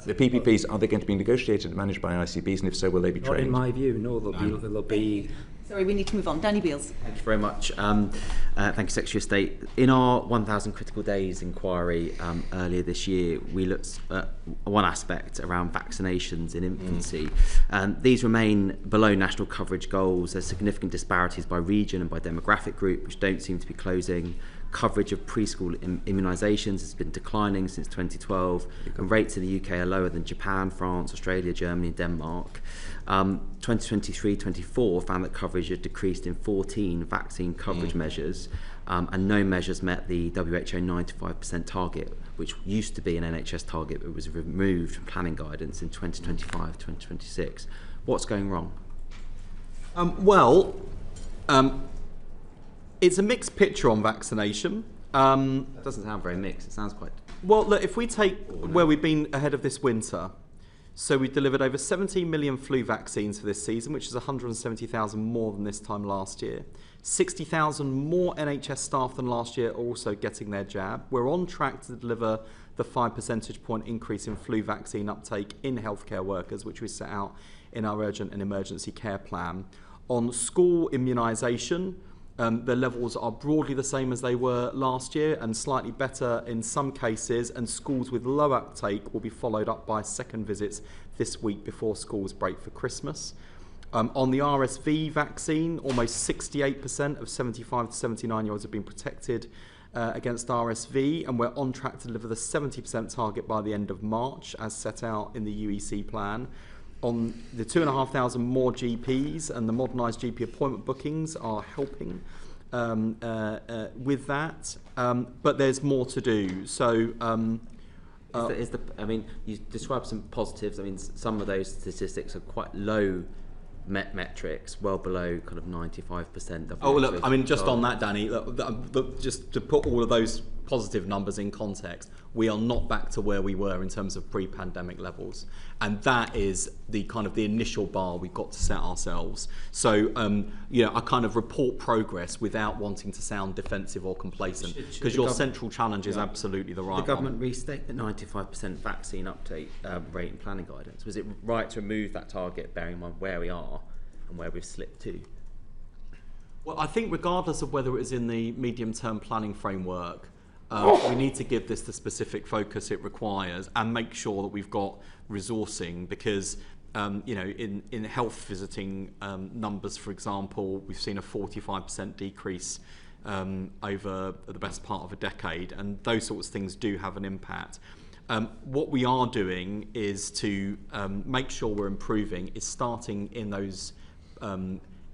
The PPPs, are they going to be negotiated and managed by ICBs, and if so, will they be trained? Not in my view, no. There'll be. Sorry, we need to move on. Danny Beals. Thank you very much. Thank you, Secretary of State. In our 1,000 Critical Days inquiry earlier this year, we looked at one aspect around vaccinations in infancy. These remain below national coverage goals. There's significant disparities by region and by demographic group, which don't seem to be closing. Coverage of preschool immunisations has been declining since 2012, and rates in the UK are lower than Japan, France, Australia, Germany and Denmark. 2023-24 found that coverage had decreased in 14 vaccine coverage measures, and no measures met the WHO 95% target, which used to be an NHS target but was removed from planning guidance in 2025-2026. What's going wrong? It's a mixed picture on vaccination. That doesn't sound very mixed. It sounds quite... Well, look, if we take where we've been ahead of this winter, so we delivered over 17 million flu vaccines for this season, which is 170,000 more than this time last year. 60,000 more NHS staff than last year are also getting their jab. We're on track to deliver the 5 percentage point increase in flu vaccine uptake in healthcare workers, which we set out in our urgent and emergency care plan. On school immunisation, the levels are broadly the same as they were last year and slightly better in some cases, and schools with low uptake will be followed up by second visits this week before schools break for Christmas. On the RSV vaccine, almost 68% of 75 to 79-year-olds have been protected against RSV, and we're on track to deliver the 70% target by the end of March as set out in the UEC plan. On the 2,500 more GPs and the modernised GP appointment bookings are helping with that, but there's more to do. So, I mean, you described some positives. I mean, some of those statistics are quite low metrics, well below kind of 95%. Oh, look, I mean, just on that, Danny, just to put all of those positive numbers in context, we are not back to where we were in terms of pre-pandemic levels, and that is the kind of the initial bar we've got to set ourselves. So, I kind of report progress without wanting to sound defensive or complacent, because your central challenge is absolutely the right one. The government restate the 95% vaccine uptake rate in planning guidance. Was it right to remove that target, bearing in mind where we are and where we've slipped to? Well, I think regardless of whether it is in the medium-term planning framework, we need to give this the specific focus it requires and make sure that we've got resourcing, because in health visiting numbers, for example, we've seen a 45% decrease over the best part of a decade, and those sorts of things do have an impact. What we are doing is to make sure we're improving, is starting in those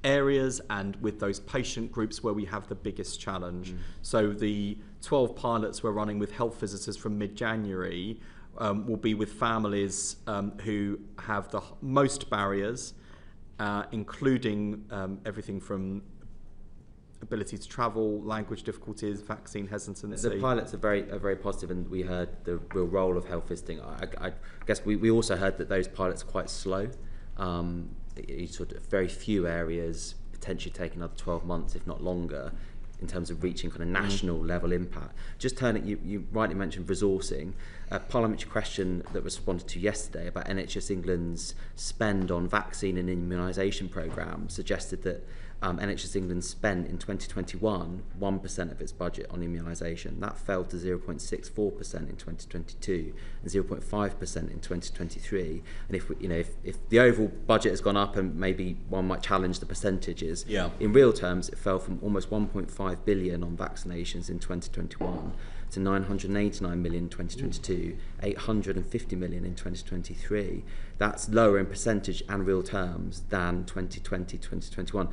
areas and with those patient groups where we have the biggest challenge. So the 12 pilots we're running with health visitors from mid-January will be with families who have the most barriers, including everything from ability to travel, language difficulties, vaccine hesitancy. The pilots are very positive, and we heard the real role of health visiting. I guess we also heard that those pilots are quite slow. Sort of very few areas, potentially take another 12 months, if not longer, in terms of reaching kind of national level impact. Just turning, you rightly mentioned resourcing. A parliamentary question that was responded to yesterday about NHS England's spend on vaccine and immunisation programmes suggested that NHS England spent in 2021 1% of its budget on immunisation. That fell to 0.64% in 2022 and 0.5% in 2023. And if the overall budget has gone up, and maybe one might challenge the percentages, in real terms it fell from almost 1.5 billion on vaccinations in 2021 to 989 million in 2022, 850 million in 2023. That's lower in percentage and real terms than 2020, 2021.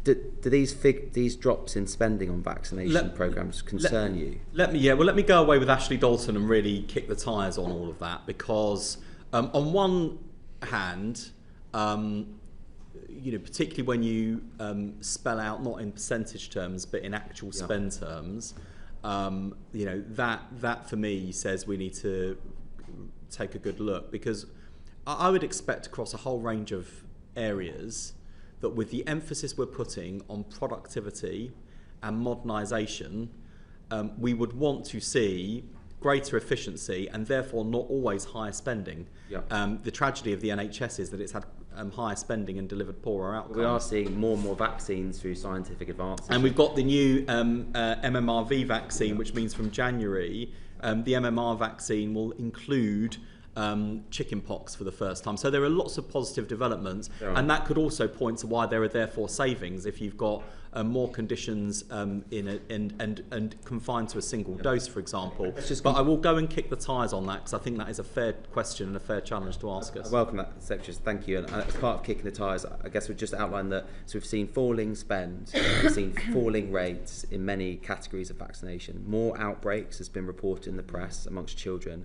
Do these drops in spending on vaccination programmes concern you? Let me go away with Ashley Dalton and really kick the tyres on all of that, because on one hand, particularly when you spell out not in percentage terms but in actual spend terms, that for me says we need to take a good look, because I would expect across a whole range of areas that with the emphasis we're putting on productivity and modernisation, we would want to see greater efficiency and therefore not always higher spending. The tragedy of the NHS is that it's had higher spending and delivered poorer outcomes. We are seeing more and more vaccines through scientific advances. And we've got the new MMRV vaccine, which means from January, the MMR vaccine will include chickenpox for the first time. So there are lots of positive developments, and that could also point to why there are therefore savings if you've got more conditions and confined to a single dose, for example. But I will go and kick the tyres on that, because I think that is a fair question and a fair challenge to ask us. I welcome that, Secretary. Thank you. And as part of kicking the tyres, I guess we've just outlined that. So we've seen falling spend, we've seen falling rates in many categories of vaccination. More outbreaks has been reported in the press amongst children.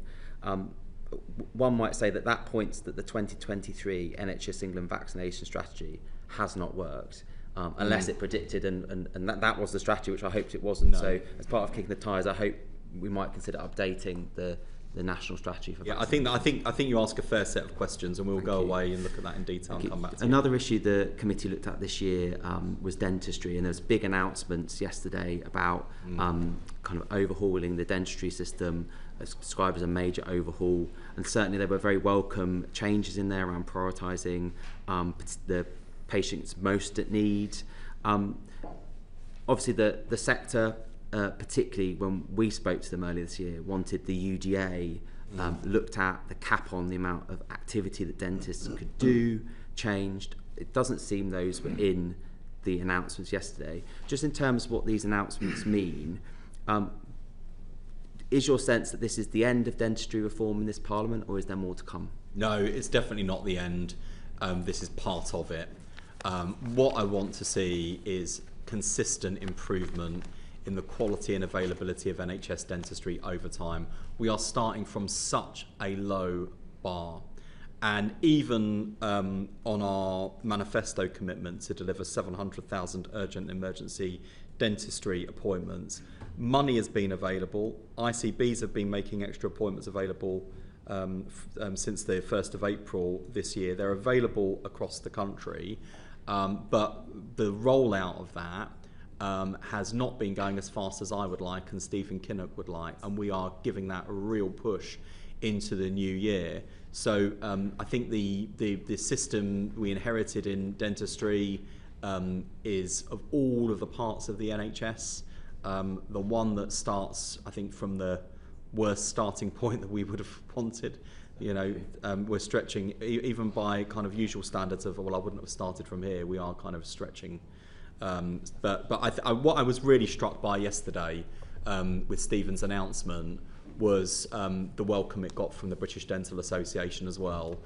One might say that points that the 2023 NHS England vaccination strategy has not worked, unless it predicted, and that was the strategy, which I hoped it wasn't. No. So as part of kicking the tyres, I hope we might consider updating the national strategy for vaccination. I think you ask a fair set of questions, and we'll go away and look at that in detail and come back to Another issue the committee looked at this year was dentistry, and there was big announcements yesterday about kind of overhauling the dentistry system, as described as a major overhaul, and certainly there were very welcome changes in there around prioritising the patients most at need. Obviously the sector, particularly when we spoke to them earlier this year, wanted the UDA looked at the cap on the amount of activity that dentists could do, changed. It doesn't seem those were in the announcements yesterday. Just in terms of what these announcements mean, is your sense that this is the end of dentistry reform in this Parliament, or is there more to come? No, it's definitely not the end. This is part of it. What I want to see is consistent improvement in the quality and availability of NHS dentistry over time. We are starting from such a low bar. And even on our manifesto commitment to deliver 700,000 urgent emergency dentistry appointments, money has been available. ICBs have been making extra appointments available since the 1st of April this year. They're available across the country, but the rollout of that has not been going as fast as I would like and Stephen Kinnock would like, and we are giving that a real push into the new year. So I think the system we inherited in dentistry is, of all of the parts of the NHS, the one that starts, I think, from the worst starting point that we would have wanted. We're stretching, even by kind of usual standards of, well, I wouldn't have started from here. We are kind of stretching. But what I was really struck by yesterday with Stephen's announcement was the welcome it got from the British Dental Association as well,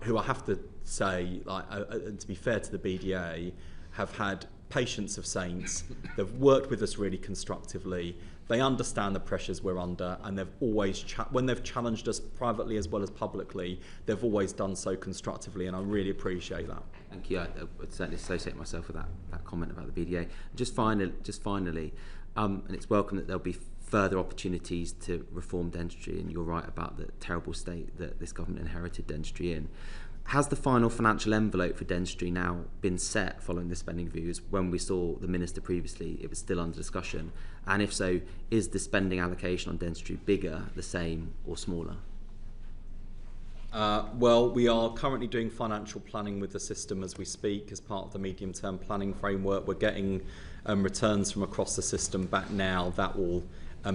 who I have to say, to be fair to the BDA, have had patience of saints. They've worked with us really constructively. They understand the pressures we're under, and they've always, when they've challenged us privately as well as publicly, they've always done so constructively, and I really appreciate that. Thank you. I would certainly associate myself with that comment about the BDA. Just finally, and it's welcome that there'll be further opportunities to reform dentistry, and you're right about the terrible state that this government inherited dentistry in. Has the final financial envelope for dentistry now been set following the spending reviews? When we saw the Minister previously, it was still under discussion. And if so, is the spending allocation on dentistry bigger, the same, or smaller? Well, we are currently doing financial planning with the system as we speak as part of the medium-term planning framework. We're getting returns from across the system back now. That will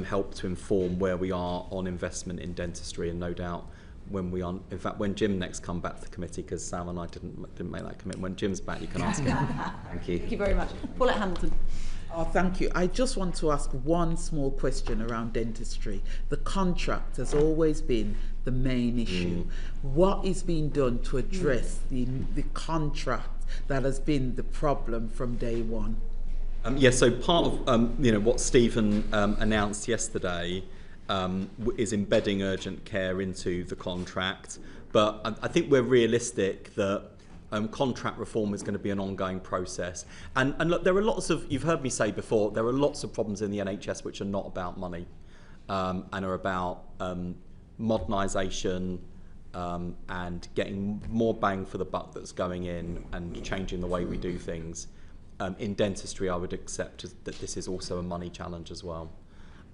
help to inform where we are on investment in dentistry, and no doubt when Jim next come back to the committee, because Sam and I didn't make that commitment. When Jim's back, you can ask him. Thank you. Thank you very much. Paulette Hamilton. Oh, thank you. I just want to ask one small question around dentistry. The contract has always been the main issue. What is being done to address the contract that has been the problem from day one? So part of what Stephen announced yesterday is embedding urgent care into the contract. But I think we're realistic that contract reform is going to be an ongoing process. And look, there are lots of, you've heard me say before, there are lots of problems in the NHS which are not about money and are about modernisation and getting more bang for the buck that's going in and changing the way we do things. In dentistry, I would accept that this is also a money challenge as well.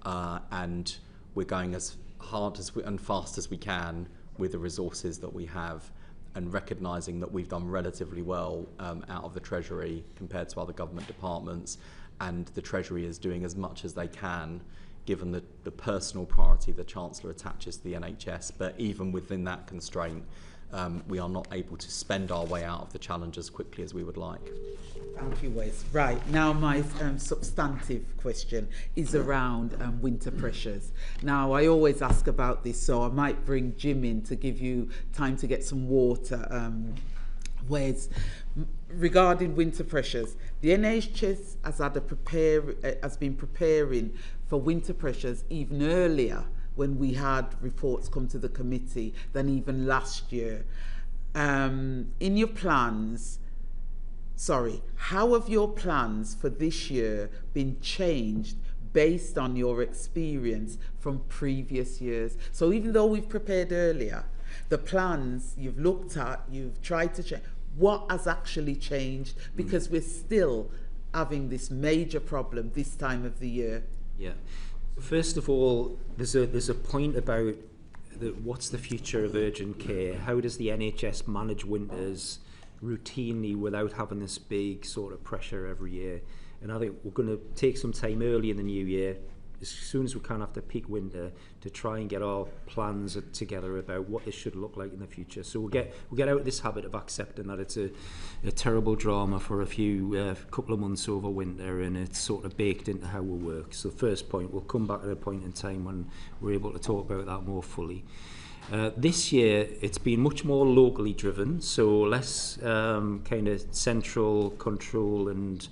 And we're going as hard and fast as we can with the resources that we have, and recognising that we've done relatively well out of the Treasury compared to other government departments, and the Treasury is doing as much as they can given the personal priority the Chancellor attaches to the NHS. But even within that constraint, we are not able to spend our way out of the challenge as quickly as we would like. Thank you, Wes. Right, now my substantive question is around winter pressures. Now, I always ask about this, so I might bring Jim in to give you time to get some water. Wes, regarding winter pressures, the NHS has been preparing for winter pressures even earlier when we had reports come to the committee than even last year. In your plans, how have your plans for this year been changed based on your experience from previous years? So even though we've prepared earlier, the plans you've looked at, you've tried to change, what has actually changed? Because we're still having this major problem this time of the year. Yeah. First of all, there's a point about what's the future of urgent care? How does the NHS manage winters routinely without having this big sort of pressure every year? And I think we're going to take some time early in the new year, as soon as we can after peak winter, to try and get our plans together about what this should look like in the future. So we'll get out of this habit of accepting that it's a terrible drama for a couple of months over winter, and it's sort of baked into how we work. So first point, we'll come back at a point in time when we're able to talk about that more fully. This year it's been much more locally driven, so less kind of central control and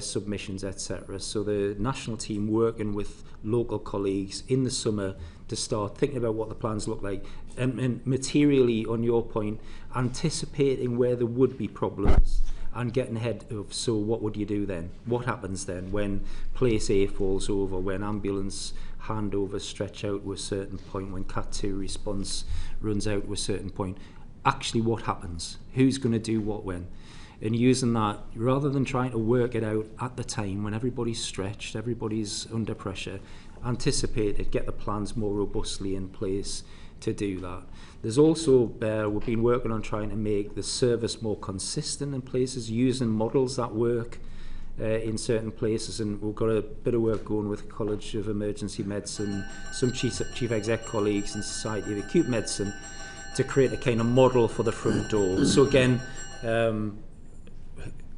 submissions, etc. So the national team working with local colleagues in the summer to start thinking about what the plans look like, and materially, on your point, anticipating where there would be problems and getting ahead of, so what would you do then? What happens then when place A falls over, when ambulance handovers stretch out to a certain point, when Cat 2 response runs out to a certain point? Actually, what happens? Who's going to do what when? And using that, rather than trying to work it out at the time when everybody's stretched, everybody's under pressure, anticipate it, get the plans more robustly in place to do that. There's also, we've been working on trying to make the service more consistent in places, using models that work in certain places, and we've got a bit of work going with the College of Emergency Medicine, some chief exec colleagues and Society of Acute Medicine to create a kind of model for the front door. So again,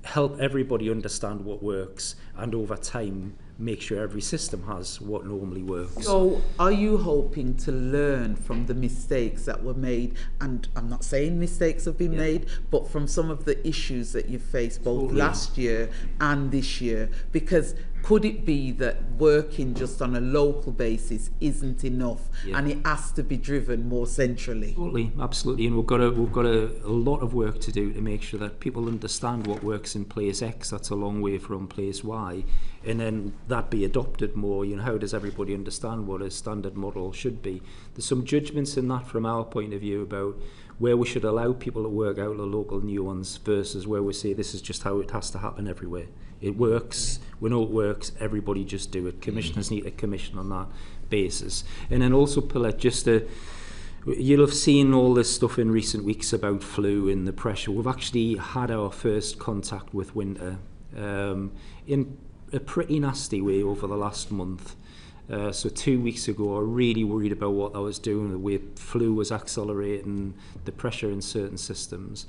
help everybody understand what works, and over time make sure every system has what normally works. So are you hoping to learn from the mistakes that were made? And I'm not saying mistakes have been made, but from some of the issues that you've faced both last year and this year. Because could it be that working just on a local basis isn't enough, and it has to be driven more centrally? Totally, absolutely, and we've got a lot of work to do to make sure that people understand what works in place X. That's a long way from place Y, and then that be adopted more. You know, how does everybody understand what a standard model should be? There's some judgments in that from our point of view about where we should allow people to work out the local nuance versus where we say this is just how it has to happen everywhere. It works, we know it works, everybody just do it. Commissioners need to commission on that basis. And then also, Paulette, you'll have seen all this stuff in recent weeks about flu and the pressure. We've actually had our first contact with winter in a pretty nasty way over the last month. So 2 weeks ago, I was really worried about what I was doing, the way flu was accelerating, the pressure in certain systems.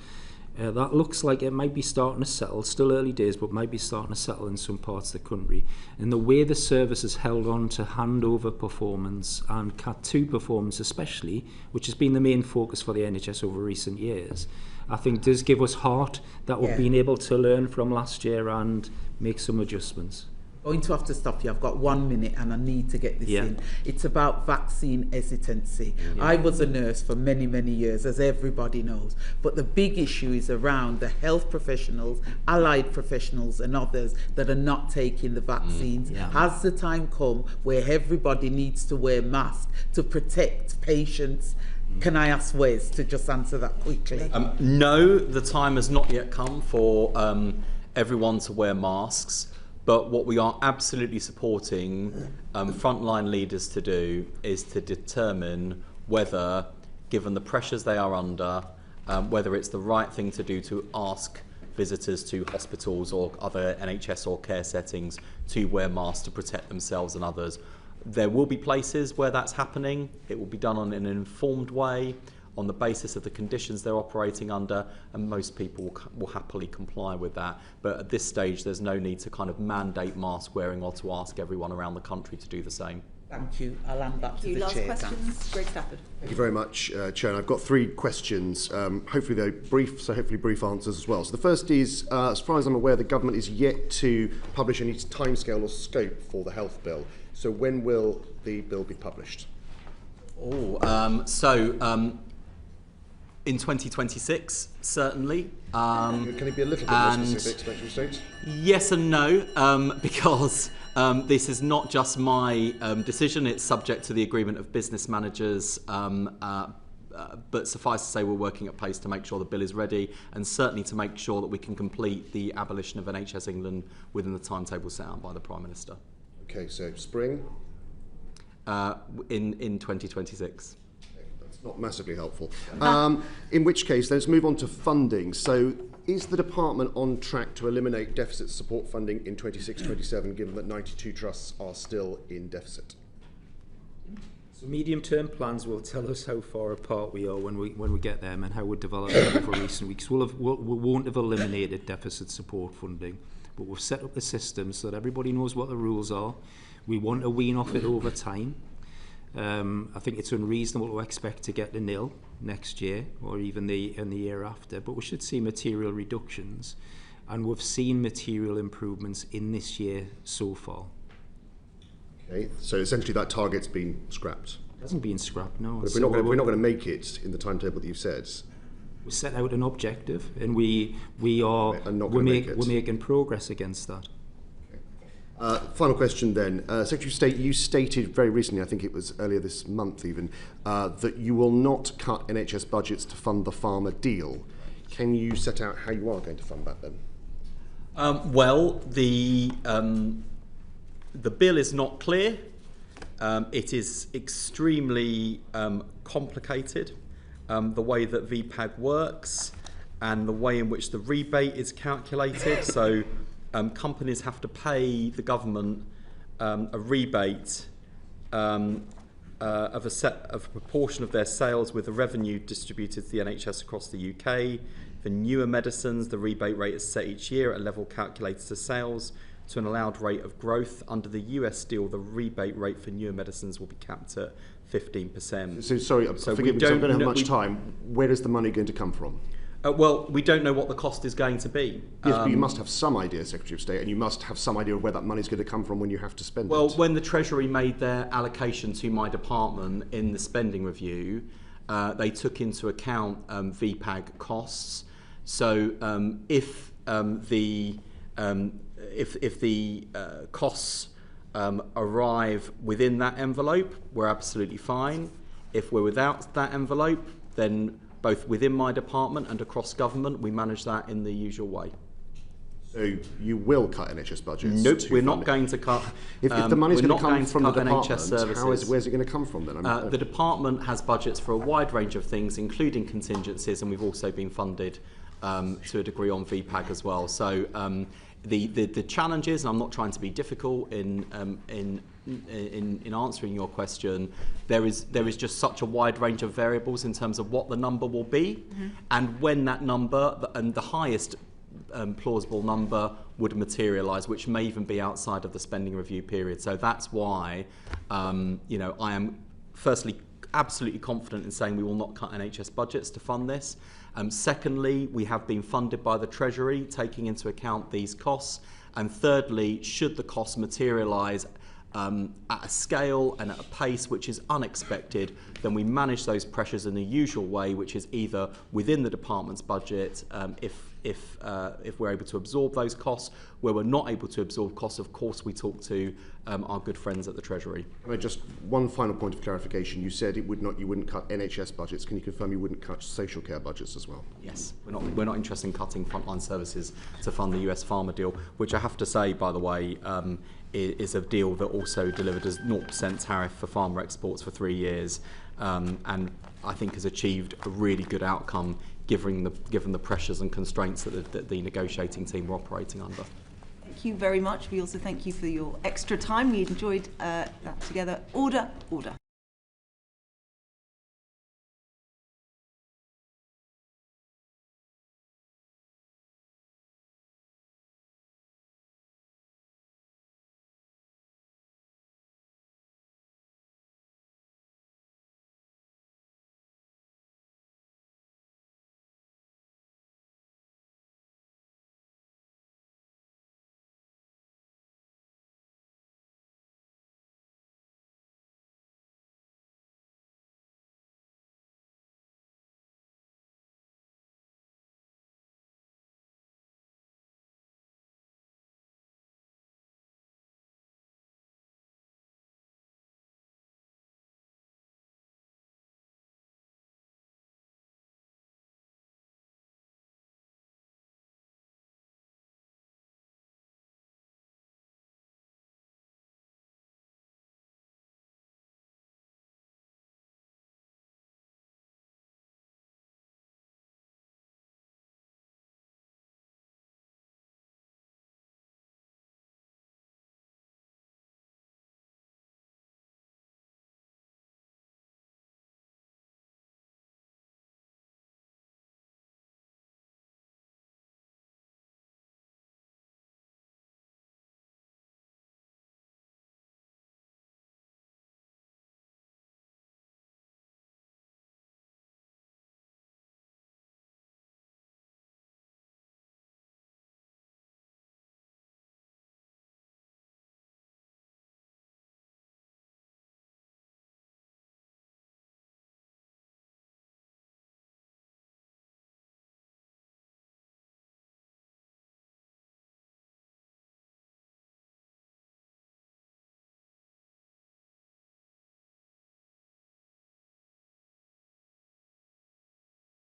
That looks like it might be starting to settle, still early days, but might be starting to settle in some parts of the country. And the way the service has held on to handover performance and Cat 2 performance especially, which has been the main focus for the NHS over recent years, I think does give us heart that we've been able to learn from last year and make some adjustments. Going to have to stop you. I've got 1 minute and I need to get this in. It's about vaccine hesitancy. I was a nurse for many, many years, as everybody knows. But the big issue is around the health professionals, allied professionals and others that are not taking the vaccines. Has the time come where everybody needs to wear masks to protect patients? Can I ask Wes to just answer that quickly? No, the time has not yet come for everyone to wear masks. But what we are absolutely supporting frontline leaders to do is to determine whether, given the pressures they are under, whether it's the right thing to do to ask visitors to hospitals or other NHS or care settings to wear masks to protect themselves and others. There will be places where that's happening. It will be done in an informed way, on the basis of the conditions they're operating under, and most people will happily comply with that. But at this stage, there's no need to kind of mandate mask wearing or to ask everyone around the country to do the same. Thank you. I'll hand back to the Last chair. questions, Greg Stafford. Thank you very much, Chair. And I've got 3 questions, hopefully they're brief, so hopefully brief answers as well. So the first is, as far as I'm aware, the government is yet to publish any timescale or scope for the health bill. So when will the bill be published? In 2026, certainly. Can it be a little bit more specific, Secretary of State? Yes and no, because this is not just my decision, it's subject to the agreement of business managers, but suffice to say we're working at pace to make sure the bill is ready, and certainly to make sure that we can complete the abolition of NHS England within the timetable set out by the Prime Minister. Okay, so spring? In 2026. Not massively helpful. In which case, let's move on to funding. So is the department on track to eliminate deficit support funding in 26-27, given that 92 trusts are still in deficit? So medium-term plans will tell us how far apart we are when we get them and how we're developing over recent weeks. We won't have eliminated deficit support funding, but we've set up the system so that everybody knows what the rules are. We want to wean off it over time. I think it's unreasonable to expect to get to nil next year or even in the year after, but we should see material reductions, and we've seen material improvements in this year so far. Okay, so essentially that target's been scrapped. It hasn't been scrapped, no. But if we're not going to make it in the timetable that you've said. We set out an objective, and we're making progress against that. Final question then. Secretary of State, you stated very recently, I think it was earlier this month even, that you will not cut NHS budgets to fund the pharma deal. Can you set out how you are going to fund that then? The bill is not clear. It is extremely complicated, the way that VPAG works and the way in which the rebate is calculated. So companies have to pay the government a rebate of a proportion of their sales, with the revenue distributed to the NHS across the UK. For newer medicines, the rebate rate is set each year at a level calculated to sales to an allowed rate of growth. Under the US deal, the rebate rate for newer medicines will be capped at 15%. So sorry, forgive me, because I don't have much time. Where is the money going to come from? Well, we don't know what the cost is going to be. Yes, but you must have some idea, Secretary of State, and you must have some idea of where that money is going to come from when you have to spend it. Well, when the Treasury made their allocation to my department in the spending review, they took into account VPAG costs. So if the costs arrive within that envelope, we're absolutely fine. If we're without that envelope, then both within my department and across government, we manage that in the usual way. So you will cut NHS budgets? Nope, we're not going to cut. If the money's going to come from the department, NHS services. Where's it going to come from then? The department has budgets for a wide range of things, including contingencies, and we've also been funded to a degree on VPAG as well. So The challenges, and I'm not trying to be difficult in answering your question, there is just such a wide range of variables in terms of what the number will be, and when that number and the highest plausible number would materialise, which may even be outside of the spending review period. So that's why, I am firstly absolutely confident in saying we will not cut NHS budgets to fund this. Secondly, we have been funded by the Treasury, taking into account these costs. And thirdly, should the costs materialise at a scale and at a pace which is unexpected, then we manage those pressures in the usual way, which is either within the department's budget, if we're able to absorb those costs. Where we're not able to absorb costs, of course, we talk to our good friends at the Treasury. Just one final point of clarification. You said you wouldn't cut NHS budgets. Can you confirm you wouldn't cut social care budgets as well? Yes, we're not interested in cutting frontline services to fund the US Pharma deal, which I have to say, by the way, is a deal that also delivered us 0% tariff for pharma exports for 3 years, and I think has achieved a really good outcome given the pressures and constraints that the negotiating team were operating under. Thank you very much. We also thank you for your extra time. We enjoyed that together. Order.